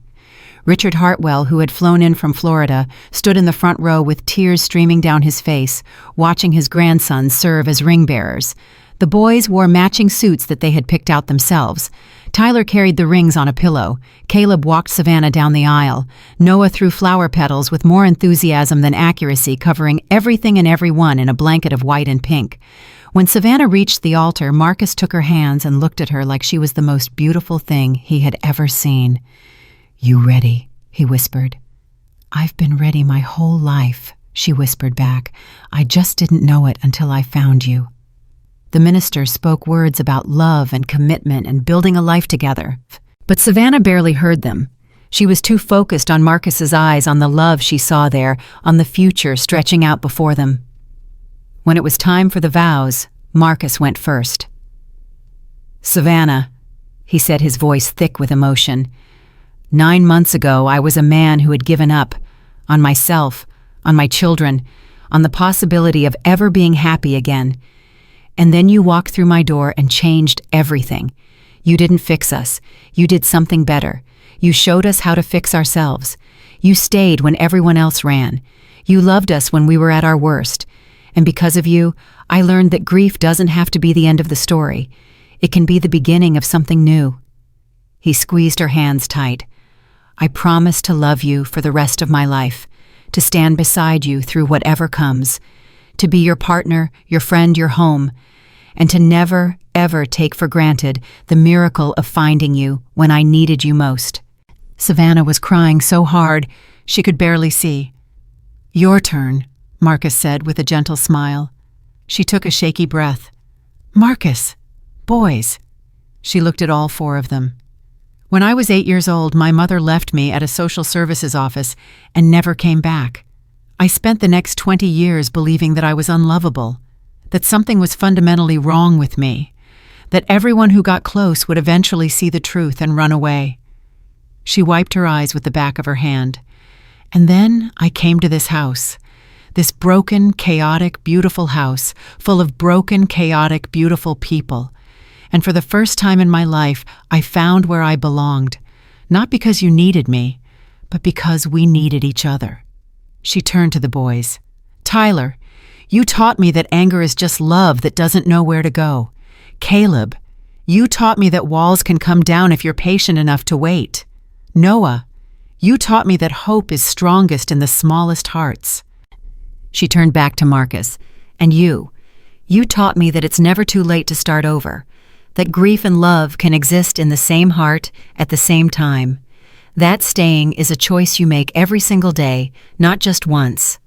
Richard Hartwell, who had flown in from Florida, stood in the front row with tears streaming down his face, watching his grandsons serve as ring bearers. The boys wore matching suits that they had picked out themselves. Tyler carried the rings on a pillow. Caleb walked Savannah down the aisle. Noah threw flower petals with more enthusiasm than accuracy, covering everything and everyone in a blanket of white and pink. When Savannah reached the altar, Marcus took her hands and looked at her like she was the most beautiful thing he had ever seen. "You ready?" he whispered. "I've been ready my whole life," she whispered back. "I just didn't know it until I found you." The minister spoke words about love and commitment and building a life together. But Savannah barely heard them. She was too focused on Marcus's eyes, on the love she saw there, on the future stretching out before them. When it was time for the vows, Marcus went first. "Savannah," he said, his voice thick with emotion, 9 months ago I was a man who had given up on myself, on my children, on the possibility of ever being happy again. And then you walked through my door and changed everything. You didn't fix us. You did something better. You showed us how to fix ourselves. You stayed when everyone else ran. You loved us when we were at our worst. And because of you, I learned that grief doesn't have to be the end of the story. It can be the beginning of something new." He squeezed her hands tight. "I promise to love you for the rest of my life, to stand beside you through whatever comes, to be your partner, your friend, your home, and to never, ever take for granted the miracle of finding you when I needed you most." Savannah was crying so hard she could barely see. "Your turn," Marcus said with a gentle smile. She took a shaky breath. "Marcus, boys." She looked at all 4 of them. "When I was 8 years old, my mother left me at a social services office and never came back. I spent the next 20 years believing that I was unlovable, that something was fundamentally wrong with me, that everyone who got close would eventually see the truth and run away." She wiped her eyes with the back of her hand. "And then I came to this house, this broken, chaotic, beautiful house, full of broken, chaotic, beautiful people. And for the first time in my life, I found where I belonged, not because you needed me, but because we needed each other." She turned to the boys. "Tyler, you taught me that anger is just love that doesn't know where to go. Caleb, you taught me that walls can come down if you're patient enough to wait. Noah, you taught me that hope is strongest in the smallest hearts." She turned back to Marcus. "And you taught me that it's never too late to start over, that grief and love can exist in the same heart at the same time. That staying is a choice you make every single day, not just once."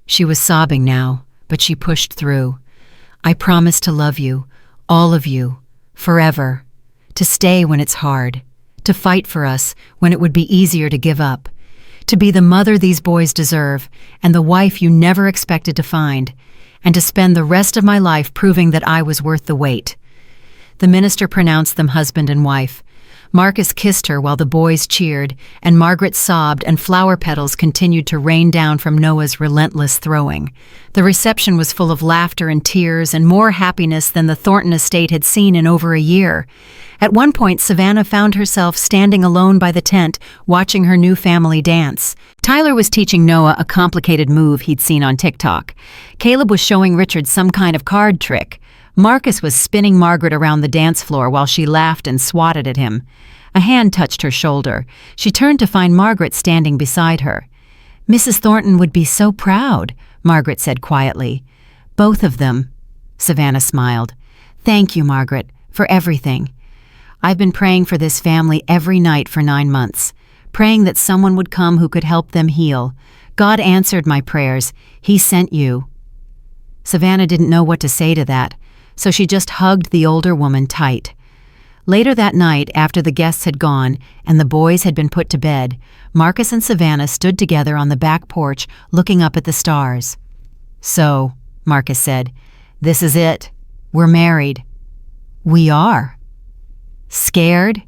She was sobbing now, but she pushed through. "I promise to love you, all of you, forever, to stay when it's hard, to fight for us when it would be easier to give up, to be the mother these boys deserve and the wife you never expected to find, and to spend the rest of my life proving that I was worth the wait." The minister pronounced them husband and wife. Marcus kissed her while the boys cheered, and Margaret sobbed and flower petals continued to rain down from Noah's relentless throwing. The reception was full of laughter and tears and more happiness than the Thornton estate had seen in over a year. At one point, Savannah found herself standing alone by the tent, watching her new family dance. Tyler was teaching Noah a complicated move he'd seen on TikTok. Caleb was showing Richard some kind of card trick. Marcus was spinning Margaret around the dance floor while she laughed and swatted at him. A hand touched her shoulder. She turned to find Margaret standing beside her. "Mrs. Thornton would be so proud," Margaret said quietly. "Both of them," Savannah smiled. "Thank you, Margaret, for everything. I've been praying for this family every night for 9 months, praying that someone would come who could help them heal. God answered my prayers. He sent you." Savannah didn't know what to say to that, so she just hugged the older woman tight. Later that night, after the guests had gone and the boys had been put to bed, Marcus and Savannah stood together on the back porch looking up at the stars. "So," Marcus said, "this is it. We're married." "We are." "Scared?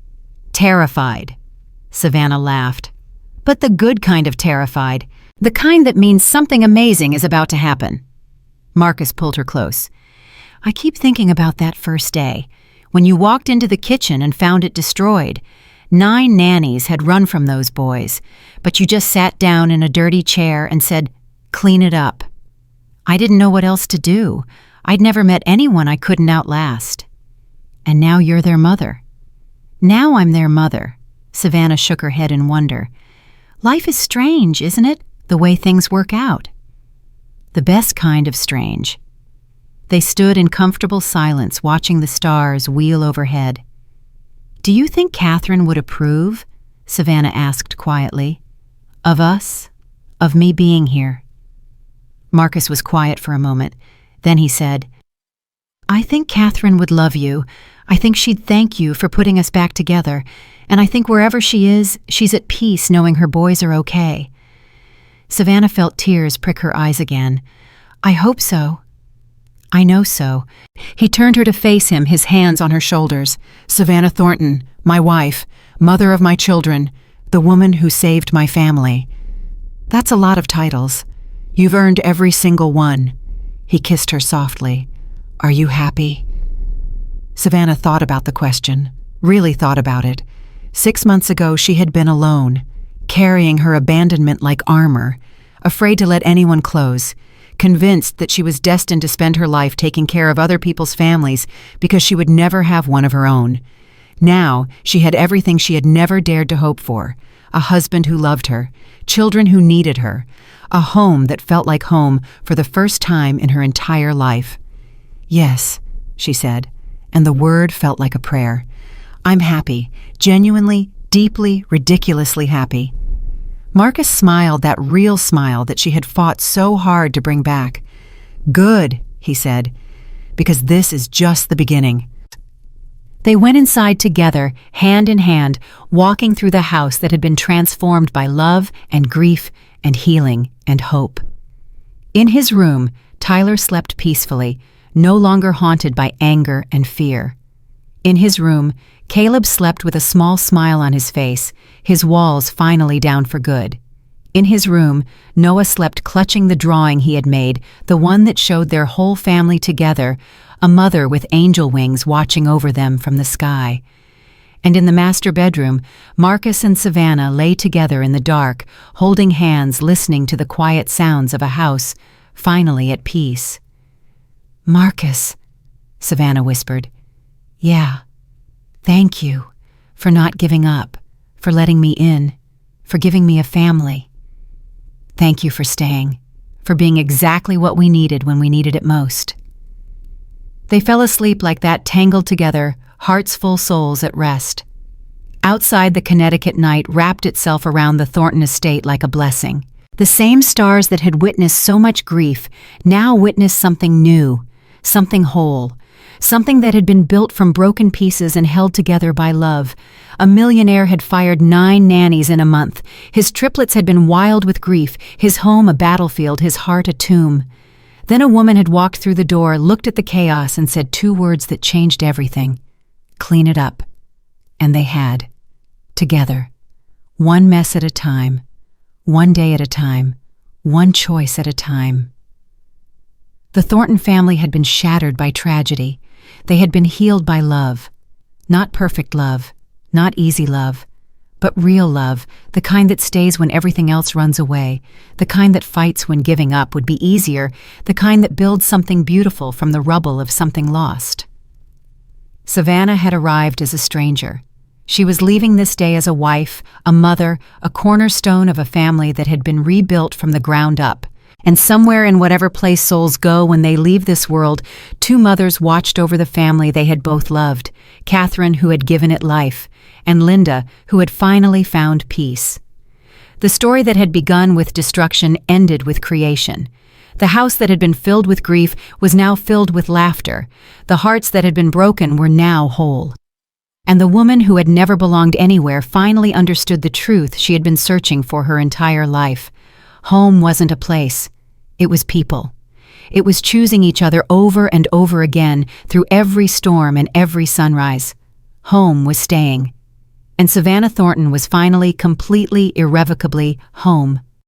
Terrified?" Savannah laughed. "But the good kind of terrified, the kind that means something amazing is about to happen." Marcus pulled her close. "I keep thinking about that first day, when you walked into the kitchen and found it destroyed. 9 nannies had run from those boys, but you just sat down in a dirty chair and said, 'Clean it up.' I didn't know what else to do. I'd never met anyone I couldn't outlast. And now you're their mother." "Now I'm their mother." Savannah shook her head in wonder. "Life is strange, isn't it, the way things work out?" "The best kind of strange." They stood in comfortable silence, watching the stars wheel overhead. "Do you think Catherine would approve?" Savannah asked quietly. "Of us? Of me being here?" Marcus was quiet for a moment. Then he said, "I think Catherine would love you. I think she'd thank you for putting us back together. And I think wherever she is, she's at peace knowing her boys are okay." Savannah felt tears prick her eyes again. "I hope so." "I know so." He turned her to face him, his hands on her shoulders. "Savannah Thornton, my wife, mother of my children, the woman who saved my family. That's a lot of titles. You've earned every single one." He kissed her softly. "Are you happy?" Savannah thought about the question, really thought about it. 6 months ago, she had been alone, carrying her abandonment like armor, afraid to let anyone close, convinced that she was destined to spend her life taking care of other people's families because she would never have one of her own. Now, she had everything she had never dared to hope for: a husband who loved her, children who needed her, a home that felt like home for the first time in her entire life. "Yes," she said, and the word felt like a prayer. "I'm happy, genuinely, deeply, ridiculously happy." Marcus smiled, that real smile that she had fought so hard to bring back. "Good," he said, "because this is just the beginning." They went inside together, hand in hand, walking through the house that had been transformed by love and grief and healing and hope. In his room, Tyler slept peacefully, no longer haunted by anger and fear. In his room, Caleb slept with a small smile on his face, his walls finally down for good. In his room, Noah slept clutching the drawing he had made, the one that showed their whole family together, a mother with angel wings watching over them from the sky. And in the master bedroom, Marcus and Savannah lay together in the dark, holding hands, listening to the quiet sounds of a house, finally at peace. "Marcus," Savannah whispered. "Yeah. Thank you for not giving up, for letting me in, for giving me a family. Thank you for staying, for being exactly what we needed when we needed it most." They fell asleep like that, tangled together, hearts full, souls at rest. Outside, the Connecticut night wrapped itself around the Thornton estate like a blessing. The same stars that had witnessed so much grief now witnessed something new, something whole, something that had been built from broken pieces and held together by love. A millionaire had fired 9 nannies in a month. His triplets had been wild with grief, his home a battlefield, his heart a tomb. Then a woman had walked through the door, looked at the chaos, and said 2 words that changed everything: "Clean it up." And they had. together. One mess at a time, one day at a time, one choice at a time. The Thornton family had been shattered by tragedy. They had been healed by love. Not perfect love, not easy love, but real love, the kind that stays when everything else runs away, the kind that fights when giving up would be easier, the kind that builds something beautiful from the rubble of something lost. Savannah had arrived as a stranger. She was leaving this day as a wife, a mother, a cornerstone of a family that had been rebuilt from the ground up. And somewhere in whatever place souls go when they leave this world, two mothers watched over the family they had both loved, Catherine, who had given it life, and Linda, who had finally found peace. The story that had begun with destruction ended with creation. The house that had been filled with grief was now filled with laughter. The hearts that had been broken were now whole. And the woman who had never belonged anywhere finally understood the truth she had been searching for her entire life. Home wasn't a place. It was people. It was choosing each other over and over again through every storm and every sunrise. Home was staying. And Savannah Thornton was finally, completely, irrevocably home.